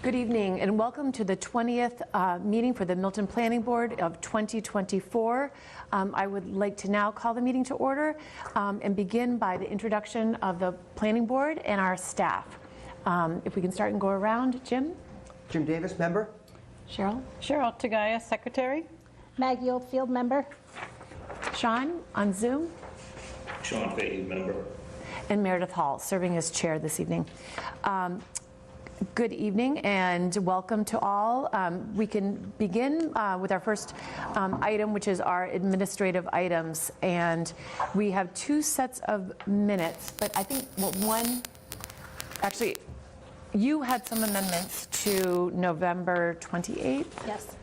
Good evening and welcome to the 20th meeting for the Milton Planning Board of 2024. I would like to now call the meeting to order and begin by the introduction of the Planning Board and our staff. If we can start and go around. Jim? Jim Davis, member. Cheryl? Cheryl Tagaya, secretary. Maggie Oldfield, member. Sean on Zoom? Sean Fahey, member. And Meredith Hall, serving as chair this evening. Good evening and welcome to all. We can begin with our first item, which is our administrative items. And we have two sets of minutes, but I think actually, you had some amendments to November 28th. Yes.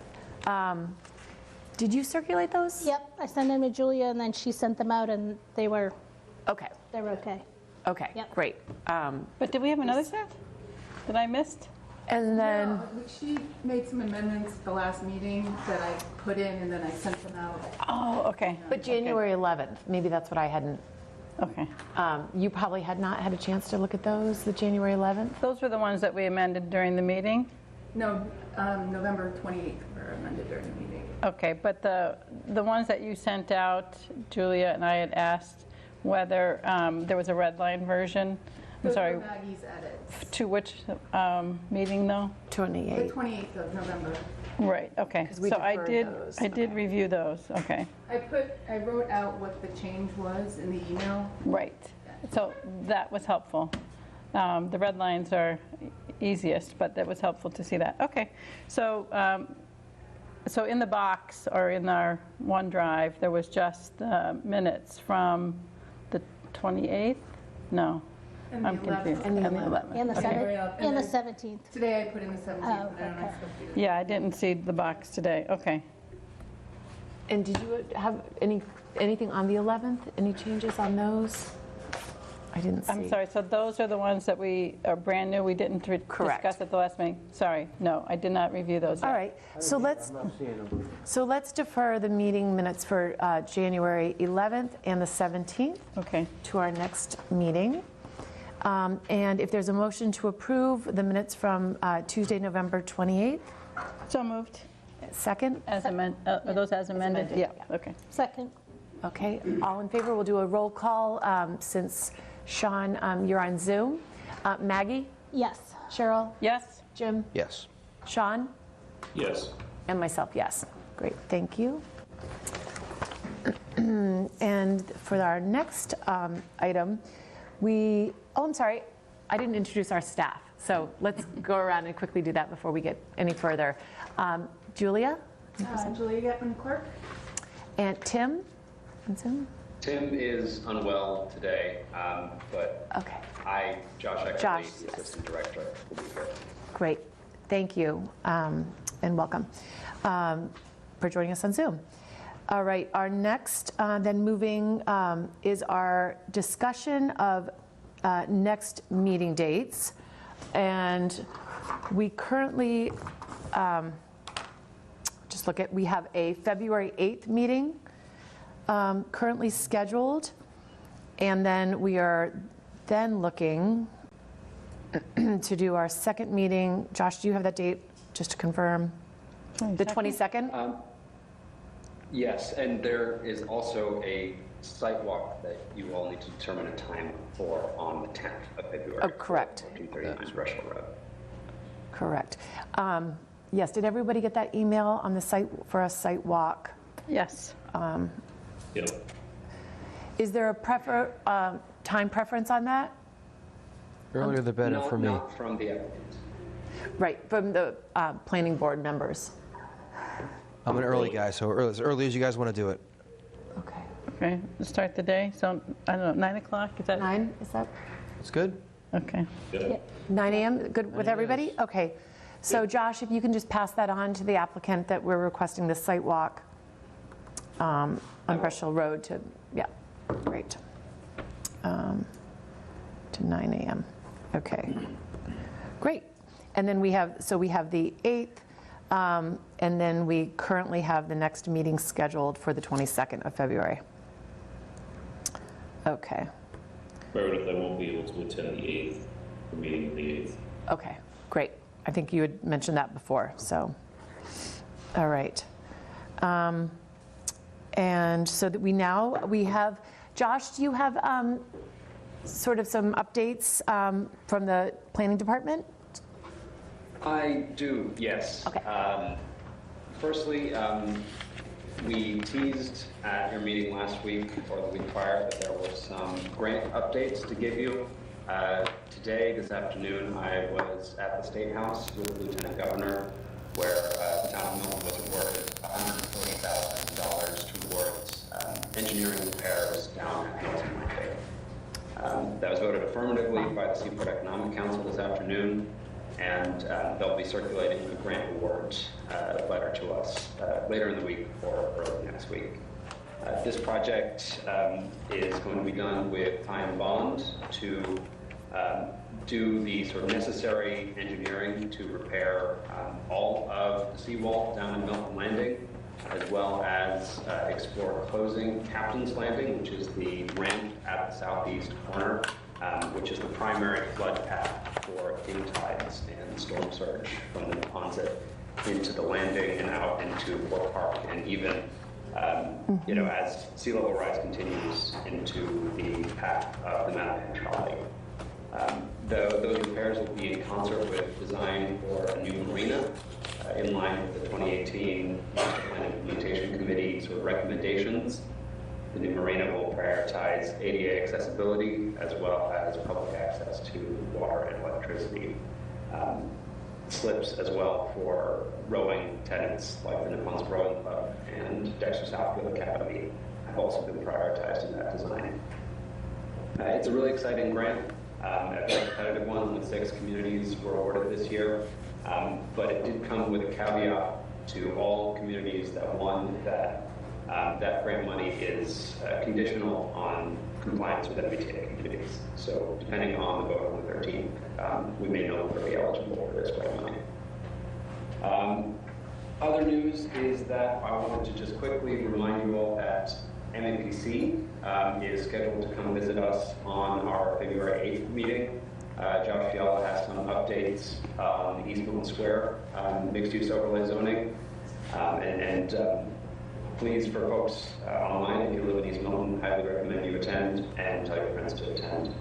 Did you circulate those? Yep, I sent them to Julia and then she sent them out and they were Okay. okay. Okay, Yep. great. But did we have another set that I missed? And then, No, she made some amendments at the last meeting that I put in and then I sent them out. Oh, okay. but January 11th, maybe that's what I hadn't. Okay. You probably had not had a chance to look at those, the January 11th? Those were the ones that we amended during the meeting? No, November 28th were amended during the meeting. Okay, but the ones that you sent out, Julia and I had asked whether there was a red line version. I'm Those sorry, were Maggie's edits. to which meeting though? The 28th. 28th of November. Right, okay. 'Cause we So I deferred those. did review those, okay. I wrote out what the change was in the email. Right, so that was helpful. The red lines are easiest, but that was helpful to see that. Okay, so so in the box or in our OneDrive, there was just the minutes from the 28th? No, And the I'm 11th. confused. And the 11th. And the Okay. and the 17th. Today I put in the 17th, Oh, but I don't know okay. if I do. Yeah, I didn't see the box today, okay. And did you have anything on the 11th? Any changes on those? I didn't see. I'm sorry, so those are the ones that we are brand new, we didn't Correct. discuss at the last meeting? Sorry, no, I did not review those yet. All right, so let's defer the meeting minutes for January 11th and the 17th Okay, to our next meeting. And if there's a motion to approve the minutes from Tuesday, November 28th, so moved. second? Are those as amended? amended, Yeah, okay. Second. Okay, all in favor? We'll do a roll call since Sean, you're on Zoom. Maggie? Yes. Cheryl? Yes? Jim? Yes. Sean? Yes. And myself, yes. Great, thank you. And for our next item, I'm sorry, I didn't introduce our staff. So let's go around and quickly do that before we get any further. Julia? Julia Getman, clerk. And Tim? On Zoom? Tim is unwell today, but Okay, Josh Eckerly, Josh, the yes. assistant director, will be here. great. Thank you and welcome for joining us on Zoom. All right, our next, then moving, is our discussion of next meeting dates. And we currently, we have a February 8th meeting currently scheduled. And then we are then looking to do our second meeting. Josh, do you have that date, just to confirm? The 22nd? Yes, and there is also a site walk that you all need to determine a time for on the 10th of February. Oh, correct. 1430 East Russell Road. Correct. Yes, did everybody get that email on the site for a site walk? Yes. Yep. Is there a time preference on that? Earlier the better No, for me. not from the applicant. Right, from the planning board members. I'm an early guy, so as early as you guys want to do it. Okay. Okay, let's start the day. So, I don't know, 9 o'clock, is that? 9, is that? It's good? Okay. Good. 9 a.m., good with everybody? Okay. So Josh, if you can just pass that on to the applicant that we're requesting this site walk on Brush Hill Road to, yeah, great. To 9 a.m. Okay, great. And then we have the 8th, and then we currently have the next meeting scheduled for the 22nd of February. Okay. Meredith, I won't be able to attend the 8th, the meeting of the 8th. Okay, great. I think you had mentioned that before, so, all right. And so that we have, Josh, do you have sort of some updates from the planning department? I do, yes. Okay. Firstly, we teased at your meeting last week or the week prior that there were some grant updates to give you. Today, this afternoon, I was at the State House with the Lieutenant Governor, where the town of Milton was awarded $140,000 towards engineering repairs down at Milton Landing. That was voted affirmatively by the Seaport Economic Council this afternoon, and they'll be circulating a grant award letter to us later in the week or early next week. This project is going to be done with time bond to do the sort of necessary engineering to repair all of the seawall down in Milton Landing, as well as explore closing Captain's Landing, which is the ramp at the southeast corner, which is the primary flood path for king tides and storm surge from the Neponset into the landing and out into Port Park, and even as sea level rise continues into the path of the Mattapan Trolley. Those repairs will be in concert with design for a new marina in line with the 2018 Master Plan Implementation Committee sort of recommendations. The new marina will prioritize ADA accessibility as well as public access to water and electricity. Slips as well for rowing tenants like the Nippons Rowing Club and Dexter Southfield Academy have also been prioritized in that design. It's a really exciting grant, a very competitive one with 6 communities were awarded this year, but it did come with a caveat to all communities that won that that grant money is conditional on compliance with MBTA communities. So depending on the vote on the 13th, we may no longer be eligible for this grant money. Other news is that I wanted to just quickly remind you all that MAPC is scheduled to come visit us on our February 8th meeting. Josh Fiala has some updates on the East Milton Square mixed-use overlay zoning. Please, for folks online, if you live in East Milton, highly recommend you attend and tell your friends to attend.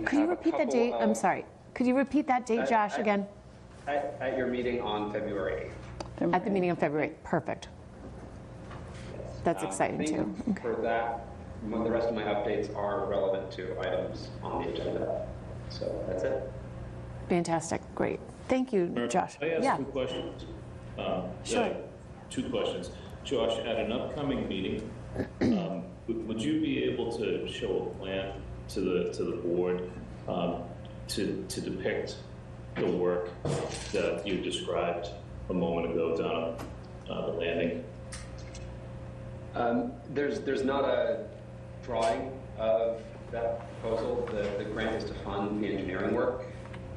Could you repeat that date? I'm sorry. Could you repeat that date, Josh, again? At your meeting on February 8th. At the meeting on February 8th. Perfect. That's exciting, too. Okay. For that, the rest of my updates are relevant to items on the agenda. So that's it. Fantastic. Great. Thank you, Josh. I ask Yeah. 2 questions. Sure. 2 questions. Josh, at an upcoming meeting, would you be able to show a plan to the board to depict the work that you described a moment ago down the landing? There's not a drawing of that proposal. The grant is to fund the engineering work.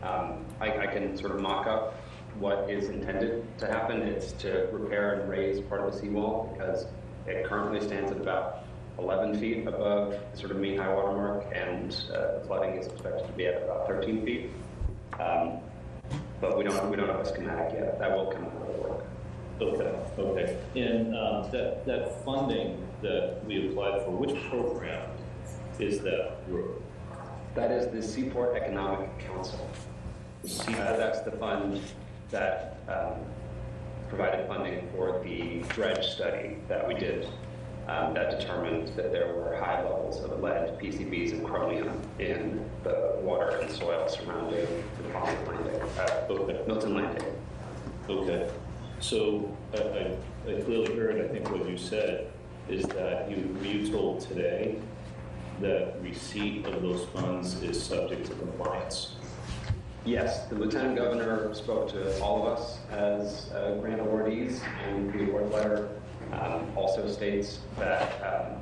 I can sort of mock up what is intended to happen. It's to repair and raise part of the seawall because it currently stands at about 11 feet above sort of mean high water mark, and the flooding is expected to be at about 13 feet. But we don't have a schematic yet. That will come out of the work. Okay. And that funding that we applied for, which program is that through? That is the Seaport Economic Council. That's the fund that provided funding for the dredge study that we did that determined that there were high levels of lead, PCBs, and chromium in the water and soil surrounding the Milton Landing. Okay. So I clearly heard, I think what you said is that you told today that receipt of those funds is subject to compliance. Yes, the Lieutenant Governor spoke to all of us as grant awardees, and the award letter also states that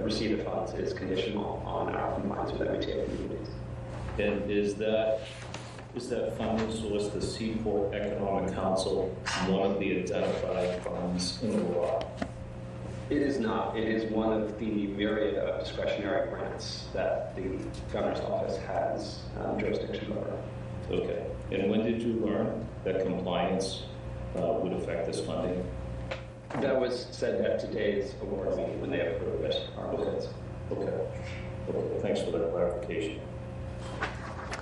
receipt of funds is conditional on our compliance with MBTA communities. And is that funding source, the Seaport Economic Council, one of the identified funds in the law? It is not. It is one of the myriad of discretionary grants that the governor's office has jurisdiction over. Okay. And when did you learn that compliance would affect this funding? That was said at today's award meeting when they approved it. Okay. Okay. Thanks for that clarification.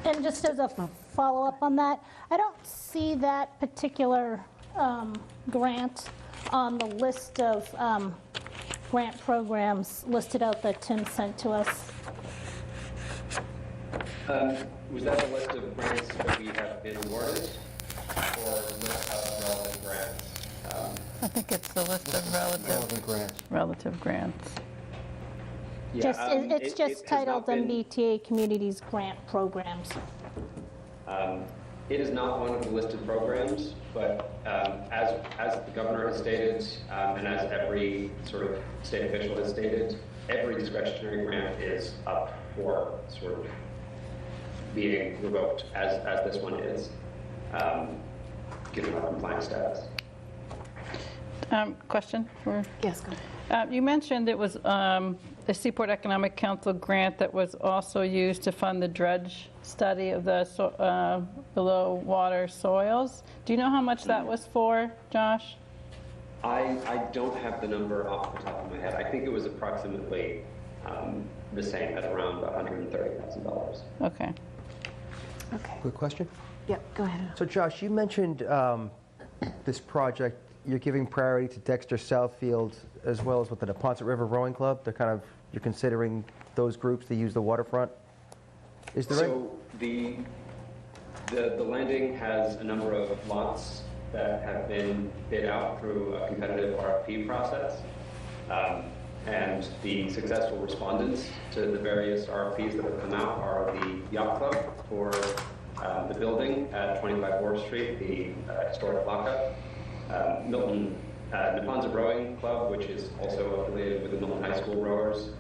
And just as a follow-up on that, I don't see that particular grant on the list of grant programs listed out that Tim sent to us. Was that the list of grants that we have been awarded, or list of relevant grants? I think it's the list of Relevant grants. relative grants. Yeah, It's it just has titled not been- MBTA Communities Grant Programs. It is not one of the listed programs, but as the governor has stated, and as every sort of state official has stated, every discretionary grant is up for sort of being revoked, as this one is, given our compliance status. Question for, Yes, go ahead. you mentioned it was the Seaport Economic Council grant that was also used to fund the dredge study of the below water soils. Do you know how much that was for, Josh? I don't have the number off the top of my head. I think it was approximately the same, at around $130,000. Okay. Okay. Quick question. Yep, go ahead. So Josh, you mentioned this project, you're giving priority to Dexter Southfield as well as with the Neponset River Rowing Club. You're considering those groups to use the waterfront. Is there So the landing has a number of lots that have been bid out through a competitive RFP process. And the successful respondents to the various RFPs that have come out are the Yacht Club for the building at 25 Wharf Street, the historic lockup, Milton Neponset Rowing Club, which is also affiliated with the Milton High School rowers,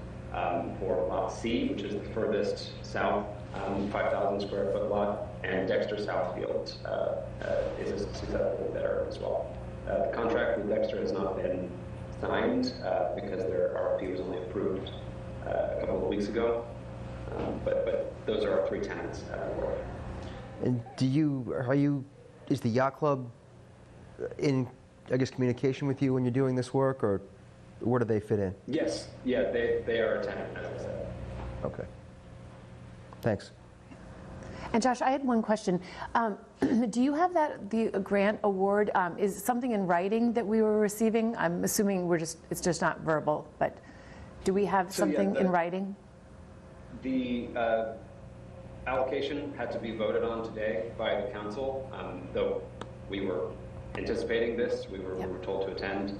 for Lot C, which is the furthest south 5,000 square foot lot, and Dexter Southfield is a successful bidder as well. The contract with Dexter has not been signed because their RFP was only approved a couple of weeks ago, but those are our three tenants at the work. And is the Yacht Club in, I guess, communication with you when you're doing this work, or where do they fit in? Yes, yeah, they are a tenant, as I said. Okay. Thanks. And Josh, I had one question. Do you have the grant award, is something in writing that we were receiving? I'm assuming it's just not verbal, but do we have So, yeah, something in writing? The allocation had to be voted on today by the council, though we were anticipating this, we were told to attend.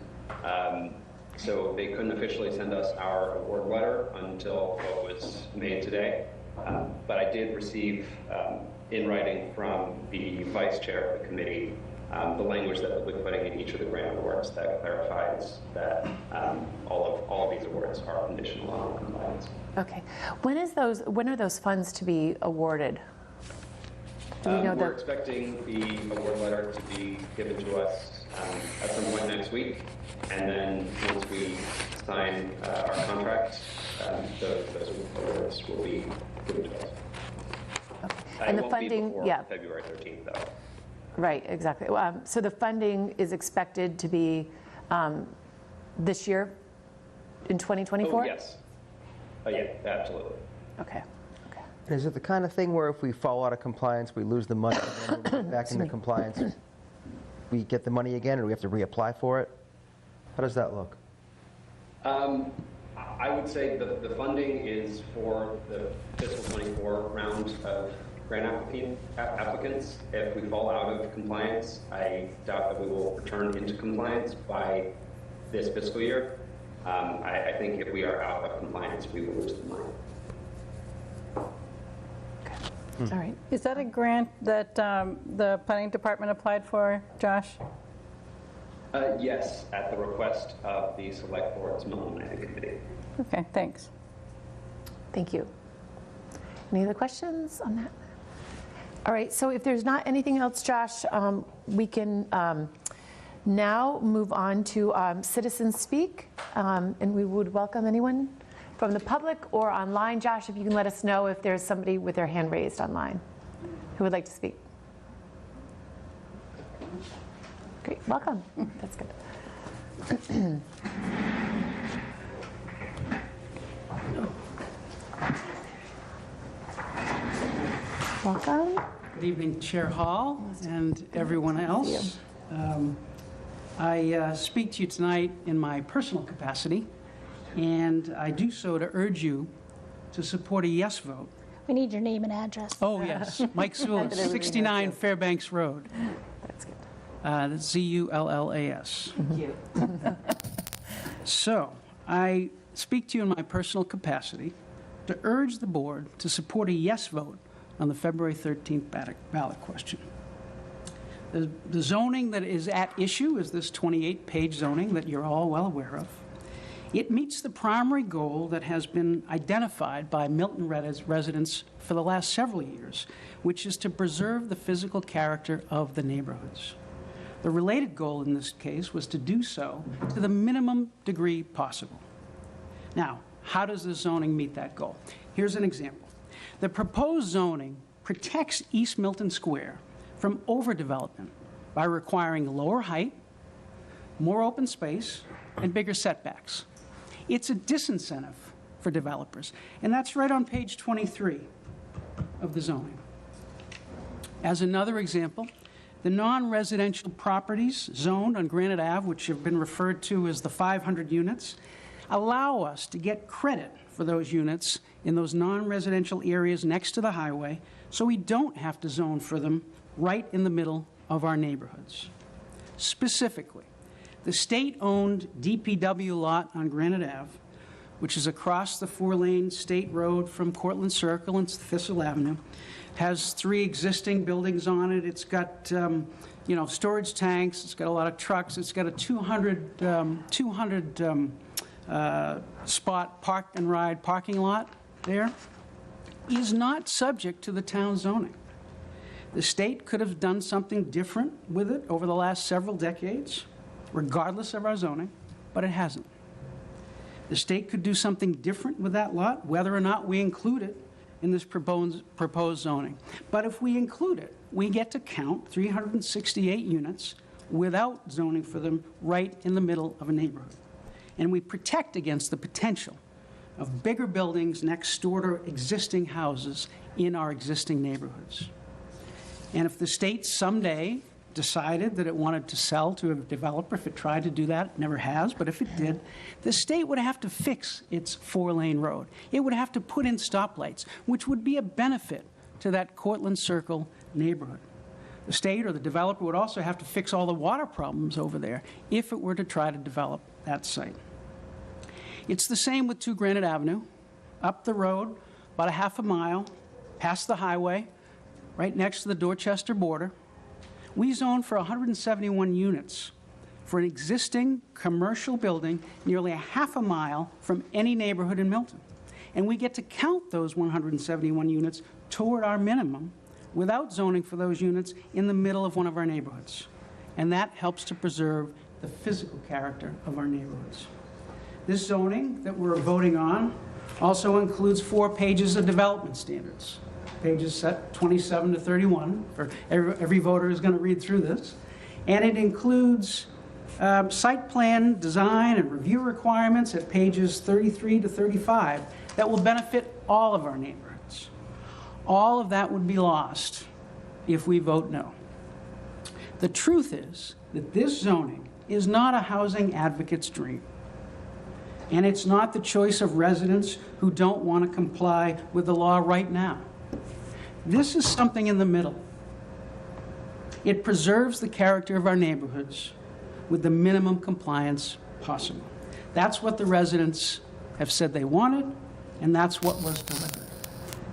So they couldn't officially send us our award letter until what was made today. But I did receive in writing from the vice chair of the committee the language that we'll be putting in each of the grant awards that clarifies that all of these awards are conditional on compliance. Okay. When are those funds to be awarded? Do we know We're expecting the award letter to be given to us at some point next week, and then once we sign our contract, those awards will be given to us. And the It won't be funding, before yeah. February 13th, though. Right, exactly. So the funding is expected to be this year, in 2024? Oh, yes. Yeah, absolutely. Okay. Is it the kind of thing where if we fall out of compliance, we lose the money, and then when we get back into compliance, we get the money again, or do we have to reapply for it? How does that look? I would say the funding is for the fiscal 24 round of grant applicants. If we fall out of compliance, I doubt that we will return into compliance by this fiscal year. I think if we are out of compliance, we will lose the money. All right. Is that a grant that the planning department applied for, Josh? Yes, at the request of the select board's Milton Planning Committee. Okay, thanks. Thank you. Any other questions on that? All right, so if there's not anything else, Josh, we can now move on to citizens speak, and we would welcome anyone from the public or online. Josh, if you can let us know if there's somebody with their hand raised online. Who would like to speak? Great, welcome. That's good. Welcome. Good evening, Chair Hall and everyone else. I speak to you tonight in my personal capacity, and I do so to urge you to support a yes vote. We need your name and address. Oh, yes, Mike Zullas, 69 Fairbanks Road. That's good. That's Zullas. So, I speak to you in my personal capacity to urge the board to support a yes vote on the February 13th ballot question. The zoning that is at issue is this 28-page zoning that you're all well aware of. It meets the primary goal that has been identified by Milton residents for the last several years, which is to preserve the physical character of the neighborhoods. The related goal in this case was to do so to the minimum degree possible. Now, how does the zoning meet that goal? Here's an example. The proposed zoning protects East Milton Square from overdevelopment by requiring lower height, more open space, and bigger setbacks. It's a disincentive for developers, and that's right on page 23 of the zoning. As another example, the non-residential properties zoned on Granite Ave, which have been referred to as the 500 units, allow us to get credit for those units in those non-residential areas next to the highway, so we don't have to zone for them right in the middle of our neighborhoods. Specifically, the state-owned DPW lot on Granite Ave, which is across the 4-lane state road from Cortlandt Circle and Thistle Avenue, has 3 existing buildings on it. It's got, storage tanks. It's got a lot of trucks. It's got a 200 spot park and ride parking lot there. Is not subject to the town zoning. The state could have done something different with it over the last several decades, regardless of our zoning, but it hasn't. The state could do something different with that lot, whether or not we include it in this proposed zoning. But if we include it, we get to count 368 units without zoning for them right in the middle of a neighborhood. And we protect against the potential of bigger buildings next door to existing houses in our existing neighborhoods. And if the state someday decided that it wanted to sell to a developer, if it tried to do that, it never has, but if it did, the state would have to fix its 4-lane road. It would have to put in stoplights, which would be a benefit to that Cortlandt Circle neighborhood. The state or the developer would also have to fix all the water problems over there if it were to try to develop that site. It's the same with 2 Granite Avenue, up the road, about a half a mile, past the highway, right next to the Dorchester border. We zone for 171 units for an existing commercial building nearly a half a mile from any neighborhood in Milton. And we get to count those 171 units toward our minimum without zoning for those units in the middle of one of our neighborhoods. And that helps to preserve the physical character of our neighborhoods. This zoning that we're voting on also includes 4 pages of development standards. Pages set 27 to 31, for every voter is going to read through this. And it includes site plan, design, and review requirements at pages 33 to 35 that will benefit all of our neighborhoods. All of that would be lost if we vote no. The truth is that this zoning is not a housing advocate's dream. And it's not the choice of residents who don't want to comply with the law right now. This is something in the middle. It preserves the character of our neighborhoods with the minimum compliance possible. That's what the residents have said they wanted, and that's what was delivered.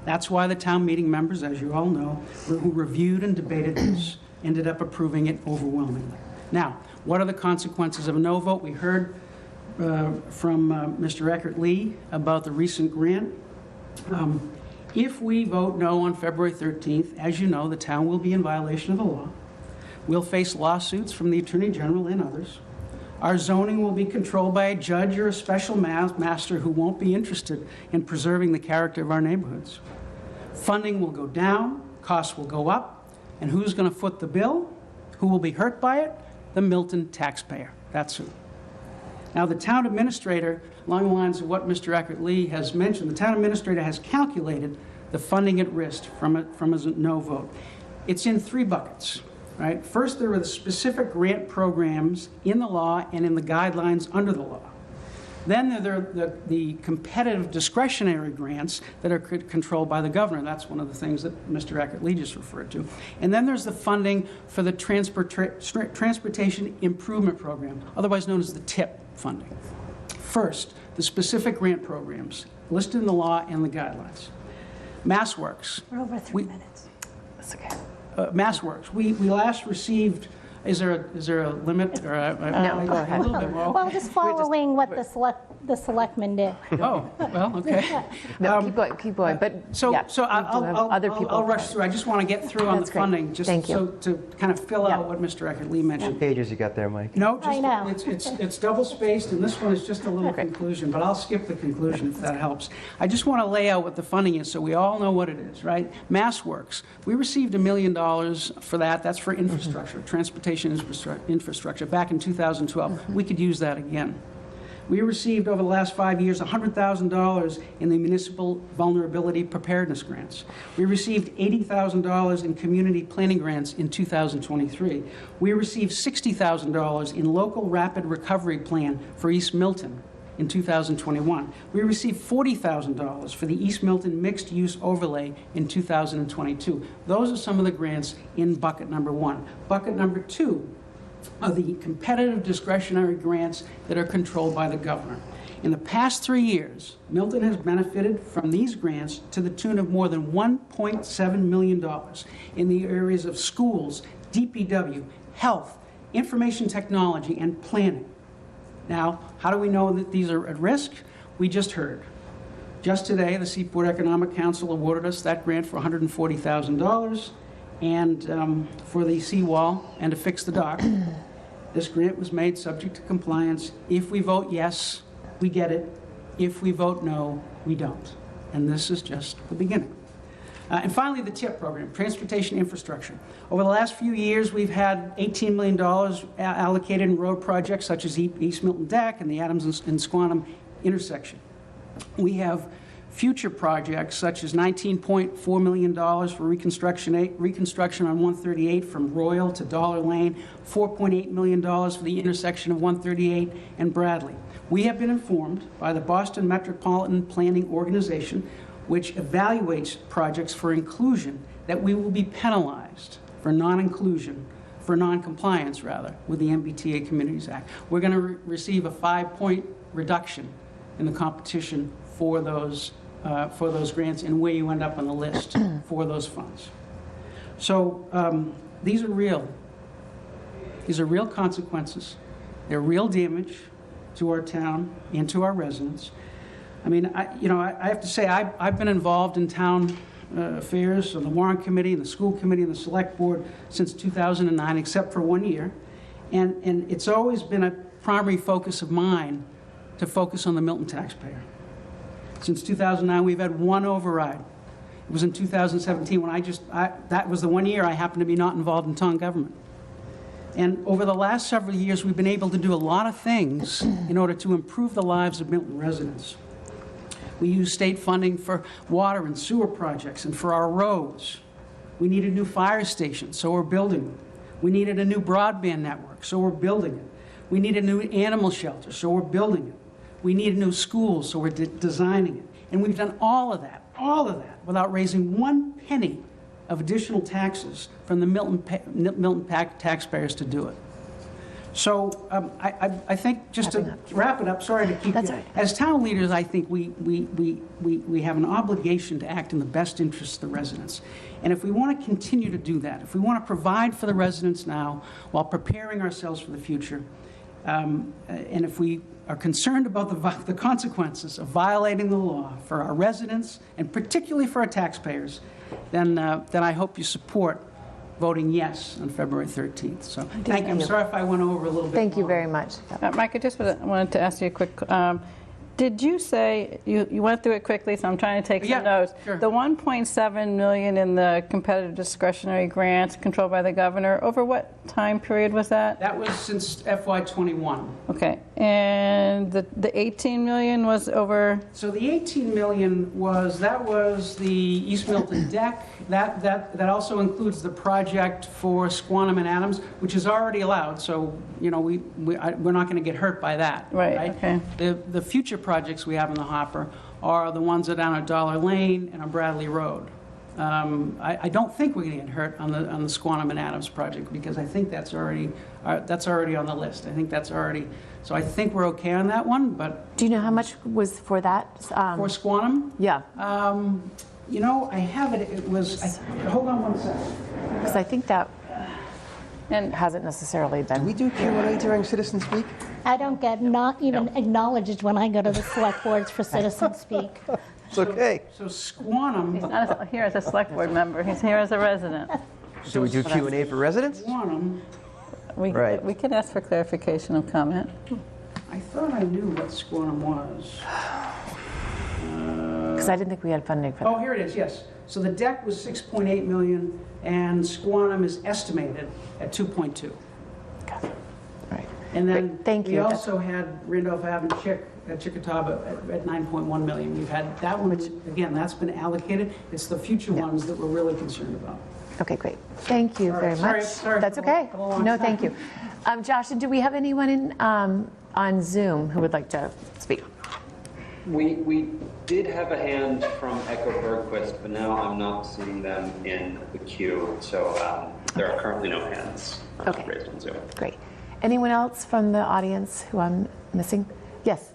That's why the town meeting members, as you all know, who reviewed and debated this, ended up approving it overwhelmingly. Now, what are the consequences of a no vote? We heard from Mr. Eckert Lee about the recent grant. If we vote no on February 13th, as you know, the town will be in violation of the law. We'll face lawsuits from the Attorney General and others. Our zoning will be controlled by a judge or a special master who won't be interested in preserving the character of our neighborhoods. Funding will go down, Costs will go up, and who's going to foot the bill? Who will be hurt by it? The Milton taxpayer. That's who. Now, the town administrator, along the lines of what Mr. Eckert-Lee has mentioned, the town administrator has calculated the funding at risk from a no vote. It's in 3 buckets, right? First, there are the specific grant programs in the law and in the guidelines under the law. Then there are the competitive discretionary grants that are controlled by the governor. That's one of the things that Mr. Eckert-Lee just referred to. And then there's the funding for the Transportation Improvement Program, otherwise known as the TIP funding. First, the specific grant programs listed in the law and the guidelines. MassWorks. We're over 3 minutes. That's okay. MassWorks. We last received. Is there a limit? Or No, go ahead. A little bit more. Well, just following what the selectmen did. Oh, well, okay. No, keep going, but So yeah, we do have other people. I'll rush through. I just want to get through on the That's great. funding, just Thank you. so to kind of fill Yeah. out what Mr. Eckert-Lee mentioned. Pages you got there, Mike? No, I know. it's double-spaced, and this one is just a little conclusion, but I'll skip the conclusion if that helps. I just want to lay out what the funding is so we all know what it is, right? MassWorks, we received $1 million for that. That's for infrastructure, transportation infrastructure, back in 2012. We could use that again. We received, over the last 5 years, $100,000 in the municipal vulnerability preparedness grants. We received $80,000 in community planning grants in 2023. We received $60,000 in local rapid recovery plan for East Milton in 2021. We received $40,000 for the East Milton mixed use overlay in 2022. Those are some of the grants in bucket number 1. Bucket number 2 are the competitive discretionary grants that are controlled by the governor. In the past 3 years, Milton has benefited from these grants to the tune of more than $1.7 million in the areas of schools, DPW, health, information technology, and planning. Now, how do we know that these are at risk? We just heard. Just today, the Seaport Economic Council awarded us that grant for $140,000. And for the seawall and to fix the dock. This grant was made subject to compliance. If we vote yes, we get it. If we vote no, we don't. And this is just the beginning. And finally, the TIP program, Transportation Infrastructure. Over the last few years, we've had $18 million allocated in road projects such as East Milton Deck and the Adams and Squantum intersection. We have future projects such as $19.4 million for reconstruction on 138 from Royal to Dollar Lane, $4.8 million for the intersection of 138 and Bradley. We have been informed by the Boston Metropolitan Planning Organization, which evaluates projects for inclusion, that we will be penalized for non-inclusion, for non-compliance rather, with the MBTA Communities Act. We're going to receive a 5-point reduction in the competition for those grants and where you end up on the list for those funds. So these are real. These are real consequences. They're real damage to our town and to our residents. I mean, I have to say, I've been involved in town affairs on the warrant committee and the school committee and the select board since 2009, except for 1 year. And it's always been a primary focus of mine to focus on the Milton taxpayer. Since 2009, we've had one override. It was in 2017 when that was the 1 year I happened to be not involved in town government. And over the last several years, we've been able to do a lot of things in order to improve the lives of Milton residents. We use state funding for water and sewer projects and for our roads. We needed new fire stations, so we're building them. We needed a new broadband network, so we're building it. We need a new animal shelter, so we're building it. We need a new school, so we're designing it. And we've done all of that, without raising 1 penny of additional taxes from the Milton taxpayers to do it. So I think, just to wrap it up, sorry to keep you. Right. As town leaders, I think we have an obligation to act in the best interest of the residents. And if we want to continue to do that, if we want to provide for the residents now while preparing ourselves for the future, and if we are concerned about the consequences of violating the law for our residents and particularly for our taxpayers, then I hope you support voting yes on February 13th. So thank you. I'm sorry if I went over a little bit. Thank you long. very much. Mike, I just wanted to ask you a quick, Did you say, you went through it quickly, so I'm trying to take Yeah, some notes. sure. The 1.7 million in the competitive discretionary grants controlled by the governor, over what time period was that? That was since FY '21. Okay, and the 18 million was over, So the 18 million was the East Milton deck. That also includes the project for Squantum and Adams, which is already allowed, so, you know, we're not going to get hurt by that. Right, okay. The future projects we have in the hopper are the ones that are down at Dollar Lane and on Bradley Road. I don't think we're going to get hurt on the Squantum and Adams project, because I think that's already on the list. I think that's already, so I think we're okay on that one, but Do you know how much was for that? for Squantum, Yeah, you know, I have it, hold on one second. because I think that and hasn't necessarily Do we been. do Q&A during Citizen Speak? I don't get not even acknowledged when I go to the select boards for citizen speak. It's okay. So Squantum, he's not here as a select board member, he's here as a resident. Do we do Q&A for residents? Squantum, Right. We can ask for clarification of comment. I thought I knew what Squantum was. Because I didn't think we had funding for Oh, that. here it is, yes. So the deck was 6.8 million, and Squantum is estimated at 2.2. Okay. All right. And then Great, thank we you. also had Randolph Ave and Chickatawba at 9.1 million. We've had that one, again, that's been allocated. It's the future ones that we're really concerned about. Okay, great. Thank you All very right, much. sorry That's for the- okay. the long No, time. thank you. Josh, do we have anyone in, on Zoom who would like to speak? We did have a hand from Echo Bergquist, but now I'm not seeing them in the queue, so there are currently no hands Okay. raised on Zoom. Great. Anyone else from the audience who I'm missing? Yes.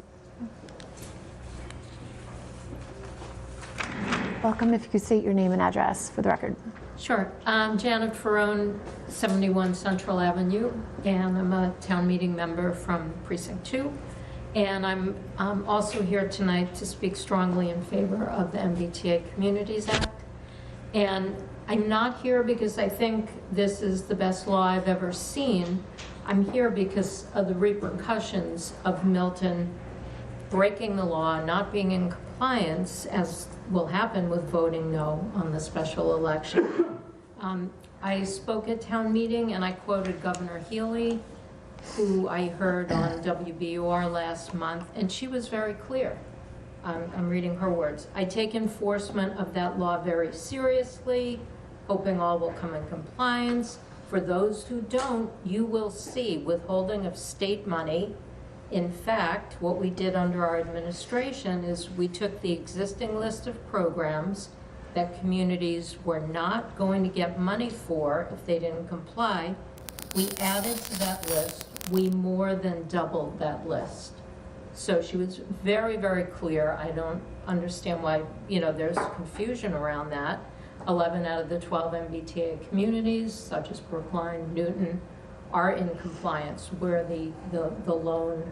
Welcome, if you could state your name and address for the record. Sure. I'm Janet Ferrone, 71 Central Avenue, and I'm a town meeting member from Precinct 2. And I'm also here tonight to speak strongly in favor of the MBTA Communities Act. And I'm not here because I think this is the best law I've ever seen. I'm here because of the repercussions of Milton breaking the law, not being in compliance, as will happen with voting no on the special election. I spoke at town meeting and I quoted Governor Healy, who I heard on WBUR last month, and she was very clear. I'm reading her words. "I take enforcement of that law very seriously, hoping all will come in compliance. For those who don't, you will see withholding of state money. In fact, what we did under our administration is we took the existing list of programs that communities were not going to get money for if they didn't comply. We added to that list. We more than doubled that list." So she was very, very clear. I don't understand why, there's confusion around that. 11 out of the 12 MBTA communities, such as Brookline, Newton, are in compliance. We're the lone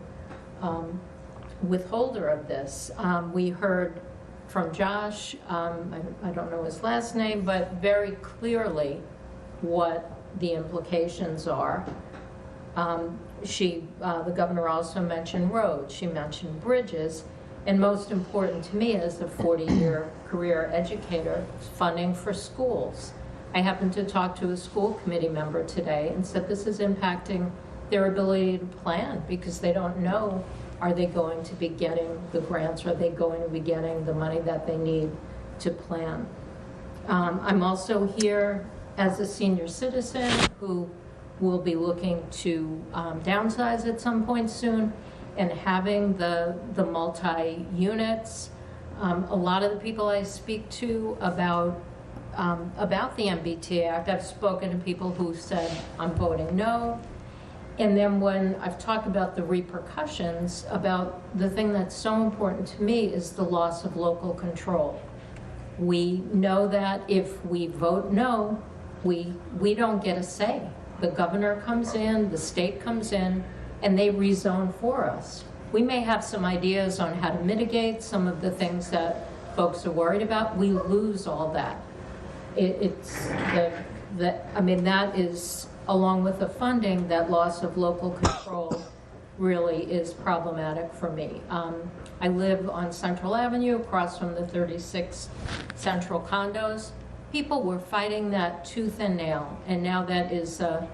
withholder of this. We heard from Josh, I don't know his last name, but very clearly what the implications are. The governor also mentioned roads, she mentioned bridges, and most important to me as a 40-year career educator, funding for schools. I happened to talk to a school committee member today and said this is impacting their ability to plan because they don't know, are they going to be getting the grants? Are they going to be getting the money that they need to plan? I'm also here as a senior citizen who will be looking to downsize at some point soon, and having the multi-units. A lot of the people I speak to about the MBTA Act, I've spoken to people who said, I'm voting no. And then when I've talked about the repercussions, about the thing that's so important to me is the loss of local control. We know that if we vote no, we don't get a say. The governor comes in, the state comes in, and they rezone for us. We may have some ideas on how to mitigate some of the things that folks are worried about. We lose all that. That is, along with the funding, that loss of local control really is problematic for me. I live on Central Avenue across from the 36 Central condos. People were fighting that tooth and nail, and now that is a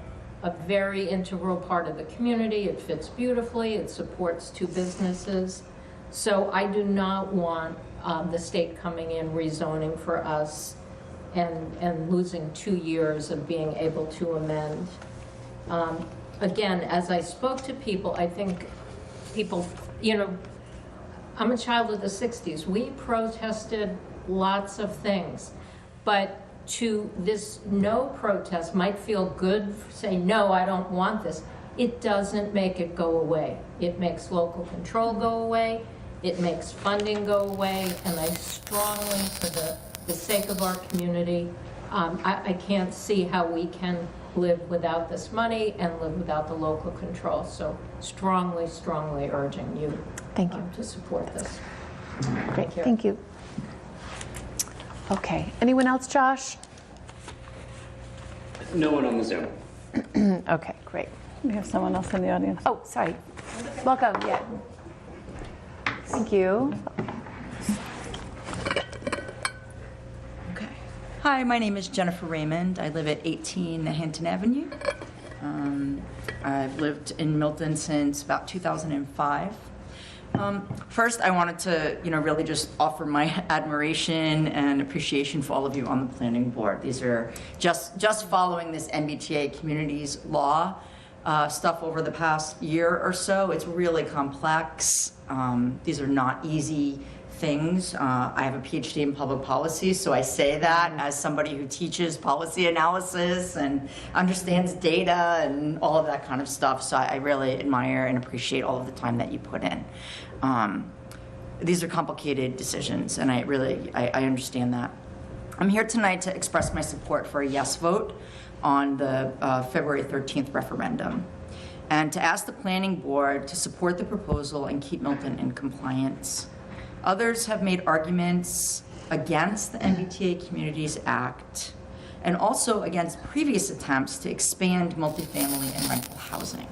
very integral part of the community. It fits beautifully, it supports two businesses. So I do not want the state coming in rezoning for us and losing 2 years of being able to amend. Again, as I spoke to people, I think people, you know, I'm a child of the 60s. We protested lots of things, but to this no protest might feel good, say, no, I don't want this. It doesn't make it go away. It makes local control go away. It makes funding go away. And I strongly, for the sake of our community, I can't see how we can live without this money and live without the local control. So strongly, strongly urging you Thank you. to support this. Great, thank you. Okay, anyone else, Josh? No one on the Zoom. Okay, great. We have someone else in the audience. Oh, sorry. Welcome, yeah. Thank you. Okay. Hi, my name is Jennifer Raymond. I live at 18 Hinton Avenue. I've lived in Milton since about 2005. First, I wanted to, really just offer my admiration and appreciation for all of you on the planning board. These are just following this MBTA communities law stuff over the past year or so. It's really complex. These are not easy things. I have a PhD in public policy, so I say that as somebody who teaches policy analysis and understands data and all of that kind of stuff. So I really admire and appreciate all of the time that you put in. These are complicated decisions, and I understand that. I'm here tonight to express my support for a yes vote on the February 13th referendum, and to ask the planning board to support the proposal and keep Milton in compliance. Others have made arguments against the MBTA Communities Act and also against previous attempts to expand multifamily and rental housing.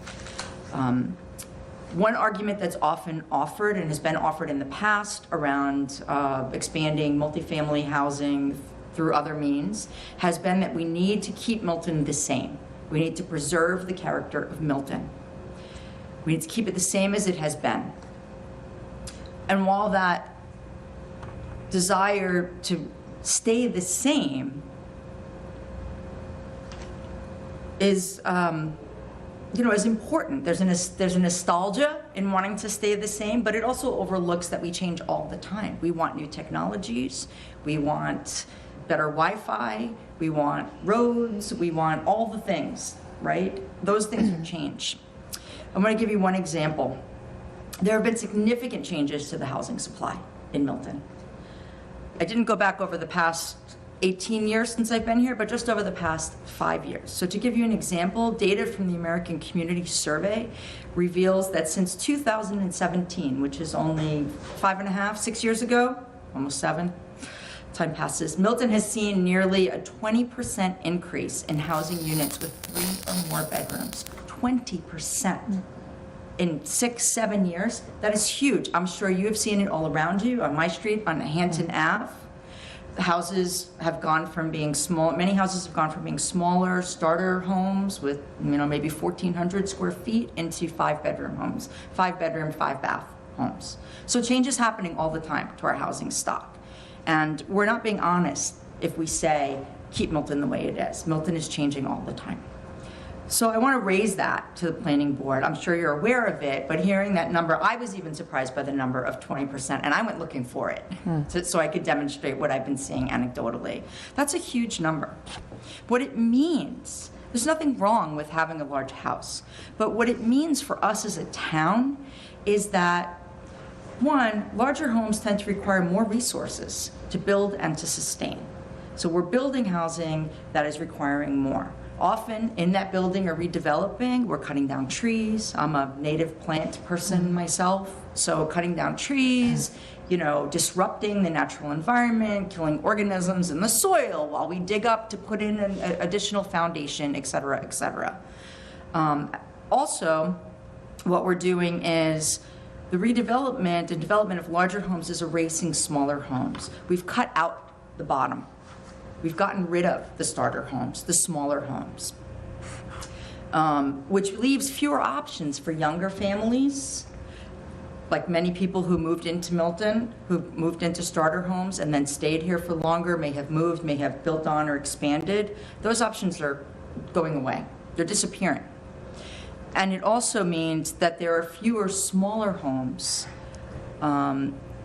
One argument that's often offered and has been offered in the past around expanding multifamily housing through other means has been that we need to keep Milton the same. We need to preserve the character of Milton. We need to keep it the same as it has been. And while that desire to stay the same is, is important. There's a nostalgia in wanting to stay the same, but it also overlooks that we change all the time. We want new technologies. We want better Wi-Fi. We want roads. We want all the things, right? Those things will change. I'm going to give you one example. There have been significant changes to the housing supply in Milton. I didn't go back over the past 18 years since I've been here, but just over the past 5 years. So to give you an example, data from the American Community Survey reveals that since 2017, which is only 6 years ago, almost 7, time passes, Milton has seen nearly a 20% increase in housing units with 3 or more bedrooms. 20%. In 6-7 years, that is huge. I'm sure you have seen it all around you, on my street, on Hampton Ave. The houses have gone from being small, many houses have gone from being smaller starter homes with, maybe 1,400 square feet into 5-bedroom homes, 5-bedroom, 5-bath homes. So change is happening all the time to our housing stock. And we're not being honest if we say, keep Milton the way it is. Milton is changing all the time. So I want to raise that to the planning board. I'm sure you're aware of it, but hearing that number, I was even surprised by the number of 20%, and I went looking for it so I could demonstrate what I've been seeing anecdotally. That's a huge number. What it means, there's nothing wrong with having a large house, but what it means for us as a town is that, one, larger homes tend to require more resources to build and to sustain. So we're building housing that is requiring more. Often in that building or redeveloping, we're cutting down trees. I'm a native plant person myself, so cutting down trees, disrupting the natural environment, killing organisms in the soil while we dig up to put in an additional foundation, et cetera, et cetera. Also, what we're doing is the redevelopment and development of larger homes is erasing smaller homes. We've cut out the bottom. We've gotten rid of the starter homes, the smaller homes, which leaves fewer options for younger families, like many people who moved into Milton, who moved into starter homes and then stayed here for longer, may have moved, may have built on or expanded. Those options are going away. They're disappearing. And it also means that there are fewer smaller homes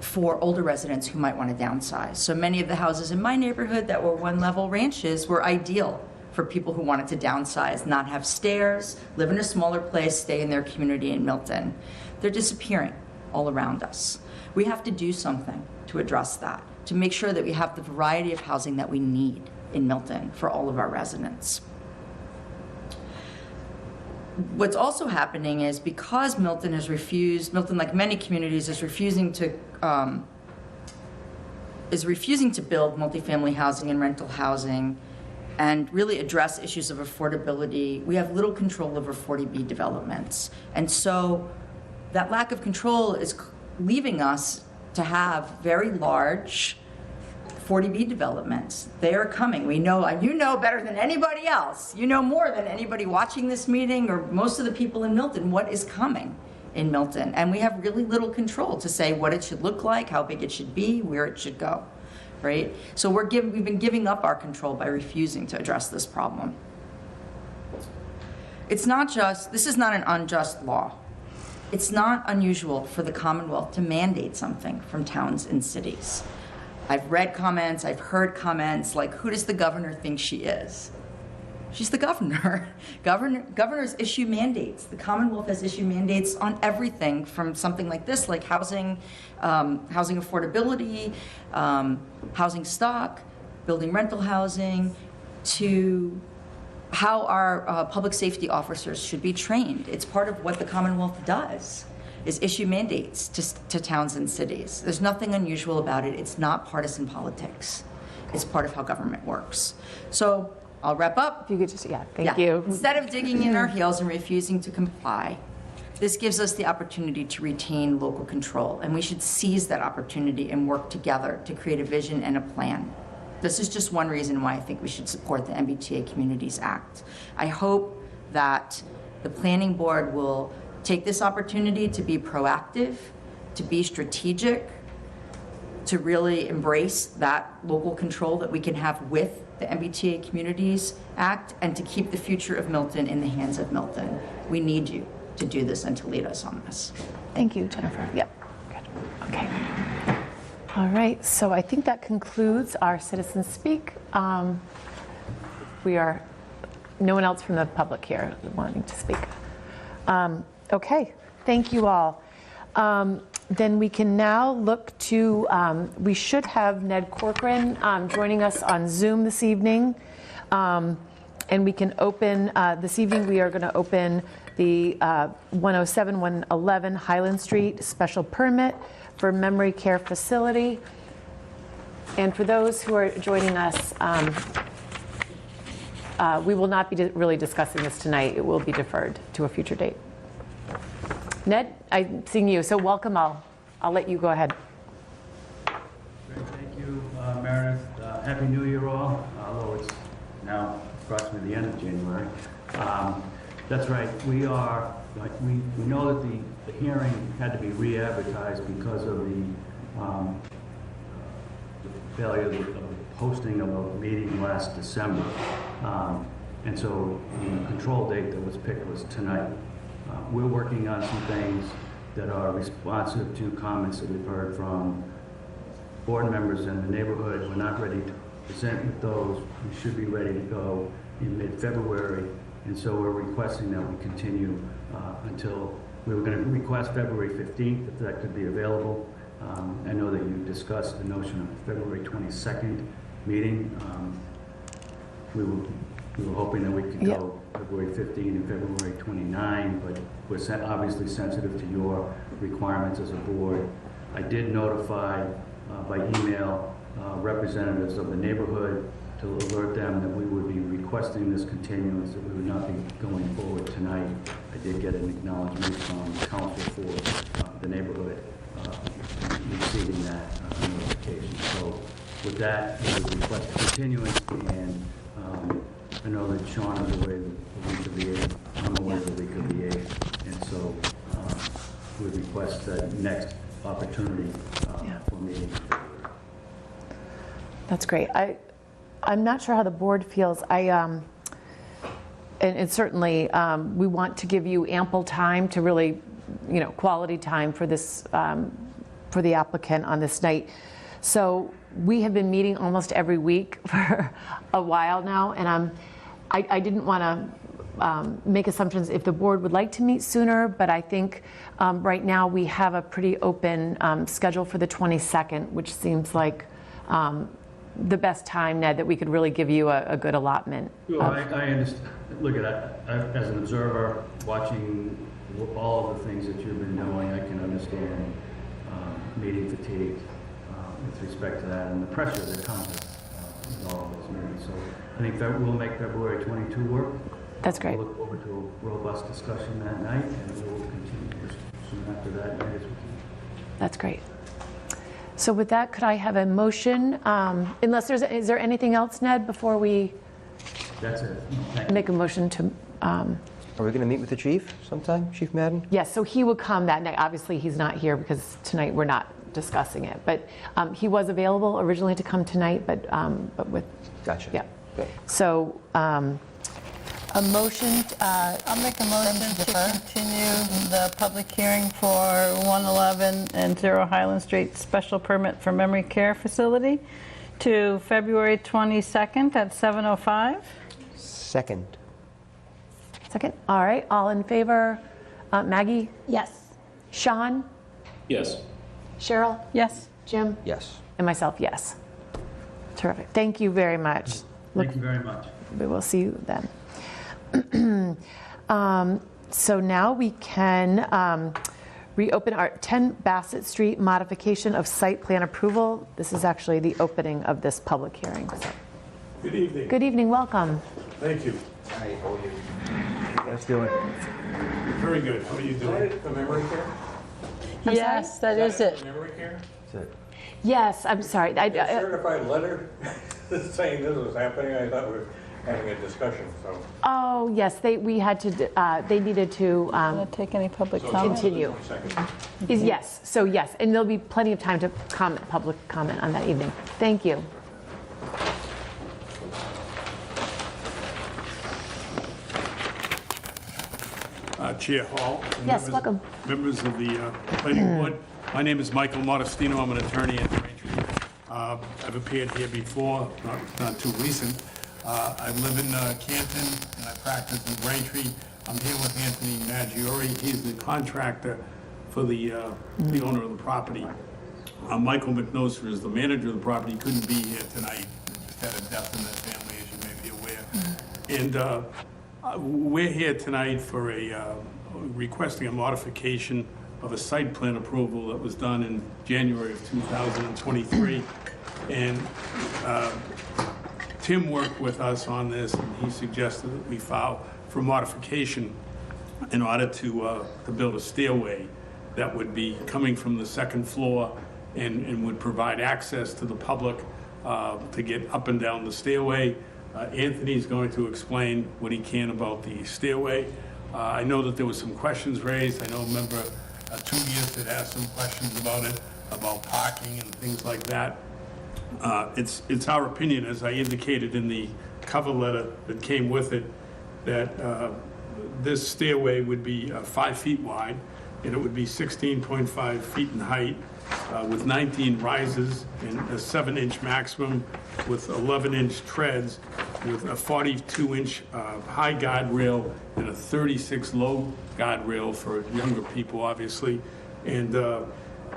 for older residents who might want to downsize. So many of the houses in my neighborhood that were one-level ranches were ideal for people who wanted to downsize, not have stairs, live in a smaller place, stay in their community in Milton. They're disappearing all around us. We have to do something to address that, to make sure that we have the variety of housing that we need in Milton for all of our residents. What's also happening is because Milton has refused, Milton, like many communities, is refusing to build multifamily housing and rental housing and really address issues of affordability. We have little control over 40B developments. And so that lack of control is leaving us to have very large 40B developments. They are coming. We know, you know better than anybody else. You know more than anybody watching this meeting or most of the people in Milton what is coming in Milton. And we have really little control to say what it should look like, how big it should be, where it should go, right? So we've been giving up our control by refusing to address this problem. It's not just, this is not an unjust law. It's not unusual for the Commonwealth to mandate something from towns and cities. I've read comments, I've heard comments like, who does the governor think she is? She's the governor. Governors issue mandates. The Commonwealth has issued mandates on everything from something like this, like housing, housing affordability, housing stock, building rental housing, to how our public safety officers should be trained. It's part of what the Commonwealth does, is issue mandates to towns and cities. There's nothing unusual about it. It's not partisan politics. It's part of how government works. So I'll wrap up. If you could just, thank you. Instead of digging in our heels and refusing to comply, this gives us the opportunity to retain local control, and we should seize that opportunity and work together to create a vision and a plan. This is just one reason why I think we should support the MBTA Communities Act. I hope that the Planning Board will take this opportunity to be proactive, to be strategic, to really embrace that local control that we can have with the MBTA Communities Act, and to keep the future of Milton in the hands of Milton. We need you to do this and to lead us on this. Thank you, Jennifer. Yep. Good. Okay. All right. So I think that concludes our citizens speak. We are no one else from the public here wanting to speak. Okay. Thank you all. Then we can now look to, we should have Ned Corcoran joining us on Zoom this evening. And we can open, this evening we are going to open the 107, 111 Highland Street special permit for memory care facility. And for those who are joining us, we will not be really discussing this tonight. It will be deferred to a future date. Ned, I'm seeing you, so welcome. I'll let you go ahead. Great, thank you, Meredith. Happy New Year all, although it's now approximately the end of January. That's right, we know that the hearing had to be re-advertised because of the failure of the posting of a meeting last December. And so the control date that was picked was tonight. We're working on some things that are responsive to comments that we've heard from board members in the neighborhood. We're not ready to present with those. We should be ready to go in mid-February. And so we're requesting that we continue until, we were going to request February 15th, if that could be available. I know that you discussed the notion of a February 22nd meeting. We were hoping that we could go February 15 and February 29, but we're obviously sensitive to your requirements as a board. I did notify by email representatives of the neighborhood to alert them that we would be requesting this continuance, that we would not be going forward tonight. I did get an acknowledgement from council for the neighborhood receiving that notification. So with that, we would request a continuance, and I know that Sean is away the week of the 8th. I'm away the week of the 8th. And so we request that next opportunity for meeting. That's great. I'm not sure how the board feels. And certainly, we want to give you ample time to really, quality time for this, for the applicant on this night. So we have been meeting almost every week for a while now, and I didn't want to make assumptions if the board would like to meet sooner, but I think right now we have a pretty open schedule for the 22nd, which seems like the best time, Ned, that we could really give you a good allotment. Well, I understand. Look at that. As an observer, watching all of the things that you've been doing, I can understand meeting fatigue with respect to that and the pressure that comes with all of those meetings. So I think that we'll make February 22 work. That's great. We'll look forward to a robust discussion that night, and we'll continue soon after that night as we can. That's great. So with that, could I have a motion? Unless is there anything else, Ned, before we That's it. Thank you. make a motion to? Are we going to meet with the chief sometime, Chief Madden? Yes, so he will come that night. Obviously, he's not here because tonight we're not discussing it. But he was available originally to come tonight, but with. Gotcha. Yeah. Good. So a motion. I'll make a motion to continue the public hearing for 111 and 0 Highland Street special permit for memory care facility to February 22nd at 7:05. Second. Second. All right. All in favor? Maggie? Yes. Sean? Yes. Cheryl? Yes. Jim? Yes. And myself, yes. Terrific. Thank you very much. Thank you very much. We will see you then. So now we can reopen our 10 Bassett Street modification of site plan approval. This is actually the opening of this public hearing. So. Good evening. Good evening. Welcome. Thank you. Let's do it. Very good. How are you doing? The memory care? Yes, that is it. The memory care? That's it. Yes, I'm sorry. A certified letter saying this was happening. I thought we were having a discussion, so. Oh, yes, we had to, they needed to Want to take any public comment? continue. Yes, so yes, and there'll be plenty of time to comment, public comment on that evening. Thank you. Chair Hall. and Yes, members- welcome. Members of the planning board. My name is Michael Modestino. I'm an attorney at Braintree. I've appeared here before, not too recent. I live in Canton and I practice in Braintree. I'm here with Anthony Maggiore. He's the contractor for the owner of the property. Michael McNoser is the manager of the property. He couldn't be here tonight. Just had a death in the family, as you may be aware. And we're here tonight for requesting a modification of a site plan approval that was done in January of 2023. And Tim worked with us on this, and he suggested that we file for modification in order to build a stairway that would be coming from the second floor and would provide access to the public to get up and down the stairway. Anthony's going to explain what he can about the stairway. I know that there was some questions raised. I know a member, Tugias, had asked some questions about it, about parking and things like that. It's our opinion, as I indicated in the cover letter that came with it, that this stairway would be 5 feet wide, and it would be 16.5 feet in height, with 19 rises and a 7-inch maximum with 11-inch treads, with a 42-inch high guardrail and a 36 low guardrail for younger people, obviously. And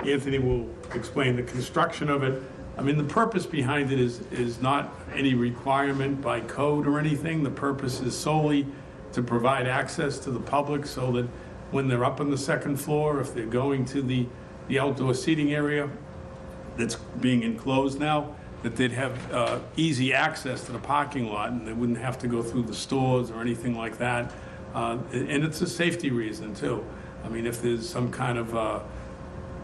Anthony will explain the construction of it. I mean, the purpose behind it is not any requirement by code or anything. The purpose is solely to provide access to the public so that when they're up on the second floor, if they're going to the outdoor seating area that's being enclosed now, that they'd have easy access to the parking lot, and they wouldn't have to go through the stores or anything like that. And it's a safety reason, too. I mean, if there's some kind of,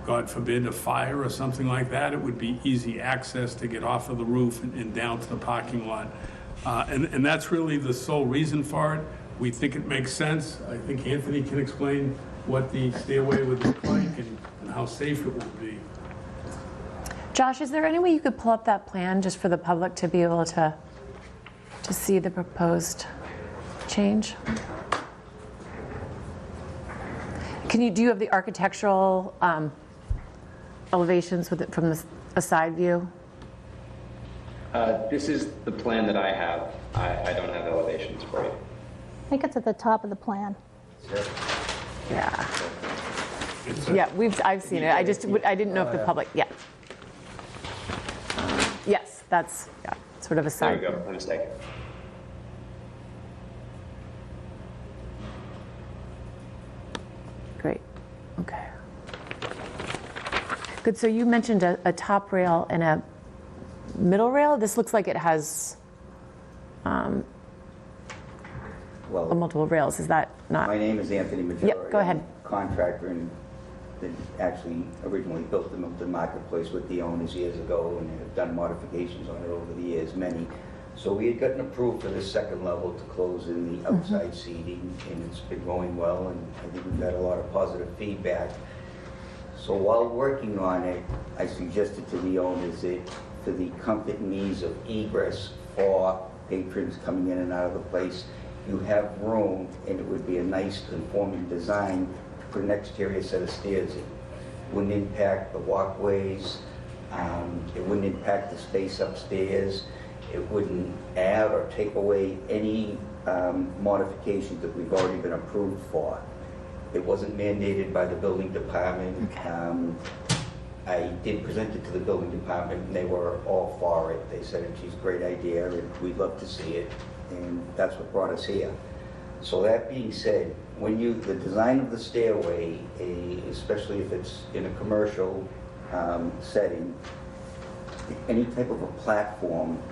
God forbid, a fire or something like that, it would be easy access to get off of the roof and down to the parking lot. And that's really the sole reason for it. We think it makes sense. I think Anthony can explain what the stairway would look like and how safe it would be. Josh, is there any way you could pull up that plan just for the public to be able to see the proposed change? Do you have the architectural elevations with it from a side view? This is the plan that I have. I don't have elevations for you. I think it's at the top of the plan. Yeah. Yeah, I've seen it. I didn't know if the public, yeah. Yes, that's sort of a There side. we go, my mistake. Great, okay. Good, so you mentioned a top rail and a middle rail. This looks like it has multiple rails. Is that not? My name is Anthony Majori. Yep, go ahead. I'm a contractor and that actually originally built the Milton Marketplace with the owners years ago, and have done modifications on it over the years, many. So we had gotten approved for this second level to close in the outside seating, and it's been going well, and I think we've got a lot of positive feedback. So while working on it, I suggested to the owners that for the comfort and ease of egress for patrons coming in and out of the place, you have room, and it would be a nice conforming design to put an exterior set of stairs in. Wouldn't impact the walkways, it wouldn't impact the space upstairs, it wouldn't add or take away any modifications that we've already been approved for. It wasn't mandated by the building department. I did present it to the building department, and they were all for it. They said it's a great idea, and we'd love to see it, and that's what brought us here. So that being said, when the design of the stairway, especially if it's in a commercial setting, any type of a platform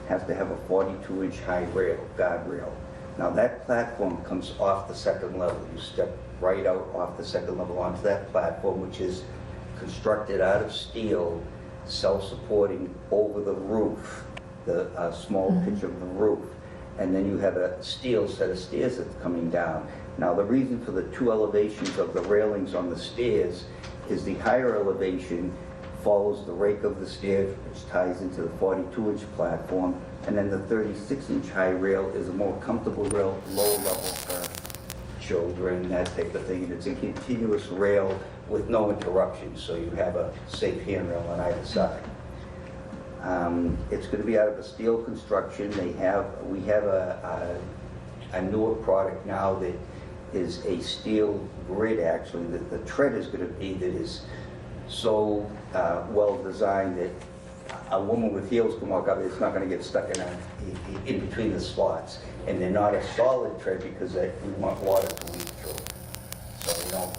has to have a 42-inch high rail, guardrail. Now that platform comes off the second level. You step right out off the second level onto that platform, which is constructed out of steel, self-supporting over the roof, the small pitch of the roof. And then you have a steel set of stairs that's coming down. Now the reason for the two elevations of the railings on the stairs is the higher elevation follows the rake of the stairs, which ties into the 42-inch platform, and then the 36-inch high rail is a more comfortable rail, low level for children, that type of thing. And it's a continuous rail with no interruptions, so you have a safe handrail on either side. It's going to be out of a steel construction. We have a newer product now that is a steel grid, actually, that the tread is going to be, that is so well designed that a woman with heels can walk up, it's not going to get stuck in between the slots. And they're not a solid tread because we want water to leak through. So we don't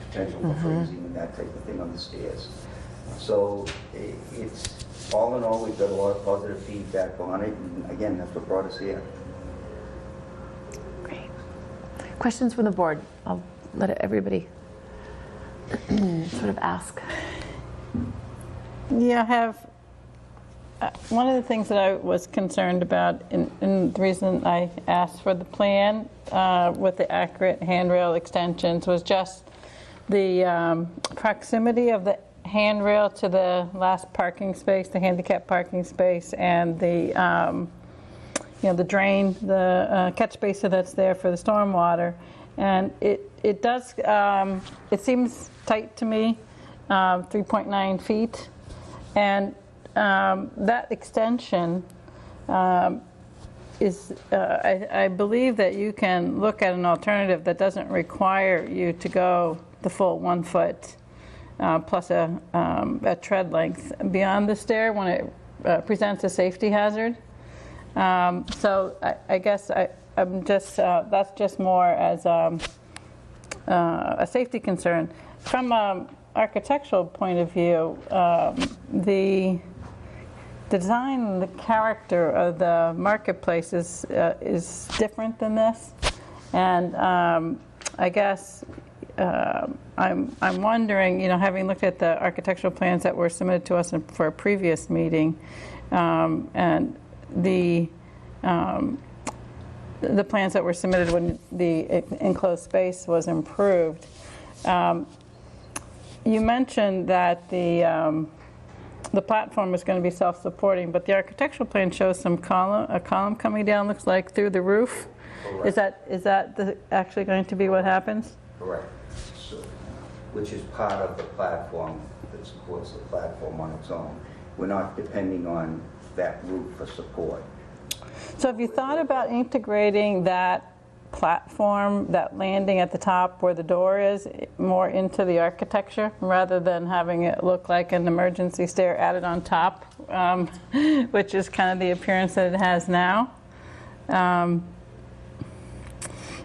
potential for freezing and that type of thing on the stairs. So it's, all in all, we've got a lot of positive feedback on it. And again, that's what brought us here. Great. Questions from the board? I'll let everybody sort of ask. Yeah, I have, one of the things that I was concerned about, and the reason I asked for the plan with the accurate handrail extensions was just the proximity of the handrail to the last parking space, the handicap parking space, and the the drain, the catch basin that's there for the stormwater. And it does, it seems tight to me, 3.9 feet. And that extension is, I believe that you can look at an alternative that doesn't require you to go the full 1 foot plus a tread length beyond the stair when it presents a safety hazard. So I guess I'm just, that's just more as a safety concern. From an architectural point of view, design, the character of the marketplace is different than this. And I guess I'm wondering, having looked at the architectural plans that were submitted to us for a previous meeting, and the plans that were submitted when the enclosed space was improved. You mentioned that the platform is going to be self-supporting, but the architectural plan shows a column coming down, looks like, through the roof. Correct. Is that actually going to be what happens? Correct. So, which is part of the platform that supports the platform on its own. We're not depending on that roof for support. So have you thought about integrating that platform, that landing at the top where the door is, more into the architecture rather than having it look like an emergency stair added on top, which is kind of the appearance that it has now?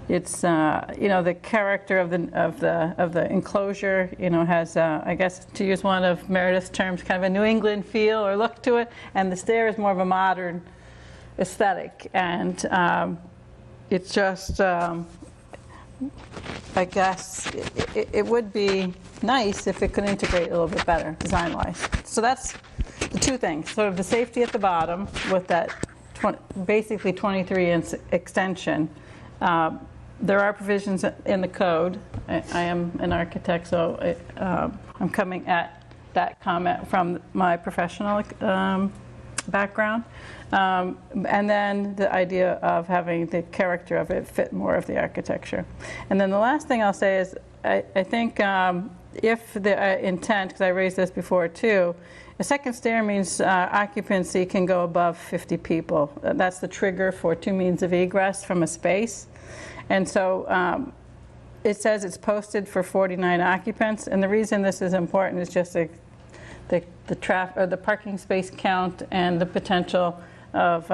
It's the character of the enclosure has I guess, to use one of Meredith's terms, kind of a New England feel or look to it, and the stair is more of a modern aesthetic, and it's just I guess it would be nice if it could integrate a little bit better design-wise. So that's the two things, sort of the safety at the bottom with that basically 23-inch extension. There are provisions in the code. I am an architect, so I'm coming at that comment from my professional background. And then the idea of having the character of it fit more of the architecture. And then the last thing I'll say is I think if the intent, because I raised this before too, a second stair means occupancy can go above 50 people. That's the trigger for two means of egress from a space. And so it says it's posted for 49 occupants. And the reason this is important is just the parking space count and the potential of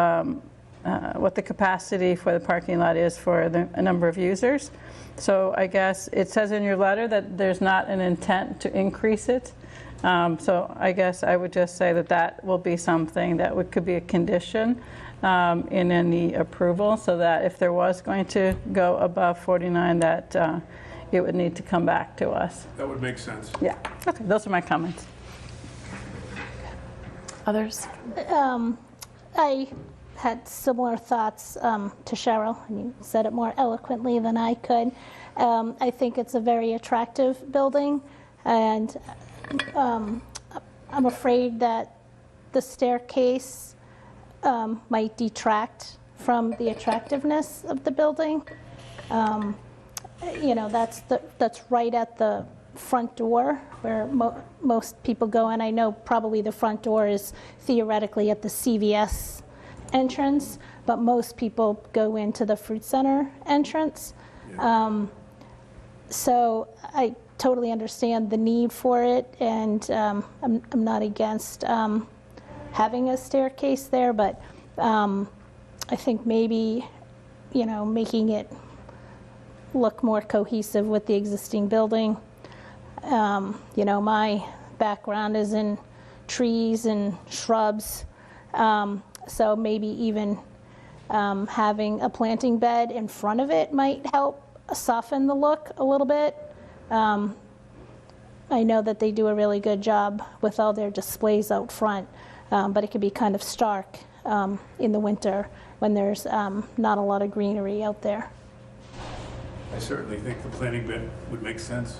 what the capacity for the parking lot is for a number of users. So I guess it says in your letter that there's not an intent to increase it. So I guess I would just say that will be something that could be a condition in any approval, so that if there was going to go above 49, that it would need to come back to us. That would make sense. Yeah. Okay, those are my comments. Others? I had similar thoughts to Cheryl, and you said it more eloquently than I could. I think it's a very attractive building, and I'm afraid that the staircase might detract from the attractiveness of the building. That's right at the front door where most people go, and I know probably the front door is theoretically at the CVS entrance, but most people go into the Fruit Center entrance. Yeah. So I totally understand the need for it, and I'm not against having a staircase there, but I think maybe, making it look more cohesive with the existing building. My background is in trees and shrubs, so maybe even having a planting bed in front of it might help soften the look a little bit. I know that they do a really good job with all their displays out front, but it can be kind of stark in the winter when there's not a lot of greenery out there. I certainly think the planting bed would make sense.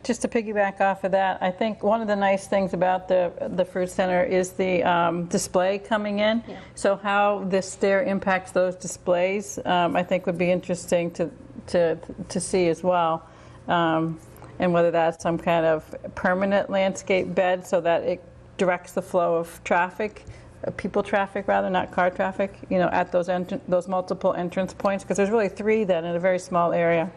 Just to piggyback off of that, I think one of the nice things about the Fruit Center is the display coming in. Yeah. So how this stair impacts those displays, I think would be interesting to see as well. And whether that's some kind of permanent landscape bed so that it directs the flow of traffic, people traffic rather, not car traffic, at those multiple entrance points, because there's really 3 then in a very small area.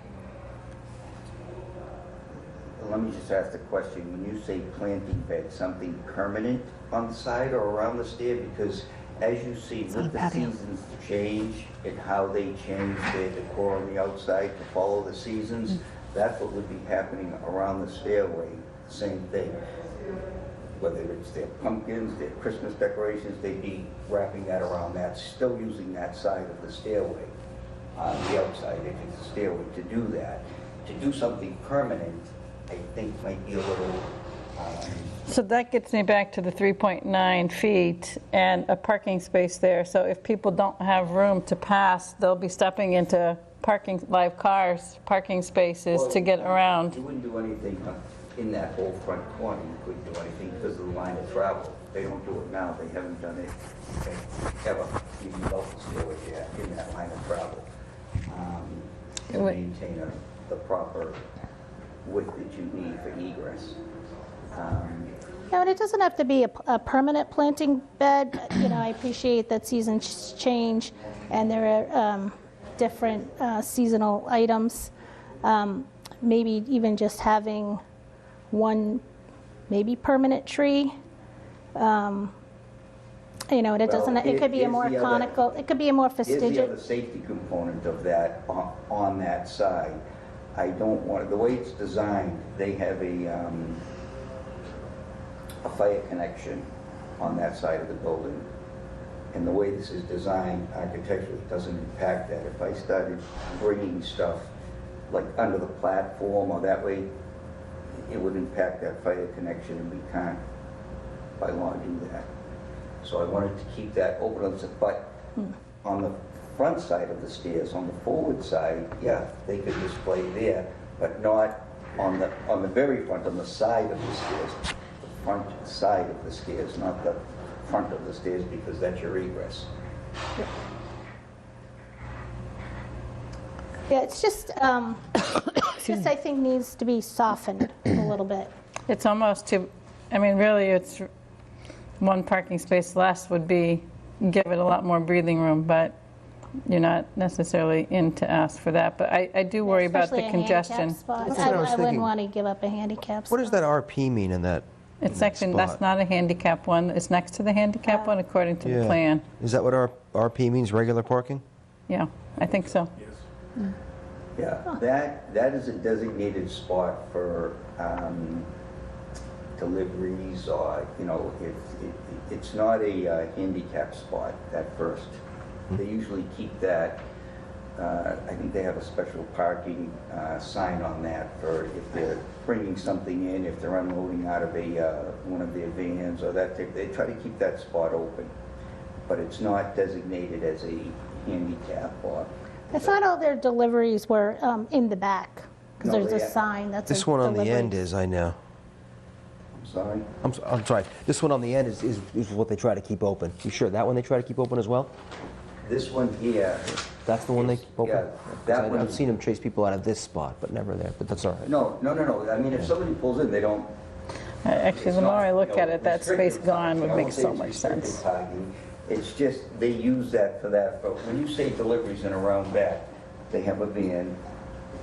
Let me just ask the question, when you say planting bed, something permanent on the side or around the stair? Because as you see, with the seasons change and how they change their decor on the outside to follow the seasons, that's what would be happening around the stairway, same thing. whether it's their pumpkins, their Christmas decorations, they'd be wrapping that around that, still using that side of the stairway, the outside, if it's a stairway, to do that. To do something permanent, I think might be a little, So that gets me back to the 3.9 feet and a parking space there. So if people don't have room to pass, they'll be stepping into live cars, parking spaces to get around. You wouldn't do anything in that whole front corner. You couldn't do anything because of the line of travel. They don't do it now. They haven't done it ever. Even built the stairway there in that line of travel. To maintain the proper width that you need for egress. Yeah, and it doesn't have to be a permanent planting bed. You know, I appreciate that seasons change and there are different seasonal items. Maybe even just having one maybe permanent tree. You know, and it doesn't, it could be a more conical, it could be a more Here's the other fastidious. safety component of that on that side. I don't want, the way it's designed, they have a fire connection on that side of the building. And the way this is designed architecturally doesn't impact that. If I started bringing stuff like under the platform or that way, it would impact that fire connection, and we can't by law do that. So I wanted to keep that open, but on the front side of the stairs, on the forward side, yeah, they could display there, but not on the very front, on the side of the stairs. The front side of the stairs, not the front of the stairs, because that's your egress. Yeah, it's just I think needs to be softened a little bit. It's almost too, I mean, really, it's one parking space less would be, give it a lot more breathing room, but you're not necessarily in to ask for that. But I do worry about the Especially a congestion. handicap spot. That's what I was I wouldn't thinking. want to give up a handicap spot. What does that RP mean in that? It's in that actually, that's spot? not a handicap one. It's next to the handicap one, according to the Yeah. plan. Is that what RP means, regular parking? Yeah, I think so. Yeah, that is a designated spot for deliveries, or, you know, it's not a handicap spot at first. They usually keep that, I think they have a special parking sign on that for if they're bringing something in, if they're unloading out of one of their vans or that, they try to keep that spot open. But it's not designated as a handicap or. I thought all their deliveries were in the back, because No, there's a they- sign that's This a one on the delivery. end is, I know. I'm sorry? I'm sorry. This one on the end is what they try to keep open. You sure that one they try to keep open as well? This one here, That's the one they keep open? yeah, that one. I've seen them chase people out of this spot, but never there, but that's all right. No. I mean, if somebody pulls in, they don't. Actually, the more I look at it, that space gone would make so much sense. It's just, they use that for that, but when you say deliveries in a round back, they have a van,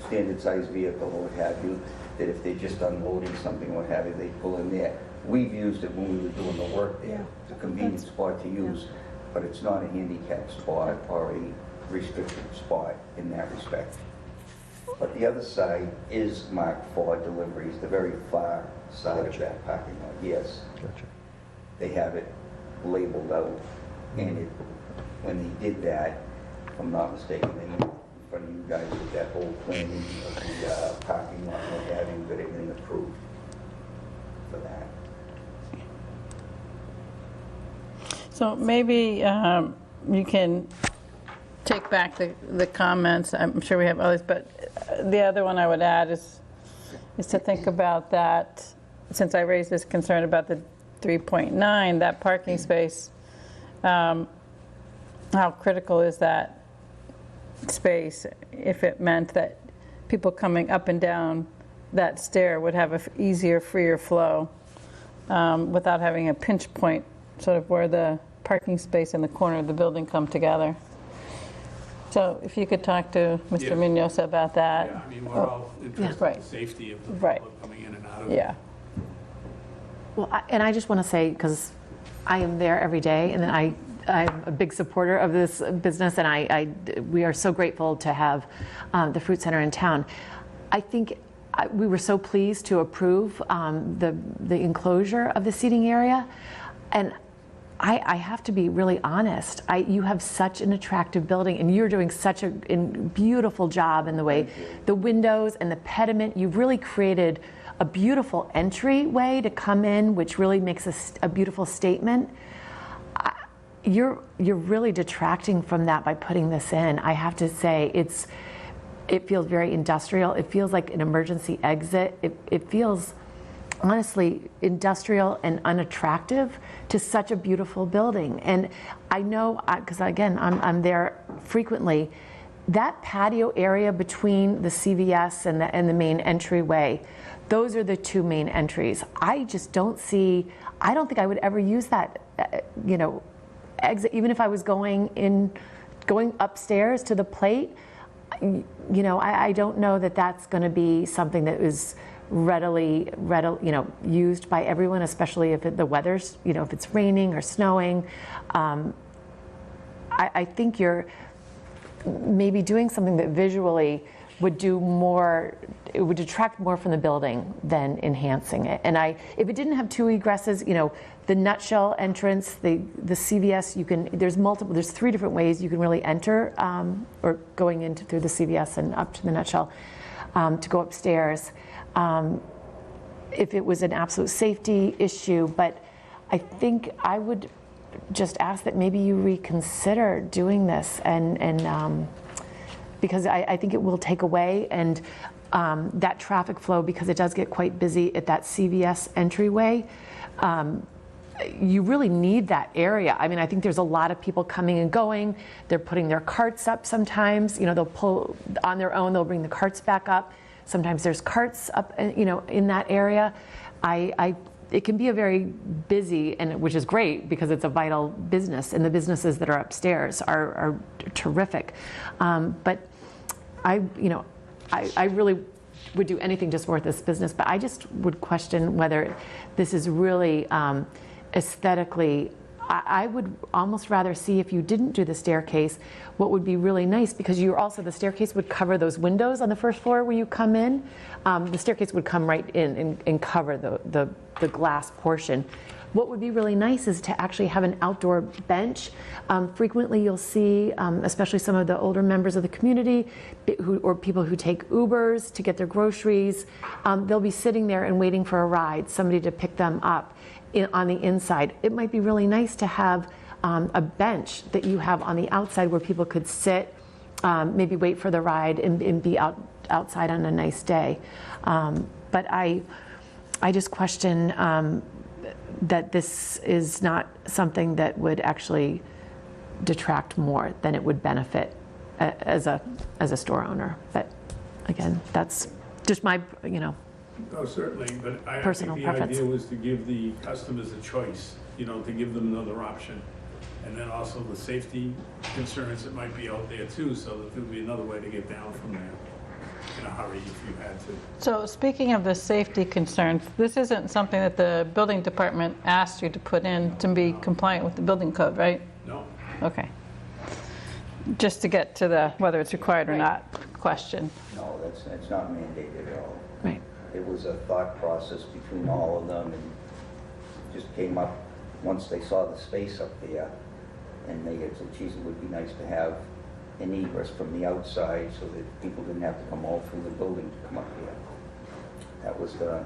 standard size vehicle, or what have you, that if they're just unloading something, what have you, they pull in there. We've used it when we were doing the work there. It's a convenient spot to use, but it's not a handicap spot or a restricted spot in that respect. But the other side is marked for deliveries, the very far side of that parking lot, yes. Gotcha. They have it labeled out, and when they did that, if I'm not mistaken, they went in front of you guys with that whole planning of the parking lot, and what have you, got everything approved for that. So maybe you can take back the comments. I'm sure we have others, but the other one I would add is to think about that, since I raised this concern about the 3.9, that parking space, how critical is that space if it meant that people coming up and down that stair would have an easier, freer flow without having a pinch point, sort of where the parking space and the corner of the building come together. So if you could talk to Mr. Yeah. Munoz about that. Yeah, I mean, we're all interested in Right. the safety of the Right. public coming in and out of it. Yeah. Well, and I just want to say, because I am there every day, and I'm a big supporter of this business, and we are so grateful to have the fruit center in town. I think we were so pleased to approve the enclosure of the seating area. And I have to be really honest. You have such an attractive building, and you're doing such a beautiful job in the way the windows and the pediment. You've really created a beautiful entryway to come in, which really makes a beautiful statement. You're really detracting from that by putting this in. I have to say, it feels very industrial. It feels like an emergency exit. It feels honestly industrial and unattractive to such a beautiful building. And I know, because again, I'm there frequently, that patio area between the CVS and the main entryway, those are the two main entries. I just don't see, I don't think I would ever use that, exit, even if I was going upstairs to the plate. I don't know that that's going to be something that is readily, used by everyone, especially if the weather's, if it's raining or snowing. I think you're maybe doing something that visually would do more, it would detract more from the building than enhancing it. And if it didn't have two egresses, the nutshell entrance, the CVS, there's 3 different ways you can really enter, or going into through the CVS and up to the nutshell, to go upstairs. If it was an absolute safety issue, but I think I would just ask that maybe you reconsider doing this, and because I think it will take away and that traffic flow, because it does get quite busy at that CVS entryway. You really need that area. I mean, I think there's a lot of people coming and going. They're putting their carts up sometimes. They'll pull on their own. They'll bring the carts back up. Sometimes there's carts up, in that area. It can be a very busy, and which is great because it's a vital business, and the businesses that are upstairs are terrific. But I really would do anything to support this business, but I just would question whether this is really aesthetically. I would almost rather see, if you didn't do the staircase, what would be really nice, because the staircase would cover those windows on the first floor where you come in. The staircase would come right in and cover the glass portion. What would be really nice is to actually have an outdoor bench. Frequently you'll see, especially some of the older members of the community or people who take Ubers to get their groceries, they'll be sitting there and waiting for a ride, somebody to pick them up on the inside. It might be really nice to have a bench that you have on the outside where people could sit, maybe wait for the ride and be outside on a nice day. But I just question that this is not something that would actually detract more than it would benefit as a store owner. But again, that's just my, Oh, certainly, but I personal think the preference. idea was to give the customers a choice, to give them another option. And then also the safety concerns that might be out there too, so that there would be another way to get down from there in a hurry if you had to. So speaking of the safety concerns, this isn't something that the building department asked you to put in to be compliant with the building code, right? No. Okay. Just to get to the whether it's required or not question. No, that's not mandated at all. Right. It was a thought process between all of them, and just came up once they saw the space up there, and they said, geez, it would be nice to have an egress from the outside so that people didn't have to come all through the building to come up here. That was the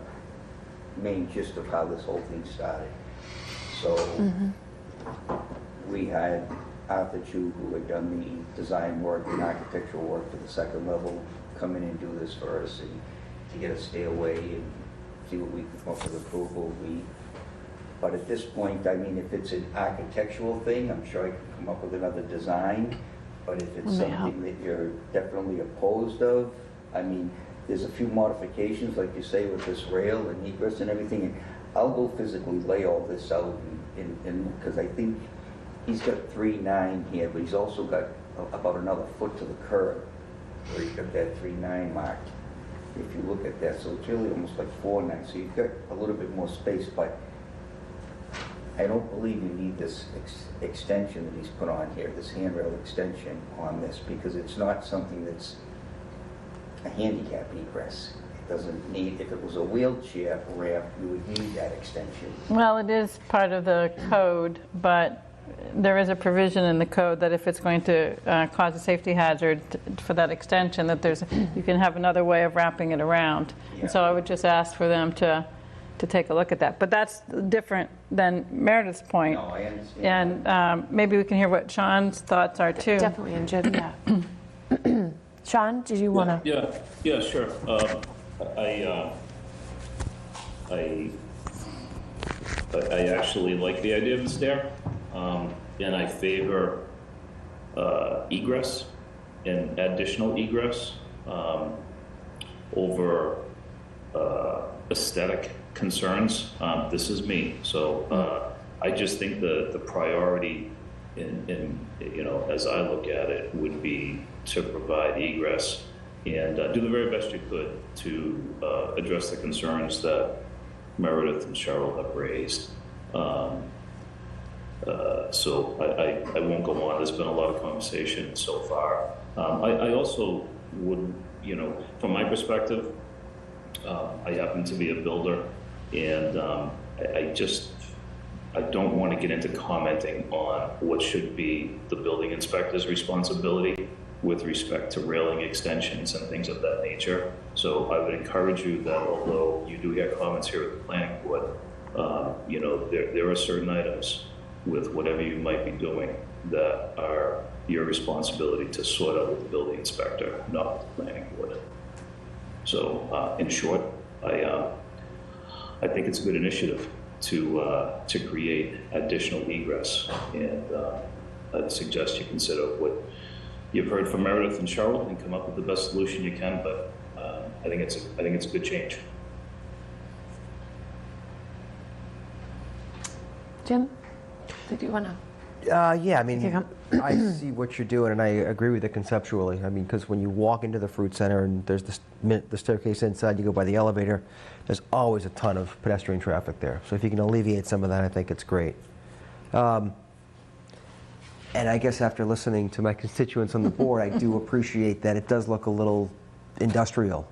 main gist of how this whole thing started. So we had Arthur Chu, who had done the design work and architectural work for the second level, come in and do this for us, and to get a stairway and see what we could come up with approval. But at this point, I mean, if it's an architectural thing, I'm sure I could come up with another design. But if it's something that you're definitely opposed of, I mean, there's a few modifications, like you say, with this rail and egress and everything. And I'll go physically lay all this out, because I think he's got 3.9 here, but he's also got about another foot to the curb, where he's got that 3.9 marked. If you look at that, so it's really almost like 4.9. So you've got a little bit more space, but I don't believe you need this extension that he's put on here, this handrail extension on this, because it's not something that's a handicap egress. doesn't need, if it was a wheelchair ramp, you would need that extension. Well, it is part of the code, but there is a provision in the code that if it's going to cause a safety hazard for that extension, that you can have another way of wrapping it around. And so I would just ask for them to take a look at that. But that's different than Meredith's point. No, I understand. And maybe we can hear what Sean's thoughts are too. Definitely, and Jim, yeah. Sean, did you want to? Yeah, sure. I actually like the idea of the stair, and I favor egress and additional egress over aesthetic concerns. This is me, so I just think the priority in as I look at it would be to provide egress and do the very best you could to address the concerns that Meredith and Cheryl have raised. So I won't go on. There's been a lot of conversation so far. I also would, from my perspective, I happen to be a builder, and I don't want to get into commenting on what should be the building inspector's responsibility with respect to railing extensions and things of that nature. So I would encourage you that although you do get comments here at the planning board, there are certain items with whatever you might be doing that are your responsibility to sort out with the building inspector, not with the planning board. So in short, I think it's a good initiative to create additional egress, and I'd suggest you consider what you've heard from Meredith and Cheryl and come up with the best solution you can. But I think it's a good change. Jim, did you want to? Yeah, I mean, I see what you're doing, and I agree with it conceptually. I mean, because when you walk into the fruit center and there's the staircase inside, you go by the elevator, there's always a ton of pedestrian traffic there. So if you can alleviate some of that, I think it's great. And I guess after listening to my constituents on the board, I do appreciate that it does look a little industrial.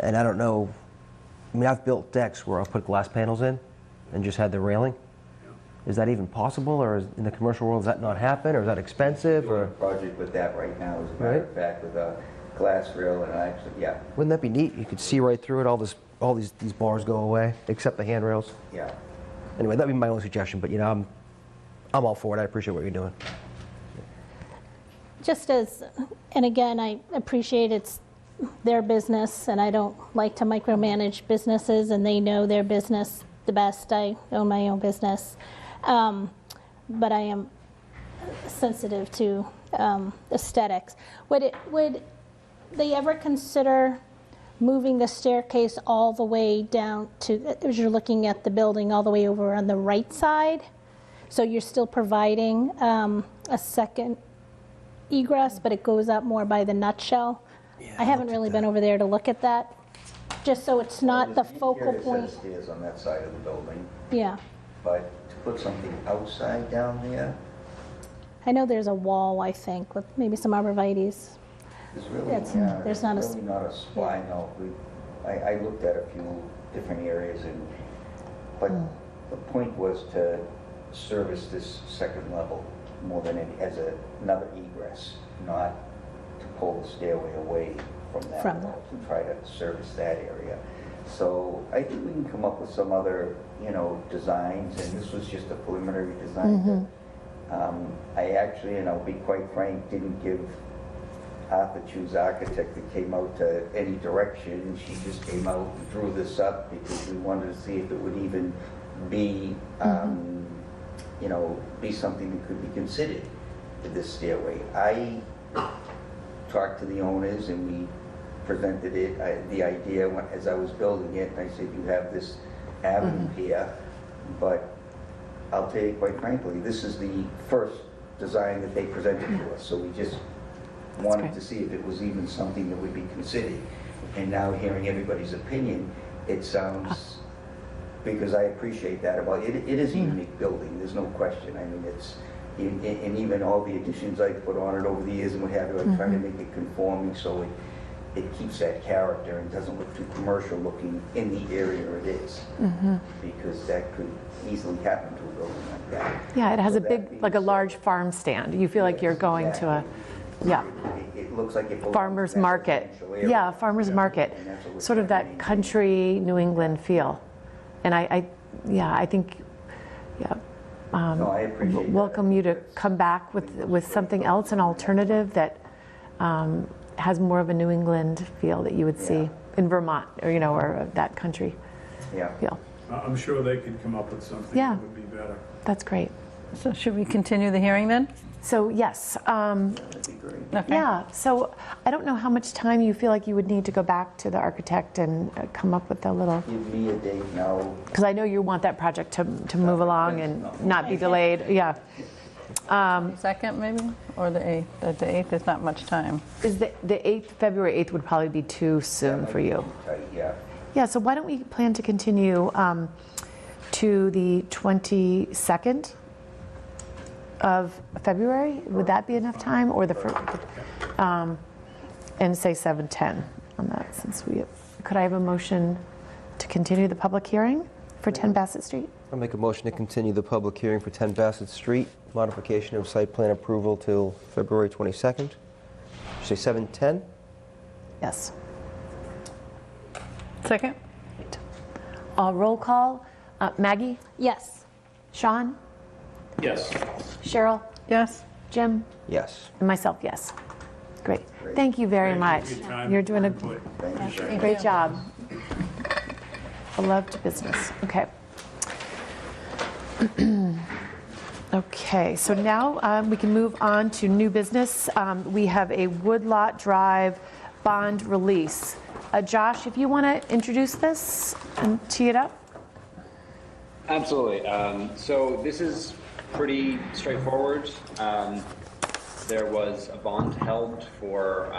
And I don't know, I mean, I've built decks where I'll put glass panels in and just had the railing. Is that even possible, or in the commercial world, does that not happen, or is that expensive? Or a project with that right now, as a matter of fact, with a glass rail, and actually, Wouldn't that be neat? You could see right through it. All these bars go away, except the handrails. Yeah. Anyway, that'd be my only suggestion. But I'm all for it. I appreciate what you're doing. And again, I appreciate it's their business, and I don't like to micromanage businesses, and they know their business the best. I own my own business. But I am sensitive to aesthetics. Would they ever consider moving the staircase all the way down to, as you're looking at the building, all the way over on the right side? So you're still providing a second egress, but it goes up more by the nutshell? Yeah, I haven't really been over there to look at that, just so it's not the focal point. There's a stairs on that side of the building, Yeah. but to put something outside down there, I know there's a wall, I think, with maybe some arborvitaes. there's really, there's not a really not a spline. No, I looked at a few different areas, but the point was to service this second level more than as another egress, not to pull the stairway away from that wall, to try to service that area. So I think we can come up with some other, designs, and this was just a preliminary design. I actually, and I'll be quite frank, didn't give Arthur Chu's architect that came out to any direction. She just came out and drew this up because we wanted to see if it would even be, be something that could be considered for this stairway. I talked to the owners and we presented the idea as I was building it, and I said, you have this avenue here, but I'll tell you quite frankly, this is the first design that they presented to us, so we just wanted to see if it was even something that would be considered. And now hearing everybody's opinion, it sounds, because I appreciate that about it, it is a unique building, there's no question. I mean, it's, and even all the additions I put on it over the years and what have you, I'm trying to make it conforming so it keeps that character and doesn't look too commercial looking in the area it is. Because that could easily happen to a building like that. Yeah, it has So a that big, being like a said- large farm stand. You feel like you're going to a, yeah, It looks like it belongs farmer's in that market. residential area. Yeah, farmer's market. And that's what we're Sort of trying to that maintain. country New England feel. And I think, yeah. No, I appreciate that. Welcome you to come back with something else, an alternative that has more of a New England feel that you would see Yeah. in Vermont, or, you know, or that country Yeah. feel. I'm sure they could come up with something Yeah. that would be better. That's great. So should we continue the hearing then? So, yes, That'd be great. Okay. yeah, so I don't know how much time you feel like you would need to go back to the architect and come up with a little, Give me a date now. because I know you want that project to move along and not be delayed, yeah. Second, maybe, or the 8th? The 8th is not much time. Is the 8th, February 8th would probably be too soon for you. Tight, yeah. Yeah, so why don't we plan to continue to the 22nd of February? Would that be enough time, or and say 7:10 on that, since could I have a motion to continue the public hearing for 10 Bassett Street? I'll make a motion to continue the public hearing for 10 Bassett Street, modification of site plan approval till February 22nd. Say 7:10? Yes. Second? Roll call. Maggie? Yes. Sean? Yes. Cheryl? Yes? Jim? Yes. And myself, yes. Great. Thank you very much. Thank you for your time. You're doing a Good. Thank you, sir. great job. Beloved business. Okay. Okay, so now we can move on to new business. We have a Woodlot Drive bond release. Josh, if you want to introduce this and tee it up. Absolutely. So this is pretty straightforward. There was a bond held for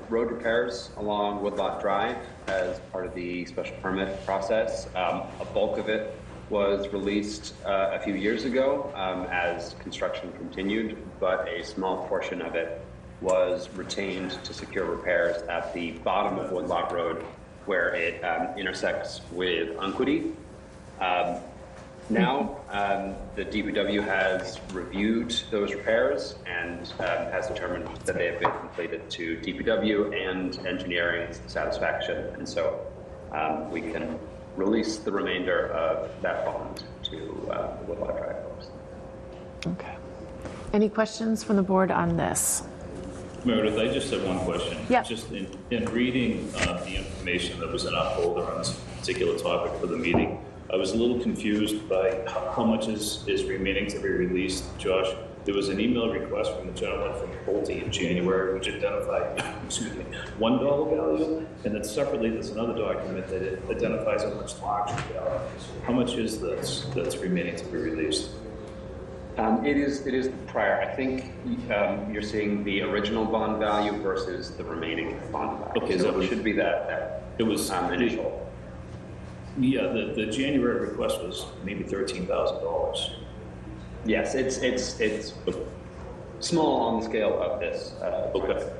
road repairs along Woodlot Drive as part of the special permit process. A bulk of it was released a few years ago as construction continued, but a small portion of it was retained to secure repairs at the bottom of Woodlot Road where it intersects with Unquity. Now, the DPW has reviewed those repairs and has determined that they have been completed to DPW and engineering's satisfaction. And so we can release the remainder of that bond to the Woodlot Drive folks. Okay. Any questions from the board on this? Meredith, I just have one question. Yeah. Just in reading the information that was in our folder on this particular topic for the meeting, I was a little confused by how much is remaining to be released. Josh, there was an email request from the gentleman from Pulte in January, which identified, excuse me, $1 value, and then separately there's another document that it identifies a much larger value. How much is this that's remaining to be released? It is prior. I think you're seeing the original bond value versus the remaining bond value. Okay, so so it should be that it was initial. Yeah, the January request was maybe $13,000. Yes, it's small on the scale of this. Okay.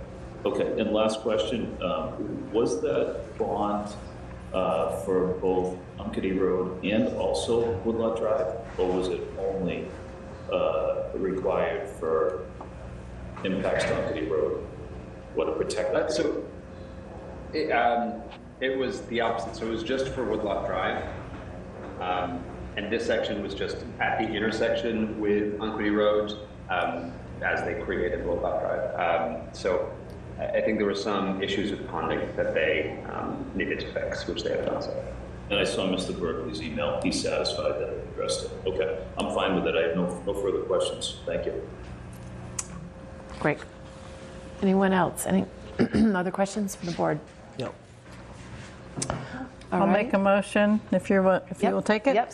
Okay. And last question, was that bond for both Unkety Road and also Woodlot Drive, or was it only required for impacts to Unkety Road? What to protect that? So it was the opposite. So it was just for Woodlot Drive. And this section was just at the intersection with Unquity Road as they created Woodlot Drive. So I think there were some issues with ponding that they needed to fix, which they have done so. And I saw Mr. Berkeley's email. He's satisfied that it addressed it. Okay. I'm fine with it. I have no further questions. Thank you. Great. Anyone else? Any other questions from the board? No. All I'll right. make a motion, if you will take it. Yep.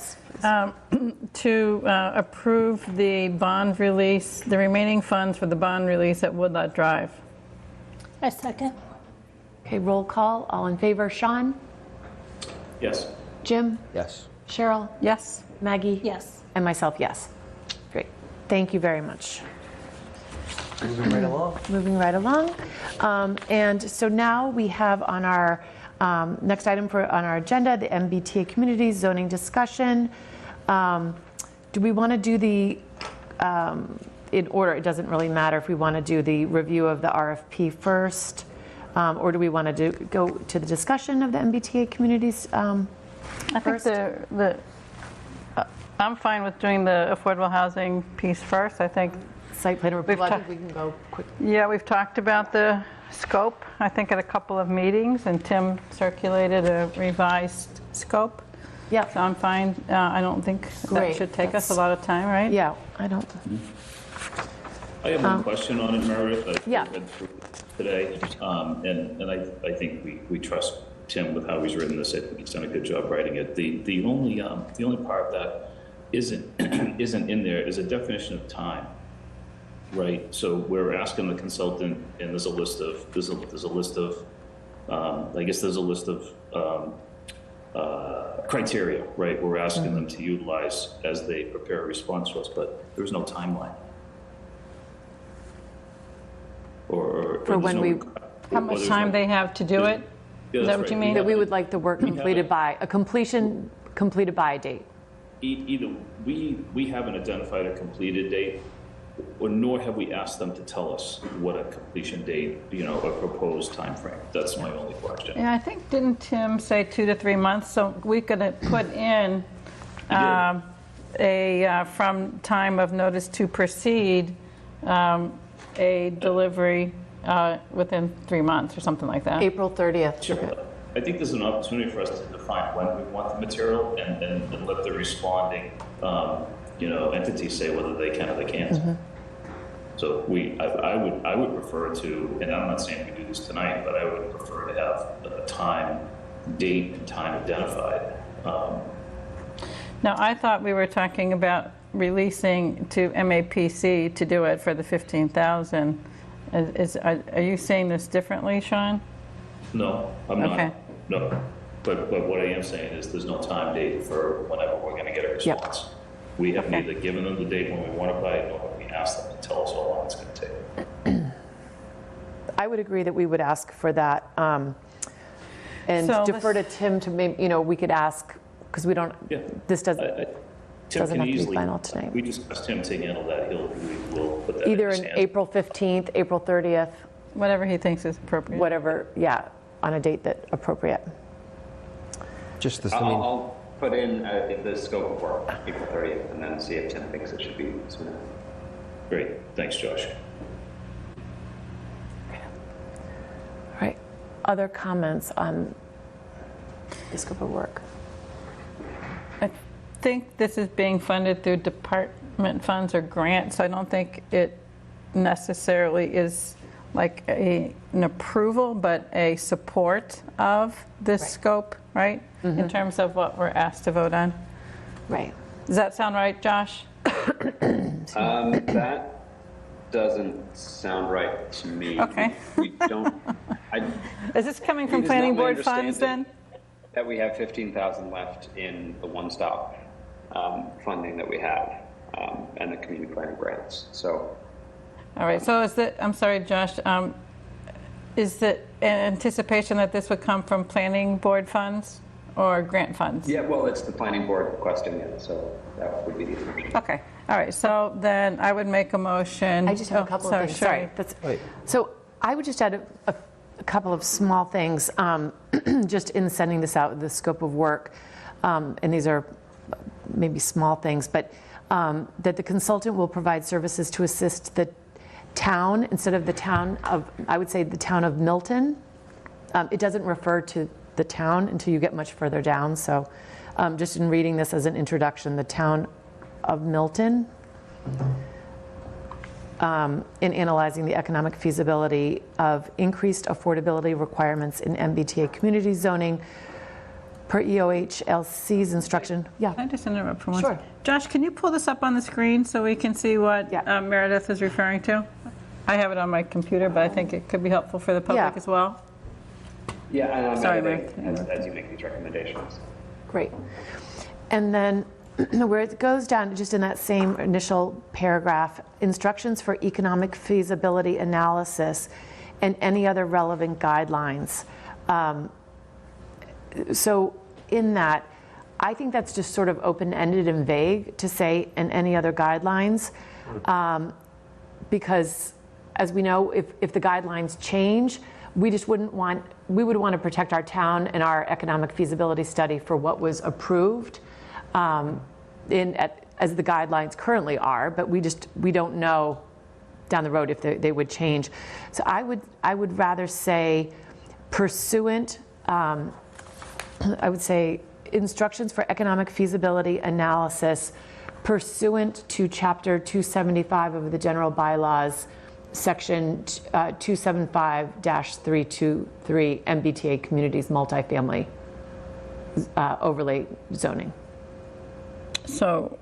To approve the bond release, the remaining funds for the bond release at Woodlot Drive. I second. Okay, roll call. All in favor. Sean? Yes. Jim? Yes. Cheryl? Yes? Maggie? Yes. And myself, yes. Great. Thank you very much. Moving right along. Moving right along. And so now we have on our next item on our agenda, the MBTA community zoning discussion. Do we want to do the, in order, it doesn't really matter if we want to do the review of the RFP first, or do we want to go to the discussion of the MBTA communities first? I think I'm fine with doing the affordable housing piece first. I think Site plan review, I think we can go quick. Yeah, we've talked about the scope, I think, at a couple of meetings, and Tim circulated a revised scope. Yeah. So I'm fine. I don't think that Great. should take us a lot of time, right? Yeah, I don't. I have one question on it, Meredith. Yeah. I read through it today, and I think we trust Tim with how he's written this. I think he's done a good job writing it. The only part that isn't in there is a definition of time. Right, so we're asking the consultant, and there's a list of criteria, right? We're asking them to utilize as they prepare a response to us, but there's no timeline. Or For when we, How much time they have to do it? Yeah, Is that that's what right. you mean? that we would like the work completed by, a completion completed by a date. Either we haven't identified a completed date, or nor have we asked them to tell us what a completion date, a proposed time frame. That's my only question. Yeah, I think, didn't Tim say 2 to 3 months? So we could put in from time of notice to proceed, a delivery within 3 months or something like that. April 30th. Sure. I think there's an opportunity for us to define when we want the material and let the responding, entities say whether they can or they can't. Mm-hmm. So I would prefer to, and I'm not saying we do this tonight, but I would prefer to have a date and time identified. Now, I thought we were talking about releasing to MAPC to do it for the 15,000. Are you saying this differently, Sean? No, I'm not. Okay. No, but what I am saying is there's no time date for whenever we're going to get a response. Yep. We have Okay. neither given them the date when we want to buy it, nor have we asked them to tell us how long it's going to take. I would agree that we would ask for that, and So defer to this- Tim to maybe, we could ask, because we don't, Yeah. this doesn't, Tim Doesn't can have to be easily, final tonight. we just asked him to handle that. We'll put that either in his in hands. April 15th, April 30th, Whatever he thinks is appropriate. whatever, yeah, on a date that appropriate. Just this, I'll put in the scope of work, April 30th, and then see if Tim thinks it should be sooner. Great, thanks, Josh. All right, other comments on the scope of work? I think this is being funded through department funds or grants, so I don't think it necessarily is like an approval, but a support of this scope, right? In terms of what we're asked to vote on. Right. Does that sound right, Josh? That doesn't sound right to me. Okay. We don't, Is this coming It from is planning not my board funds then? that we have 15,000 left in the one-stop funding that we have, and the community planning grants. So All right, so is it, I'm sorry, Josh, is it anticipation that this would come from planning board funds or grant funds? yeah, well, it's the planning board requesting it, so that would be the assumption. Okay, all right, so then I would make a motion. I just have a couple of things, sorry. So I would just add a couple of small things, just in sending this out, the scope of work, and these are maybe small things, but that the consultant will provide services to assist the town instead of the town of, I would say the town of Milton. It doesn't refer to the town until you get much further down, so just in reading this as an introduction, the town of Milton, in analyzing the economic feasibility of increased affordability requirements in MBTA community zoning per EOHLC's instruction. Yeah. Can I just interrupt for one Sure. second? Josh, can you pull this up on the screen so we can see what Yeah. Meredith is referring to? I have it on my computer, but I think it could be helpful for the public Yeah. as well. Yeah, and I'm Sorry, editing Ruth. as you make these recommendations. Great. And then where it goes down, just in that same initial paragraph, instructions for economic feasibility analysis and any other relevant guidelines. So in that, I think that's just sort of open-ended and vague to say, and any other guidelines, because as we know, if the guidelines change, we would want to protect our town and our economic feasibility study for what was approved as the guidelines currently are, but we don't know down the road if they would change. So I would rather say pursuant, I would say instructions for economic feasibility analysis pursuant to Chapter 275 of the General Bylaws, Section 275-323, MBTA Communities Multifamily Overlay Zoning. So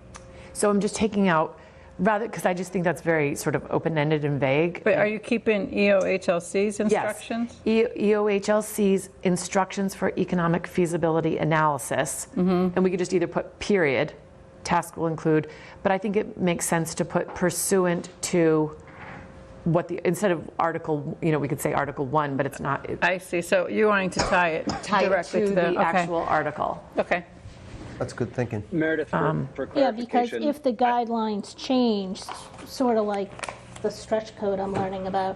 I'm just taking out, rather, because I just think that's very sort of open-ended and vague. But are you keeping EOHLC's instructions? Yes, EOHLC's instructions for economic feasibility analysis. And we could just either put period, task will include, but I think it makes sense to put pursuant to instead of article, we could say article 1, but it's not. I see, so you're wanting to tie it directly to the okay. actual article. Okay. That's good thinking. Meredith, for Yeah, because clarification. if the guidelines change, sort of like the stretch code I'm learning about,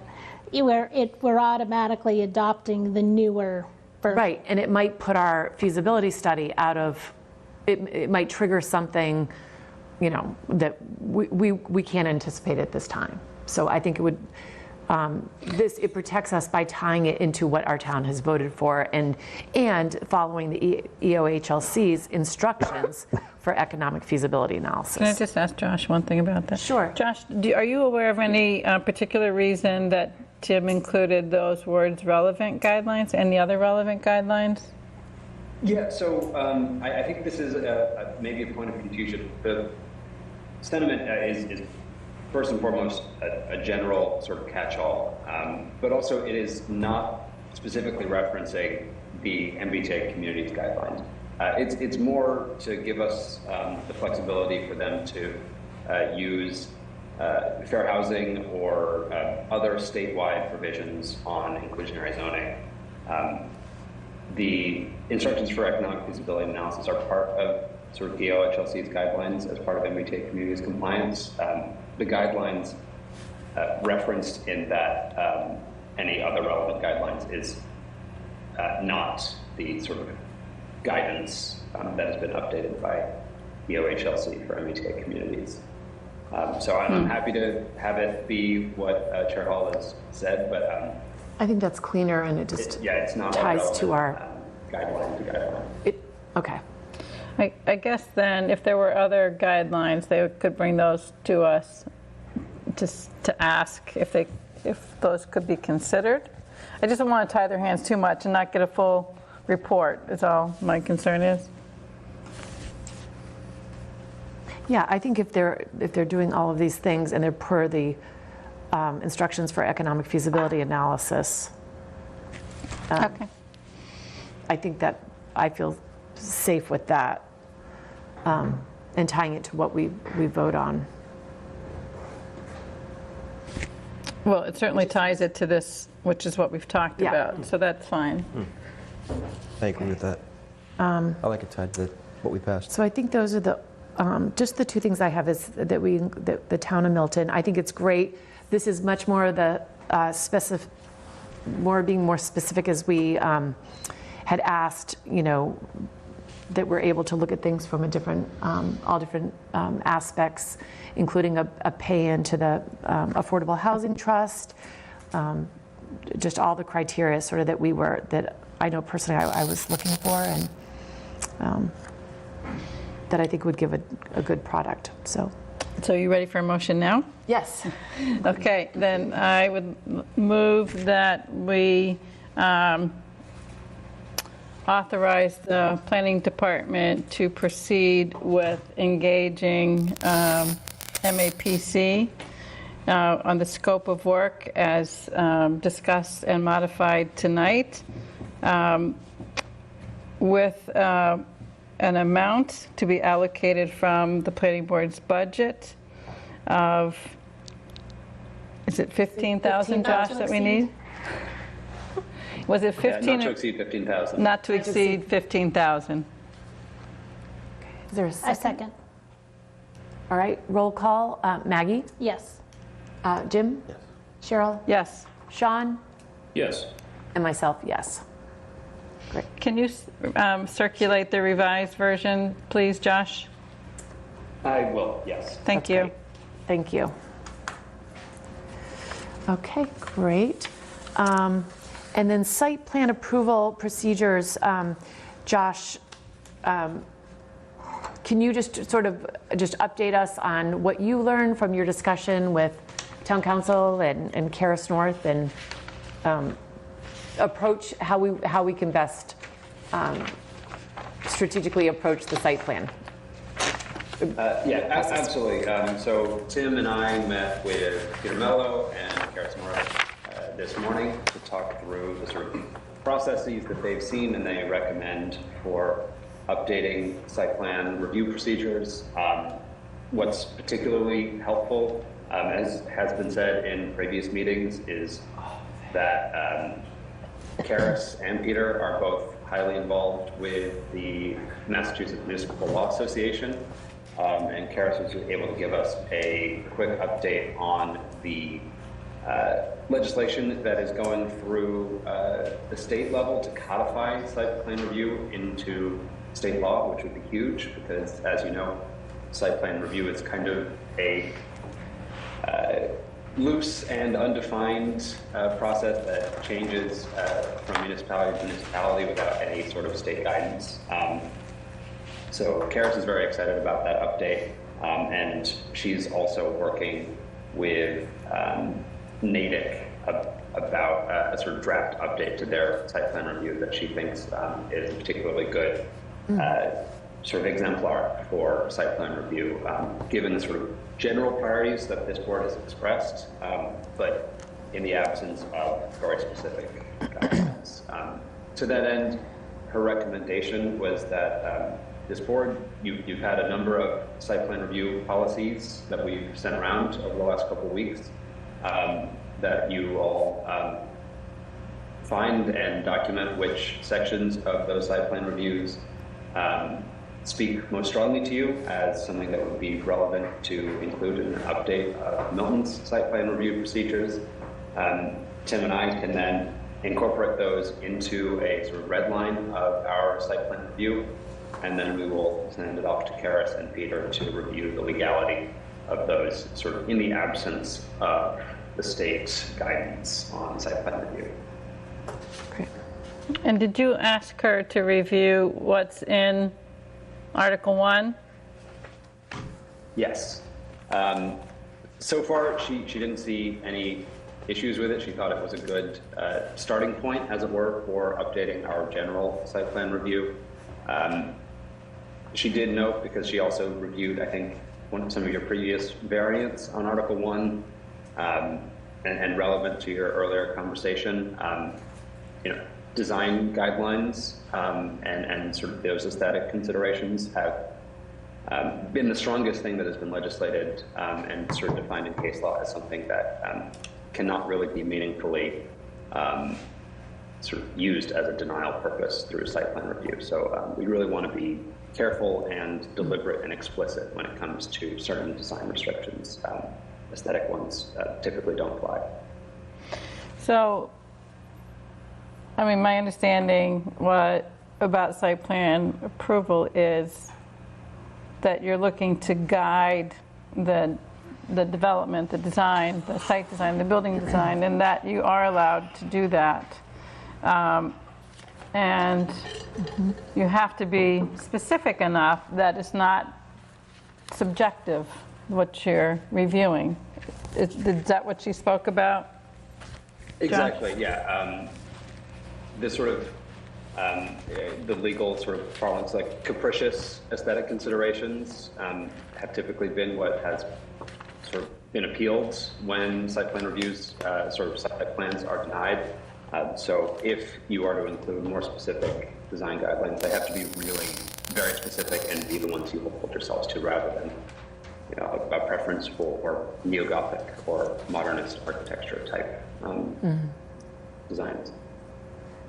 we're automatically adopting the newer version. Right, and it might put our feasibility study out of, it might trigger something, that we can't anticipate at this time. So I think it would, it protects us by tying it into what our town has voted for and following the EOHLC's instructions for economic feasibility analysis. Can I just ask Josh one thing about that? Sure. Josh, are you aware of any particular reason that Tim included those words relevant guidelines? Any other relevant guidelines? Yeah, so I think this is maybe a point of confusion. The sentiment is first and foremost a general sort of catch-all, but also it is not specifically referencing the MBTA communities guidelines. It's more to give us the flexibility for them to use fair housing or other statewide provisions on inclusionary zoning. The instructions for economic feasibility analysis are part of sort of EOHLC's guidelines as part of MBTA communities compliance. The guidelines referenced in that any other relevant guidelines is not the sort of guidance that has been updated by EOHLC for MBTA communities. So I'm happy to have it be what Chair Hall has said, but I think that's cleaner and it just it's not ties to our guideline to guideline. Okay. I guess then if there were other guidelines, they could bring those to us just to ask if those could be considered. I just don't want to tie their hands too much and not get a full report is all my concern is. Yeah, I think if they're doing all of these things and they're per the instructions for economic feasibility analysis, Okay. I think that I feel safe with that and tying it to what we vote on. Well, it certainly ties it to this, which is what we've talked Yeah. about, so that's fine. I agree with that. I like it tied to what we passed. So I think those are the just the two things I have is that the town of Milton. I think it's great. This is much more the being more specific as we had asked. That we're able to look at things from all different aspects, including a pay into the Affordable Housing Trust, just all the criteria sort of that I know personally I was looking for and that I think would give a good product. So you ready for a motion now? yes. Okay, then I would move that we authorize the planning department to proceed with engaging MAPC on the scope of work as discussed and modified tonight with an amount to be allocated from the planning board's budget of, is it 15,000, Josh, that we need? Was it 15? Not to exceed 15,000. Not to exceed 15,000. Is there a I second? second. All right, roll call. Maggie? Yes. Jim? Yes. Cheryl? Yes. Sean? Yes. And myself, yes. Can you circulate the revised version, please, Josh? I will, yes. Thank you. Great. Thank you. Okay, great. And then site plan approval procedures, Josh, can you just sort of just update us on what you learned from your discussion with Town Council and Karis North, and approach how we can best strategically approach the site plan? Yeah, absolutely. So Tim and I met with Peter Mello and Karis North this morning to talk through the sort of processes that they've seen and they recommend for updating site plan review procedures. What's particularly helpful, as has been said in previous meetings, is that Karis and Peter are both highly involved with the Massachusetts Municipal Law Association. And Karis was able to give us a quick update on the legislation that is going through the state level to codify site plan review into state law, which would be huge because, as you know, site plan review is kind of a loose and undefined process that changes from municipality to municipality without any sort of state guidance. So Karis is very excited about that update, and she's also working with NADIC about a sort of draft update to their site plan review that she thinks is a particularly good sort of exemplar for site plan review, given the sort of general priorities that this board has expressed, but in the absence of very specific guidelines. To that end, her recommendation was that this board, you've had a number of site plan review policies that we've sent around over the last couple of weeks, that you all find and document which sections of those site plan reviews speak most strongly to you as something that would be relevant to include in an update of Milton's site plan review procedures. Tim and I can then incorporate those into a sort of red line of our site plan review, and then we will send it off to Karis and Peter to review the legality of those, sort of in the absence of the state guidance on site plan review. Great. And did you ask her to review what's in Article 1? Yes. So far, she didn't see any issues with it. She thought it was a good starting point, as it were, for updating our general site plan review. She did note, because she also reviewed, I think, some of your previous variants on Article 1, and relevant to your earlier conversation, design guidelines and sort of those aesthetic considerations have been the strongest thing that has been legislated and sort of defined in case law as something that cannot really be meaningfully sort of used as a denial purpose through site plan review. So we really want to be careful and deliberate and explicit when it comes to certain design restrictions. Aesthetic ones typically don't apply. So, I mean, my understanding about site plan approval is that you're looking to guide the development, the design, the site design, the building design, and that you are allowed to do that. And you have to be specific enough that it's not subjective, what you're reviewing. Is that what she spoke about? Exactly, yeah. This sort of, the legal sort of parlance, like capricious aesthetic considerations have typically been what has sort of been appealed when site plan reviews, sort of site plans are denied. So if you are to include more specific design guidelines, they have to be really very specific and be the ones you hold yourselves to rather than, a preference for neo-Gothic or modernist architecture type designs.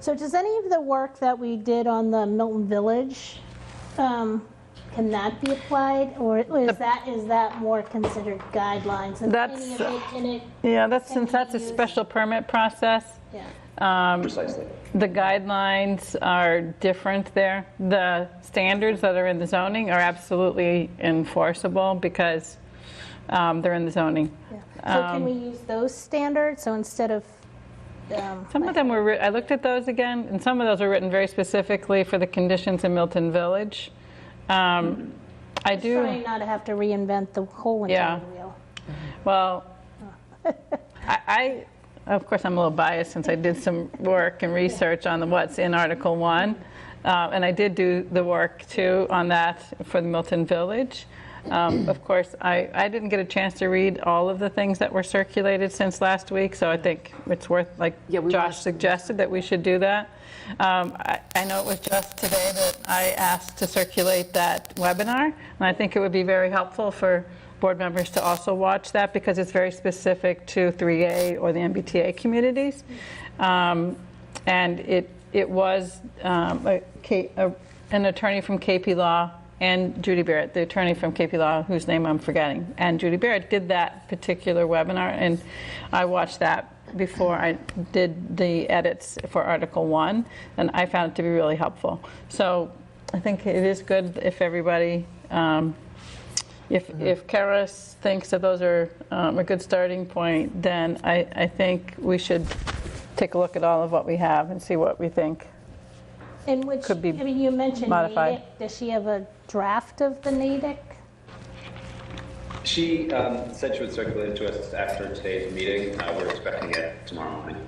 So does any of the work that we did on the Milton Village, can that be applied, or is that more considered guidelines? And That's- any of it, can it? Yeah, that's, can since be that's a used? special permit process, Yeah. Precisely. the guidelines are different there. The standards that are in the zoning are absolutely enforceable because they're in the zoning. Yeah. So can we use those standards? So instead of Some of them were, I looked at those again, and some of those were written very specifically for the conditions in Milton Village. I do. trying not to have to reinvent the whole Yeah. entire wheel. Well, I, of course, I'm a little biased since I did some work and research on what's in Article 1. And I did do the work, too, on that for the Milton Village. Of course, I didn't get a chance to read all of the things that were circulated since last week, so I think it's worth, like Josh suggested, that we should do that. I know it was just today that I asked to circulate that webinar, and I think it would be very helpful for board members to also watch that because it's very specific to 3A or the MBTA communities. And it was an attorney from KP Law and Judy Barrett, the attorney from KP Law, whose name I'm forgetting, and Judy Barrett did that particular webinar, and I watched that before I did the edits for Article 1, and I found it to be really helpful. So I think it is good if everybody, if Karis thinks that those are a good starting point, then I think we should take a look at all of what we have and see what we think. And which, Could be I mean, you mentioned modified. Natick. Does she have a draft of the Natick? She said she would circulate it to us after today's meeting. We're expecting it tomorrow morning.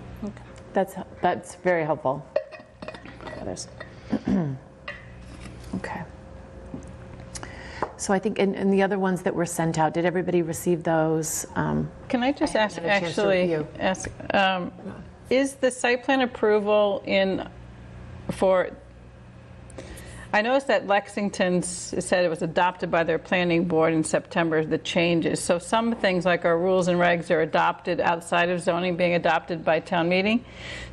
That's very helpful. That is. Okay. So I think, and the other ones that were sent out, did everybody receive those? Can I just ask, had a chance to actually, review. is the site plan approval for, I noticed that Lexington's said it was adopted by their planning board in September, the changes. So some things like our rules and regs are adopted outside of zoning, being adopted by town meeting.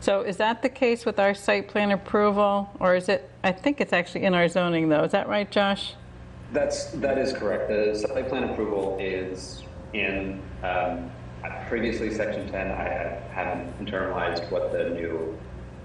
So is that the case with our site plan approval, or is it, I think it's actually in our zoning though, is that right, Josh? That is correct. The site plan approval is in, previously section 10, I hadn't internalized what the new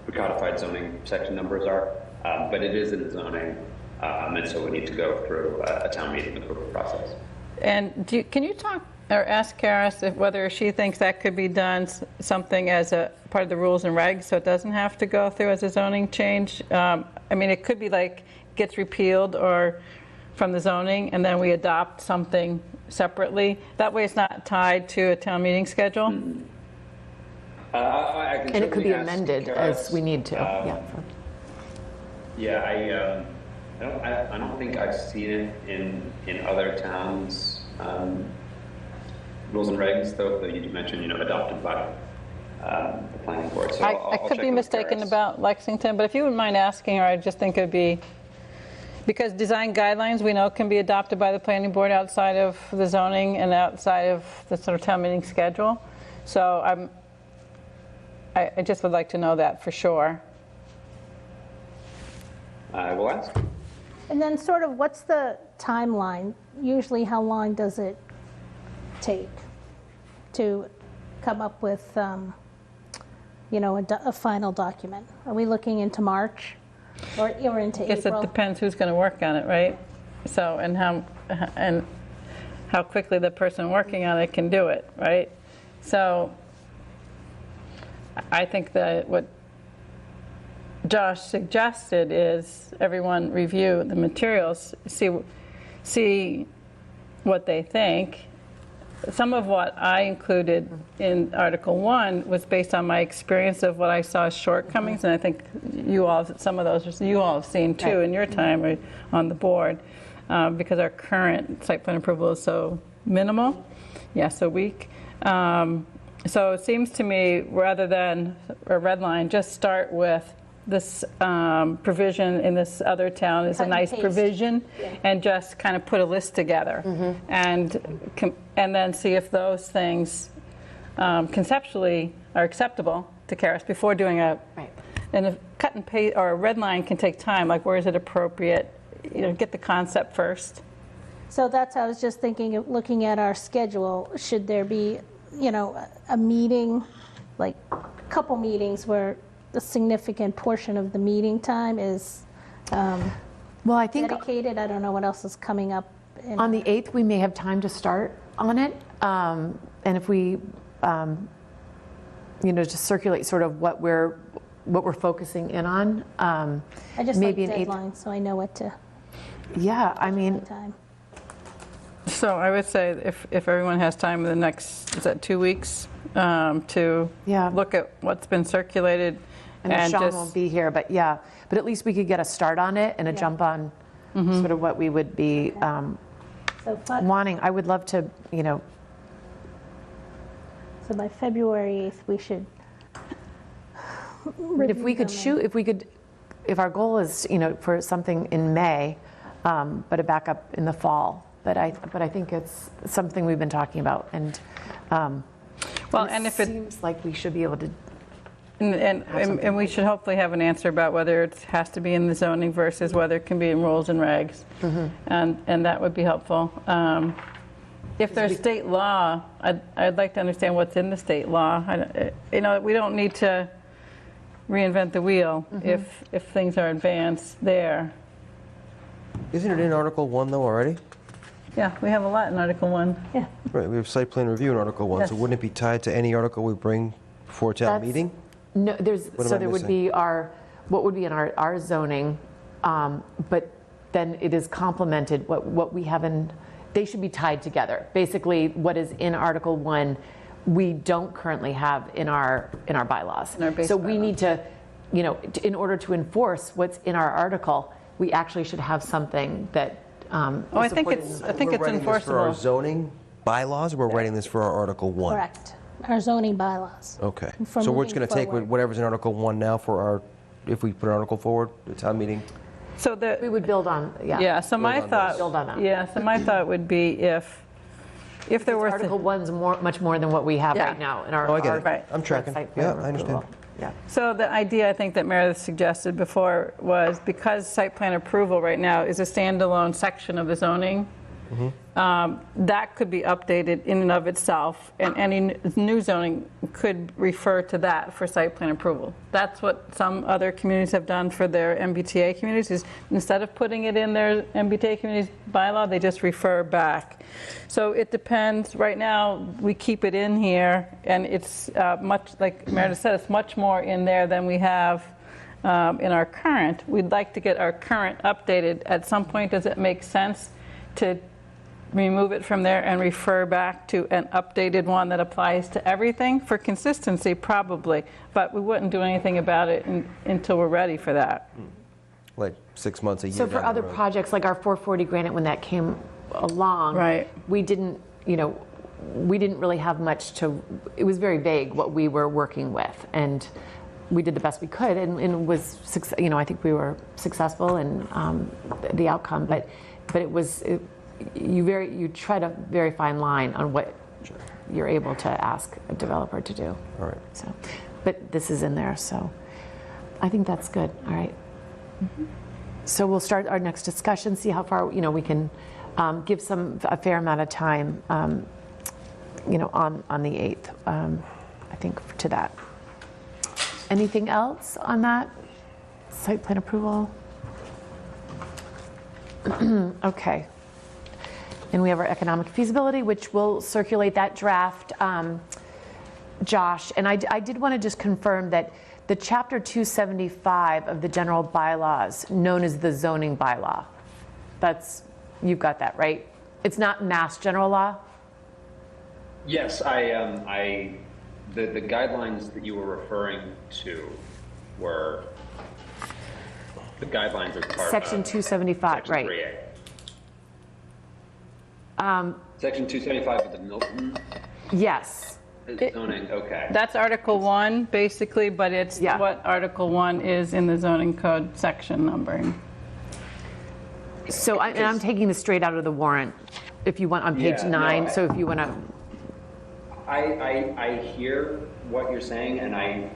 recodified zoning section numbers are, but it is in the zoning, and so we need to go through a town meeting approval process. And can you talk or ask Karis whether she thinks that could be done something as a part of the rules and regs, so it doesn't have to go through as a zoning change? I mean, it could be like gets repealed or from the zoning, and then we adopt something separately. That way, it's not tied to a town meeting schedule. Mm-hmm. I can And it could be certainly ask amended Karis. as we need to. Yeah, I don't think I've seen it in other towns' rules and regs, though you did mention, adopted by the planning board. So I could be mistaken about Lexington, but if you wouldn't mind asking her, I just think it would be, because design guidelines we know can be adopted by the planning board outside of the zoning and outside of the sort of town meeting schedule. So I just would like to know that for sure. I will ask. And then sort of what's the timeline? Usually how long does it take to come up with, a final document? Are we looking into March or into I guess April? it depends who's going to work on it, right? So, and how quickly the person working on it can do it, right? So I think that what Josh suggested is everyone review the materials, see what they think. Some of what I included in Article 1 was based on my experience of what I saw as shortcomings, and I think some of those you all have seen too in your time on the board, because our current site plan approval is so minimal, so weak. So it seems to me, rather than a red line, just start with this provision in this other town is a Cut and nice paste. provision, Yeah. and just kind of put a list together, and then see if those things conceptually are acceptable to Karis before doing a. Right. And if cut and paste or a red line can take time, like where is it appropriate? Get the concept first. So that's, I was just thinking, of looking at our schedule, should there be, a meeting, like a couple meetings where the significant portion of the meeting time is Well, I think dedicated? I don't know what else is coming up. on the 8th, we may have time to start on it. And if we, just circulate sort of what we're focusing in on. I just like maybe an 8th. deadlines, so I know what to, Yeah, I mean, time. So I would say if everyone has time in the next, is that 2 weeks, to Yeah. look at what's been circulated and Sean just. won't be here, but yeah. But at least we could get a start on it and a jump on sort of what we would be So wanting. I would love to, so by February 8th, we should if review we could them shoot, if our goal is, for something in May, but a backup in the fall. But I think it's something we've been talking about, and And if it seems like we should be able to. And we should hopefully have an answer about whether it has to be in the zoning versus whether it can be in rules and regs. And that would be helpful. If there's state law, I'd like to understand what's in the state law. We don't need to reinvent the wheel if things are advanced there. Isn't it in Article 1 though already? Yeah, we have a lot in Article 1. Right, we have site plan review in Article 1, so Yes. wouldn't it be tied to any article we bring before town That's- meeting? No, What am I there would missing? be what would be in our zoning, but then it is complemented, what we have in, they should be tied together. Basically, what is in Article 1, we don't currently have in our bylaws. In our base So we bylaw. need to, in order to enforce what's in our article, we actually should have something that I think it's We're writing this for our enforceable. zoning bylaws, or we're writing this for our Article 1? correct, our zoning bylaws. Okay, For so we're just moving going to take forward. whatever's in Article 1 now for our, if we put an article forward, the town meeting? So we would build on, Yeah, so my on thought. those. Build on that. Yeah, so my thought would be if there were. Article 1's much more than what we have Yeah. right now in our. Oh, I get our it. Right. I'm tracking. site plan Yeah, I understand. approval. Yeah. So the idea I think that Meredith suggested before was because site plan approval right now is a standalone section of the zoning, that could be updated in and of itself, and any new zoning could refer to that for site plan approval. That's what some other communities have done for their MBTA communities, is instead of putting it in their MBTA communities bylaw, they just refer back. So it depends. Right now, we keep it in here, and it's much, like Meredith said, it's much more in there than we have in our current. We'd like to get our current updated. At some point, does it make sense to remove it from there and refer back to an updated one that applies to everything? For consistency, probably, but we wouldn't do anything about it until we're ready for that. Like 6 months, a year So for down the other road. projects, like our 440 Granite, when that came along. Right. We didn't, we didn't really have much to, it was very vague what we were working with. And we did the best we could, and it was, I think we were successful in the outcome. But it was, you tread a very fine line on what you're able to ask a developer to do. All right. So, but this is in there, so I think that's good. All right. So we'll start our next discussion, see how far, we can give a fair amount of time, on the 8th, I think, to that. Anything else on that? Site plan approval? Okay. And we have our economic feasibility, which will circulate that draft, Josh. And I did want to just confirm that the Chapter 275 of the general bylaws, known as the zoning bylaw, you've got that, right? It's not mass general law? Yes, the guidelines that you were referring to were the guidelines as part Section of 275, Section right. 3A. Section 275 of the Milton. Yes. Zoning, okay. That's Article 1, basically, but it's Yeah. what Article 1 is in the zoning code section numbering. So and I'm taking this straight out of the warrant, if you want, on page Yeah, no, 9, so if you want to, I hear what you're saying, and I'm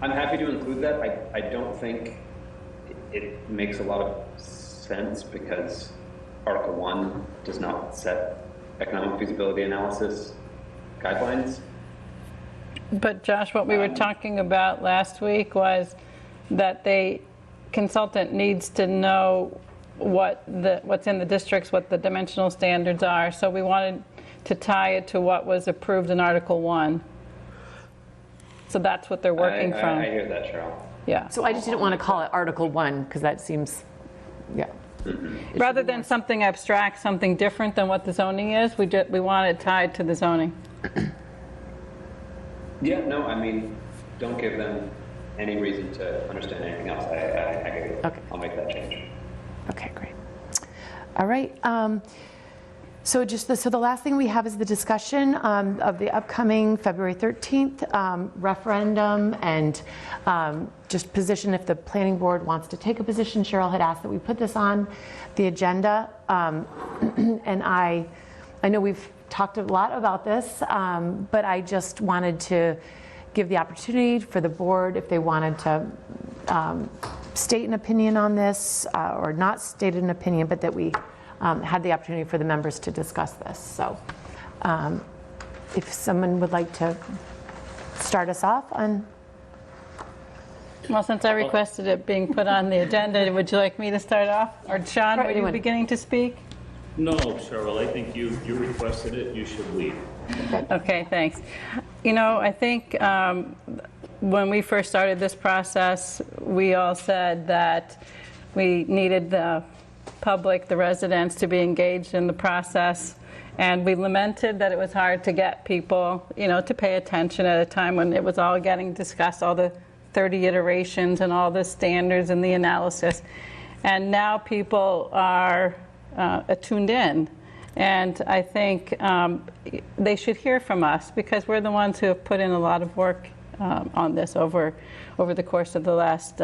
happy to include that. I don't think it makes a lot of sense because Article 1 does not set economic feasibility analysis guidelines. But Josh, what we were talking about last week was that the consultant needs to know what's in the districts, what the dimensional standards are. So we wanted to tie it to what was approved in Article 1. So that's what they're working from. I hear that, Cheryl. Yeah. so I just didn't want to call it Article 1, because that seems, yeah. Rather than something abstract, something different than what the zoning is, we want it tied to the zoning. Yeah, no, I mean, don't give them any reason to understand anything else. I get it. Okay. I'll make that change. Okay, great. All right. So the last thing we have is the discussion of the upcoming February 13th referendum and just position if the planning board wants to take a position. Cheryl had asked that we put this on the agenda. And I know we've talked a lot about this, but I just wanted to give the opportunity for the board if they wanted to state an opinion on this or not state an opinion, but that we had the opportunity for the members to discuss this. So if someone would like to start us off on. Well, since I requested it being put on the agenda, would you like me to start off? Or Sean, were you beginning to speak? No, Cheryl, I think you requested it, you should lead. Okay, thanks. You know, I think when we first started this process, we all said that we needed the public, the residents, to be engaged in the process. And we lamented that it was hard to get people, you know, to pay attention at a time when it was all getting discussed, all the 30 iterations and all the standards and the analysis. And now people are tuned in. And I think they should hear from us because we're the ones who have put in a lot of work on this over the course of the last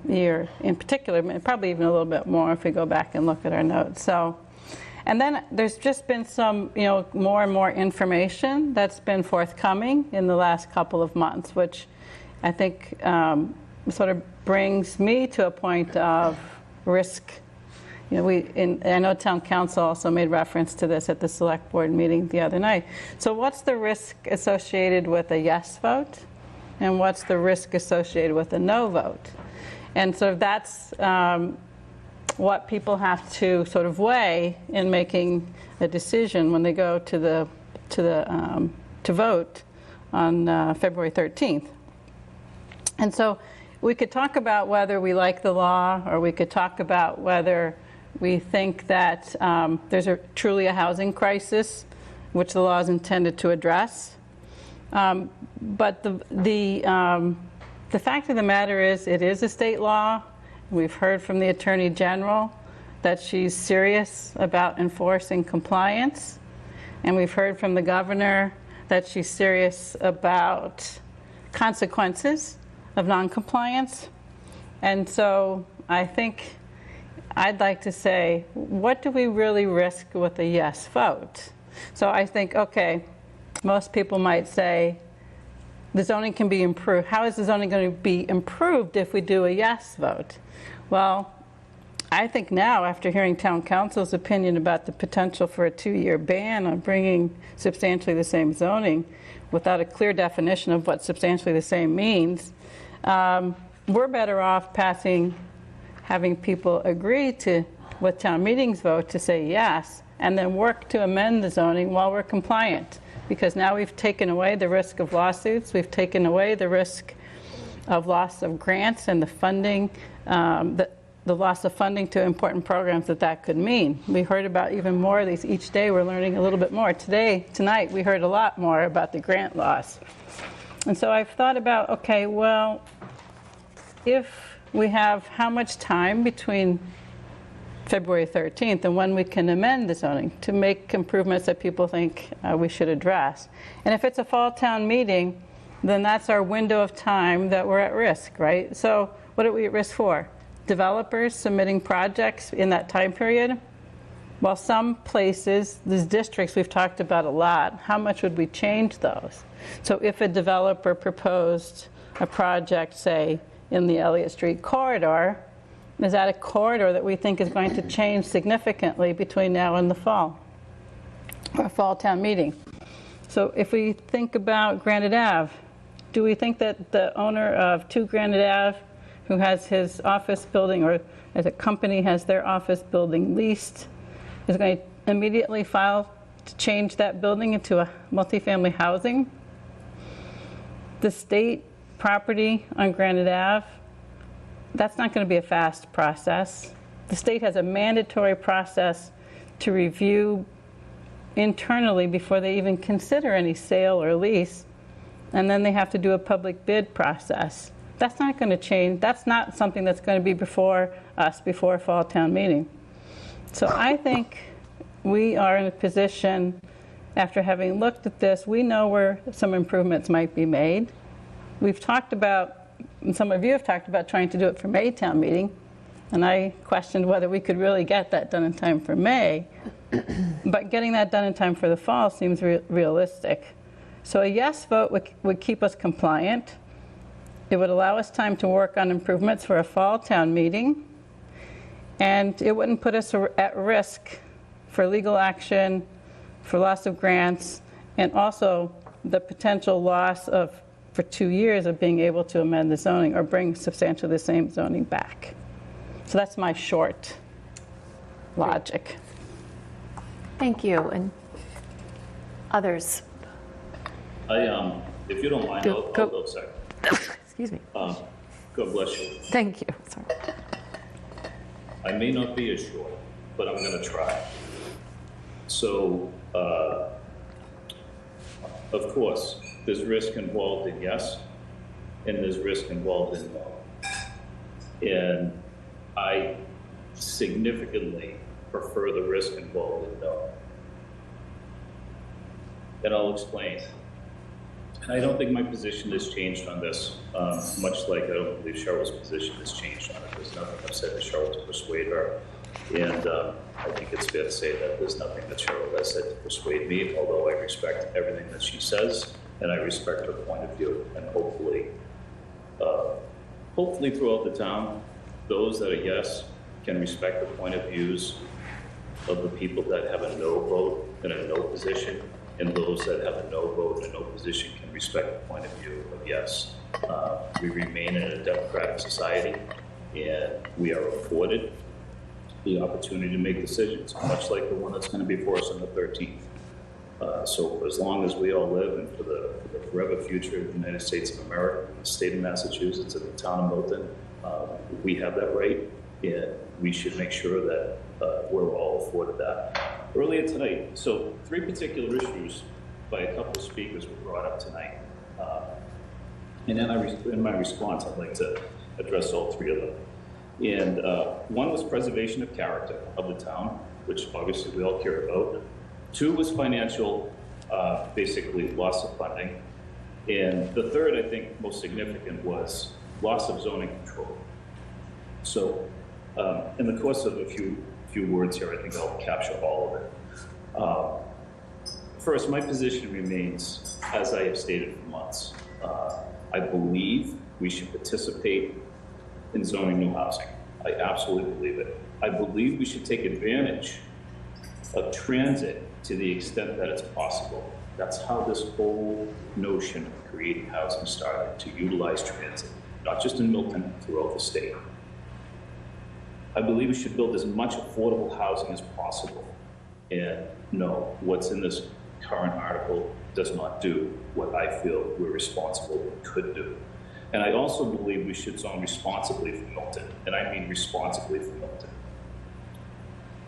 year in particular, probably even a little bit more if we go back and look at our notes. So, and then there's just been some, you know, more and more information that's been forthcoming in the last couple of months, which I think sort of brings me to a point of risk. You know, I know town council also made reference to this at the select board meeting the other night. So what's the risk associated with a yes vote? And what's the risk associated with a no vote? And so that's what people have to sort of weigh in making a decision when they go to vote on February 13th. And so we could talk about whether we like the law, or we could talk about whether we think that there's truly a housing crisis, which the law is intended to address. But the fact of the matter is, it is a state law. We've heard from the Attorney General that she's serious about enforcing compliance. And we've heard from the governor that she's serious about consequences of noncompliance. And so I think I'd like to say, what do we really risk with a yes vote? So I think, okay, most people might say the zoning can be improved. How is the zoning going to be improved if we do a yes vote? Well, I think now, after hearing town council's opinion about the potential for a 2-year ban on bringing substantially the same zoning without a clear definition of what substantially the same means, we're better off having people agree to with town meeting's vote to say yes, and then work to amend the zoning while we're compliant. Because now we've taken away the risk of lawsuits, we've taken away the risk of loss of grants and the funding, the loss of funding to important programs that could mean. We heard about even more of these each day. We're learning a little bit more. Tonight, we heard a lot more about the grant loss. And so I've thought about, okay, well, if we have how much time between February 13th, and when we can amend the zoning to make improvements that people think we should address. And if it's a fall town meeting, then that's our window of time that we're at risk, right? So what are we at risk for? Developers submitting projects in that time period? Well, some places, these districts we've talked about a lot, how much would we change those? So if a developer proposed a project, say, in the Elliott Street corridor, is that a corridor that we think is going to change significantly between now and the fall, or fall town meeting? So if we think about Granite Ave, do we think that the owner of 2 Granite Ave, who has his office building, or as a company has their office building leased, is going to immediately file to change that building into a multifamily housing? The state property on Granite Ave, that's not going to be a fast process. The state has a mandatory process to review internally before they even consider any sale or lease, and then they have to do a public bid process. That's not going to change. That's not something that's going to be before us, before fall town meeting. So I think we are in a position, after having looked at this, we know where some improvements might be made. We've talked about, and some of you have talked about trying to do it for May town meeting, and I questioned whether we could really get that done in time for May, but getting that done in time for the fall seems realistic. So a yes vote would keep us compliant. It would allow us time to work on improvements for a fall town meeting, and it wouldn't put us at risk for legal action, for loss of grants, and also the potential loss of, for 2 years, of being able to amend the zoning or bring substantially the same zoning back. So that's my short logic. Thank you. And others? If you don't mind, I'll go second. Excuse me. God bless you. Thank you. Sorry. I may not be as short, but I'm going to try. So, of course, there's risk involved in yes, and there's risk involved in no. And I significantly prefer the risk involved in no. And I'll explain. And I don't think my position has changed on this, much like I don't believe Cheryl's position has changed on it. There's nothing I've said to Cheryl to persuade her. And I think it's fair to say that there's nothing that Cheryl has said to persuade me, although I respect everything that she says, and I respect her point of view. And hopefully throughout the town, those that are yes can respect the point of views of the people that have a no vote and a no position, and those that have a no vote and no position can respect the point of view of yes. We remain in a democratic society, and we are afforded the opportunity to make decisions, much like the one that's going to be before us on the 13th. So as long as we all live, and for the forever future of the United States of America, the state of Massachusetts, and the town of Milton, we have that right, and we should make sure that we're all afforded that. Earlier tonight, so 3 particular issues by a couple of speakers were brought up tonight. And then in my response, I'd like to address all 3 of them. And one was preservation of character of the town, which obviously we all care about. 2 was financial, basically loss of funding. And the 3rd, I think, most significant was loss of zoning control. So in the course of a few words here, I think I'll capture all of it. First, my position remains, as I have stated for months. I believe we should participate in zoning new housing. I absolutely believe it. I believe we should take advantage of transit to the extent that it's possible. That's how this whole notion of creating housing started, to utilize transit, not just in Milton, throughout the state. I believe we should build as much affordable housing as possible. And no, what's in this current article does not do what I feel we're responsible and could do. And I also believe we should zone responsibly for Milton, and I mean responsibly for Milton.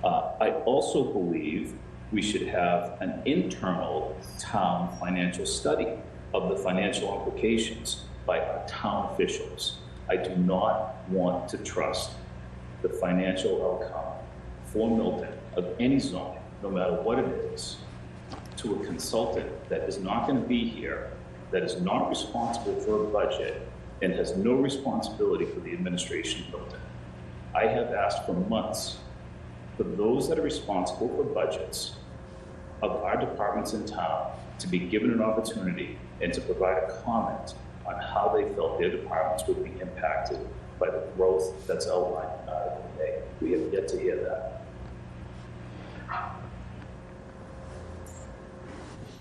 I also believe we should have an internal town financial study of the financial implications by our town officials. I do not want to trust the financial outcome for Milton of any zoning, no matter what it is, to a consultant that is not going to be here, that is not responsible for a budget, and has no responsibility for the administration of Milton. I have asked for months for those that are responsible for budgets of our departments in town to be given an opportunity and to provide a comment on how they felt their departments would be impacted by the growth that's outlined in Article A. We have yet to hear that.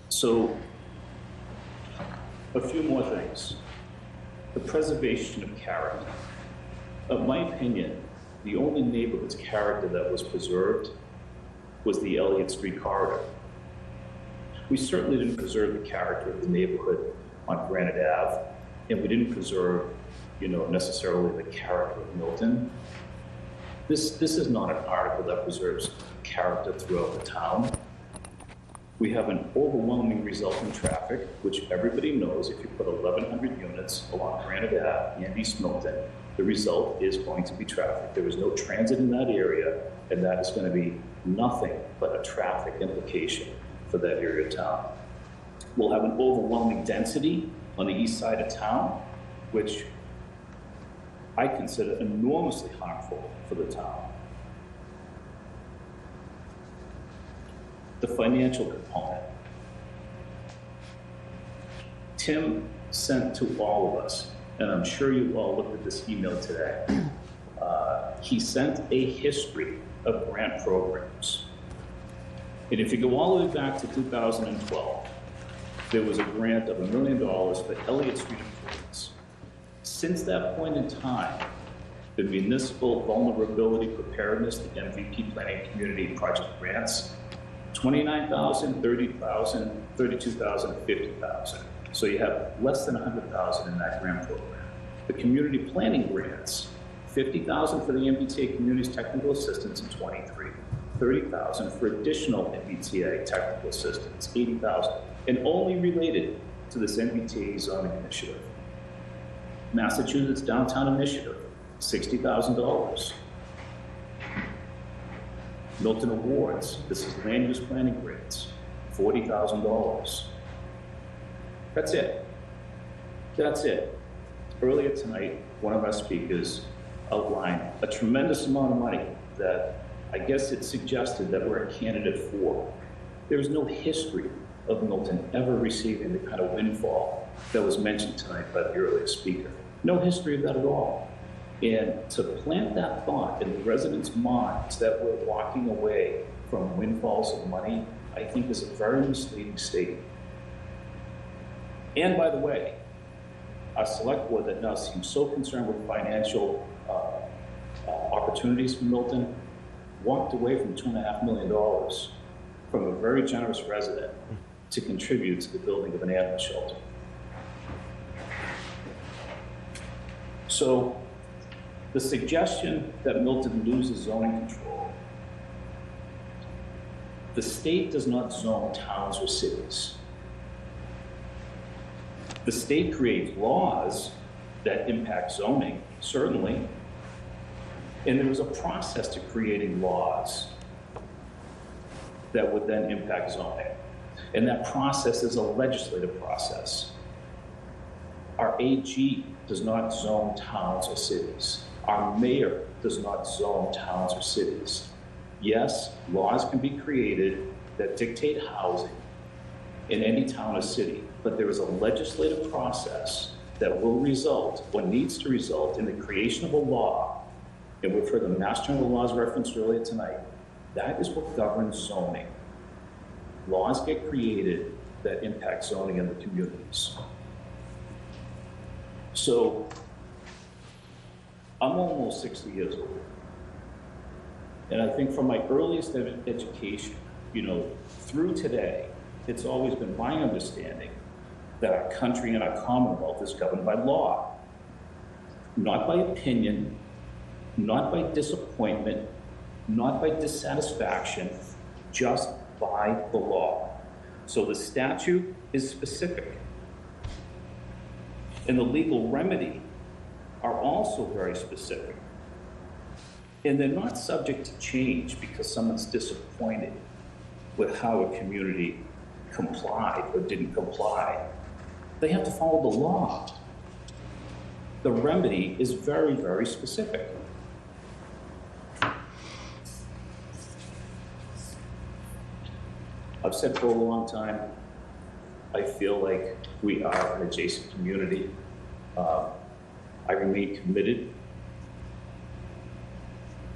So, a few more things. The preservation of character. In my opinion, the only neighborhood's character that was preserved was the Elliott Street corridor. We certainly didn't preserve the character of the neighborhood on Granite Ave, and we didn't preserve, necessarily the character of Milton. This is not an article that preserves character throughout the town. We have an overwhelming result in traffic, which everybody knows if you put 1,100 units along Granite Ave and East Milton, the result is going to be traffic. There is no transit in that area, and that is going to be nothing but a traffic implication for that area of town. We'll have an overwhelming density on the east side of town, which I consider enormously harmful for the town. The financial component. Tim sent to all of us, and I'm sure you all looked at this email today. He sent a history of grant programs. And if you go all the way back to 2012, there was a grant of $1 million for Elliott Street improvements. Since that point in time, the Municipal Vulnerability Preparedness, the MVP Planning Community Project grants, $29,000, $30,000, $32,000, $50,000. So you have less than $100,000 in that grant program. The community planning grants, $50,000 for the MBTA Communities Technical Assistance in '23, $30,000 for additional MBTA technical assistance, $80,000, and only related to this MBTA zoning initiative. Massachusetts Downtown Initiative, $60,000. Milton Awards, this is land use planning grants, $40,000. That's it. That's it. Earlier tonight, one of our speakers outlined a tremendous amount of money that I guess it suggested that we're a candidate for. There is no history of Milton ever receiving the kind of windfall that was mentioned tonight by the earlier speaker. No history of that at all. And to plant that thought in the residents' minds that we're walking away from windfalls of money, I think is a very misleading statement. And by the way, our select board that now seems so concerned with financial opportunities for Milton walked away from $2.5 million from a very generous resident to contribute to the building of an animal shelter. So the suggestion that Milton loses zoning control, the state does not zone towns or cities. The state creates laws that impact zoning, certainly, and there is a process to creating laws that would then impact zoning. And that process is a legislative process. Our AG does not zone towns or cities. Our mayor does not zone towns or cities. Yes, laws can be created that dictate housing in any town or city, but there is a legislative process that will result, or needs to result, in the creation of a law. And we've heard the Mass General laws referenced earlier tonight. That is what governs zoning. Laws get created that impact zoning in the communities. So, I'm almost 60 years old. And I think from my earliest education, through today, it's always been my understanding that our country and our Commonwealth is governed by law. Not by opinion, not by disappointment, not by dissatisfaction, just by the law. So the statute is specific. And the legal remedy are also very specific. And they're not subject to change because someone's disappointed with how a community complied or didn't comply. They have to follow the law. The remedy is very, very specific. I've said for a long time, I feel like we are an adjacent community. I remain committed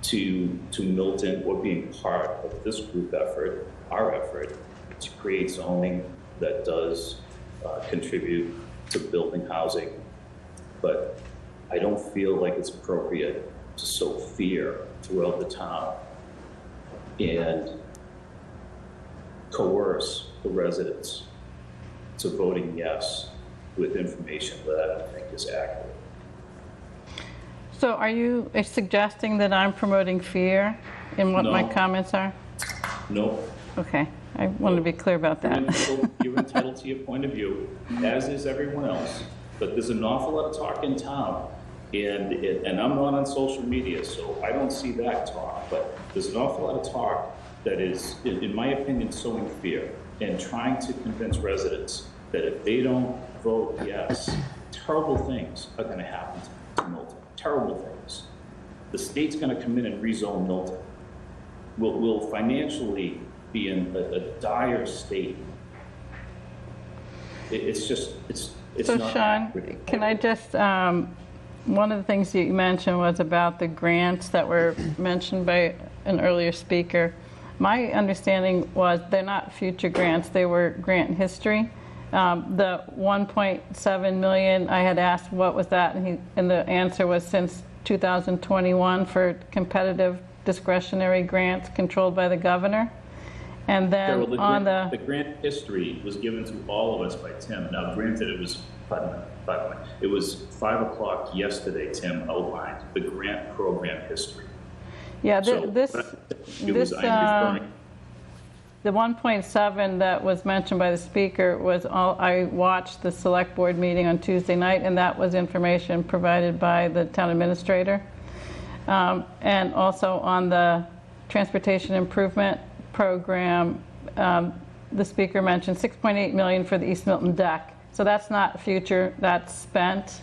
to Milton, or being part of this group effort, our effort, to create zoning that does contribute to building housing. But I don't feel like it's appropriate to sow fear throughout the town and coerce the residents to voting yes with information that I think is accurate. So are you suggesting that I'm promoting fear in what my No. comments are? No. Okay, I want to be clear about that. You're entitled to your point of view, as is everyone else, but there's an awful lot of talk in town, and I'm not on social media, so I don't see that talk, but there's an awful lot of talk that is, in my opinion, sowing fear and trying to convince residents that if they don't vote yes, terrible things are going to happen to Milton. Terrible things. The state's going to come in and rezone Milton. We'll financially be in a dire state. It's just, it's So not Sean, accurate. can I just, one of the things you mentioned was about the grants that were mentioned by an earlier speaker. My understanding was they're not future grants, they were grant history. The 1.7 million, I had asked what was that, and the answer was since 2021 for competitive discretionary grants controlled by the governor. And then Carol, on the grant history was given to all of us by Tim. Now, granted, it was, it was 5 o'clock yesterday, Tim outlined the grant program history. Yeah, So, the 1.7 that was mentioned by the speaker was all, I watched the select board meeting on Tuesday night, and that was information provided by the town administrator. And also on the transportation improvement program, the speaker mentioned 6.8 million for the East Milton deck. So that's not future, that's spent.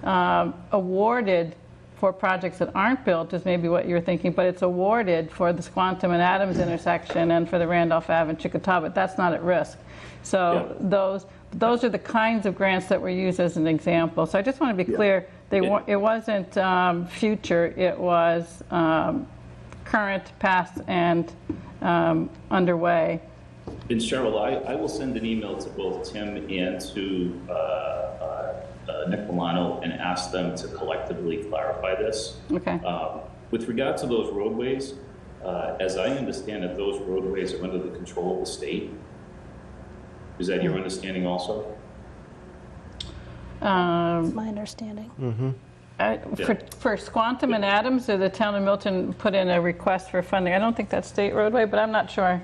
Awarded for projects that aren't built is maybe what you're thinking, but it's awarded for the Squantum and Adams intersection and for the Randolph Ave and Chickasaw, but that's not at risk. So those are the kinds of grants that were used as an example. So I just want to be clear, it wasn't future, it was current, past, and underway. And Cheryl, I will send an email to both Tim and to Nick Milano and ask them to collectively clarify this. Okay. With regard to those roadways, as I understand it, those roadways are under the control of the state. Is that your understanding also? That's my understanding. For Squantum and Adams, or the town of Milton put in a request for funding. I don't think that's state roadway, but I'm not sure.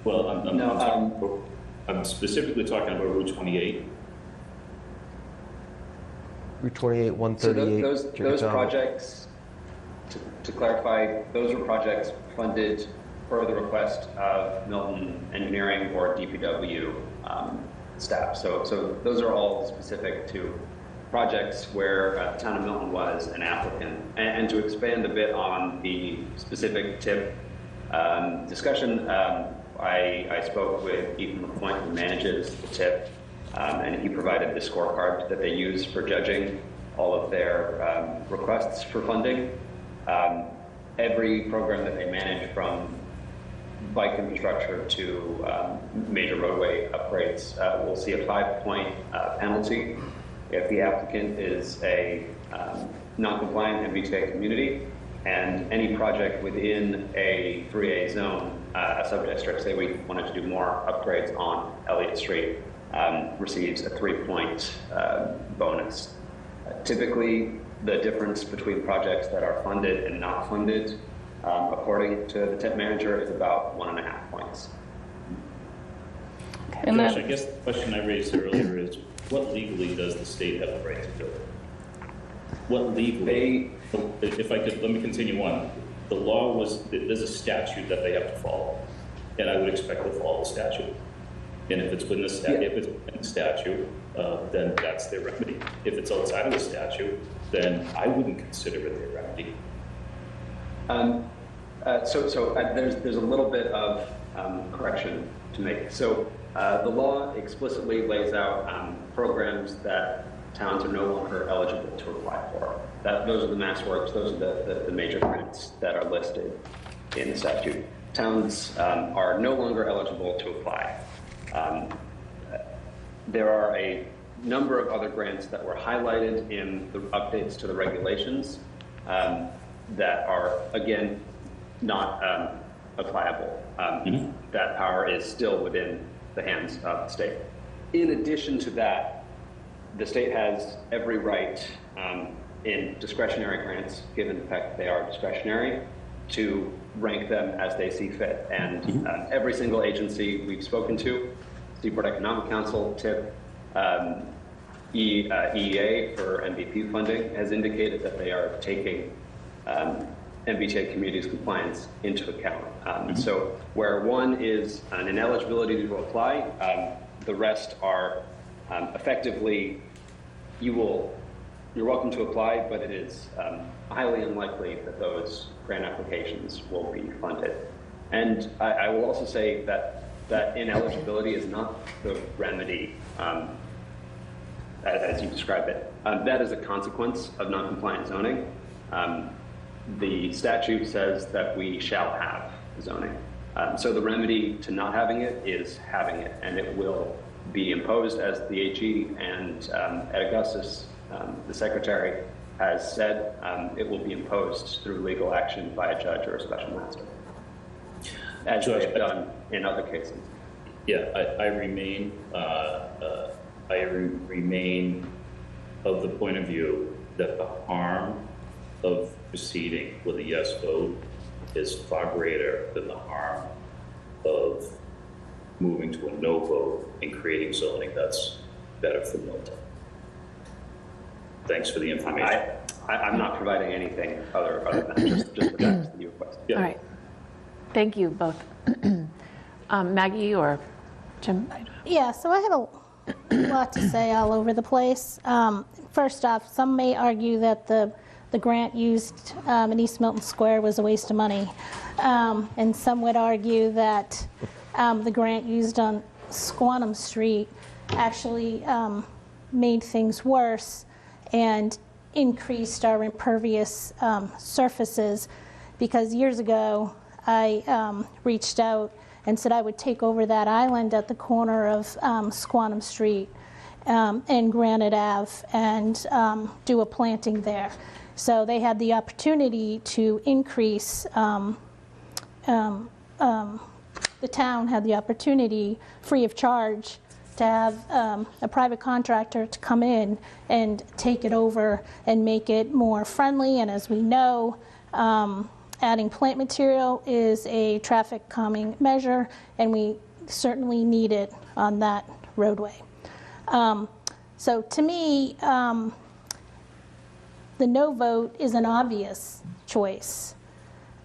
Well, I'm specifically talking about Route 28. Route 28, So 138. those projects, to clarify, those were projects funded per the request of Milton Engineering or DPW staff. So those are all specific to projects where the town of Milton was an applicant. And to expand a bit on the specific TIP discussion, I spoke with Ethan LaPointe, who manages the TIP, and he provided the scorecard that they use for judging all of their requests for funding. Every program that they manage, from bike infrastructure to major roadway upgrades, will see a 5-point penalty if the applicant is a non-compliant MBTA community, and any project within a 3A zone, a sub-district, say we wanted to do more upgrades on Elliott Street, receives a 3-point bonus. Typically, the difference between projects that are funded and not funded, according to the TIP manager, is about 1.5 points. And Josh, then- I guess the question I raised earlier is, what legally does the state have the right to do? What legally? If I could, let me continue on. The law was, there's a statute that they have to follow, and I would expect to follow the statute. And if it's within the, if it's within the statute, then that's their remedy. If it's outside of the statute, then I wouldn't consider it their remedy. There's a little bit of correction to make. So the law explicitly lays out programs that towns are no longer eligible to apply for. Those are the mass works, those are the major grants that are listed in the statute. Towns are no longer eligible to apply. There are a number of other grants that were highlighted in the updates to the regulations that are, again, not applicable. That power is still within the hands of the state. In addition to that, the state has every right in discretionary grants, given the fact that they are discretionary, to rank them as they see fit. And every single agency we've spoken to, Seaport Economic Council, TIP, EEA for MVP funding, has indicated that they are taking MBTA communities compliance into account. So where one is an ineligibility to apply, the rest are effectively, you're welcome to apply, but it is highly unlikely that those grant applications will be funded. And I will also say that ineligibility is not the remedy as you describe it. That is a consequence of non-compliant zoning. The statute says that we shall have zoning. So the remedy to not having it is having it, and it will be imposed, as the AG and Ed Augustus, the Secretary, has said. It will be imposed through legal action by a judge or a special master, as they've done in other cases. Yeah, I remain of the point of view that the harm of proceeding with a yes vote is far greater than the harm of moving to a no vote and creating zoning that's better for Milton. Thanks for the information. I'm not providing anything other than just the facts that you requested. Yeah. All right. Thank you both. Maggie or Jim? Yeah, so I have a lot to say all over the place. First off, some may argue that the grant used in East Milton Square was a waste of money. And some would argue that the grant used on Squantum Street actually made things worse and increased our impervious surfaces, because years ago I reached out and said I would take over that island at the corner of Squantum Street and Granite Ave and do a planting there. So they had the opportunity to increase, the town had the opportunity, free of charge, to have a private contractor to come in and take it over and make it more friendly. And as we know, adding plant material is a traffic calming measure, and we certainly need it on that roadway. So to me, the no vote is an obvious choice.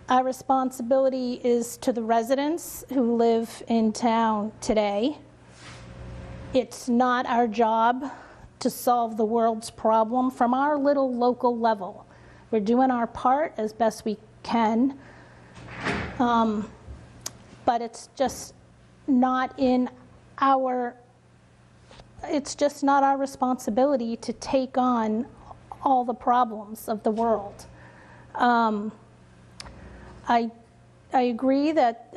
Our responsibility is to the residents who live in town today. It's not our job to solve the world's problem from our little local level. We're doing our part as best we can, but it's just not our responsibility to take on all the problems of the world. I agree that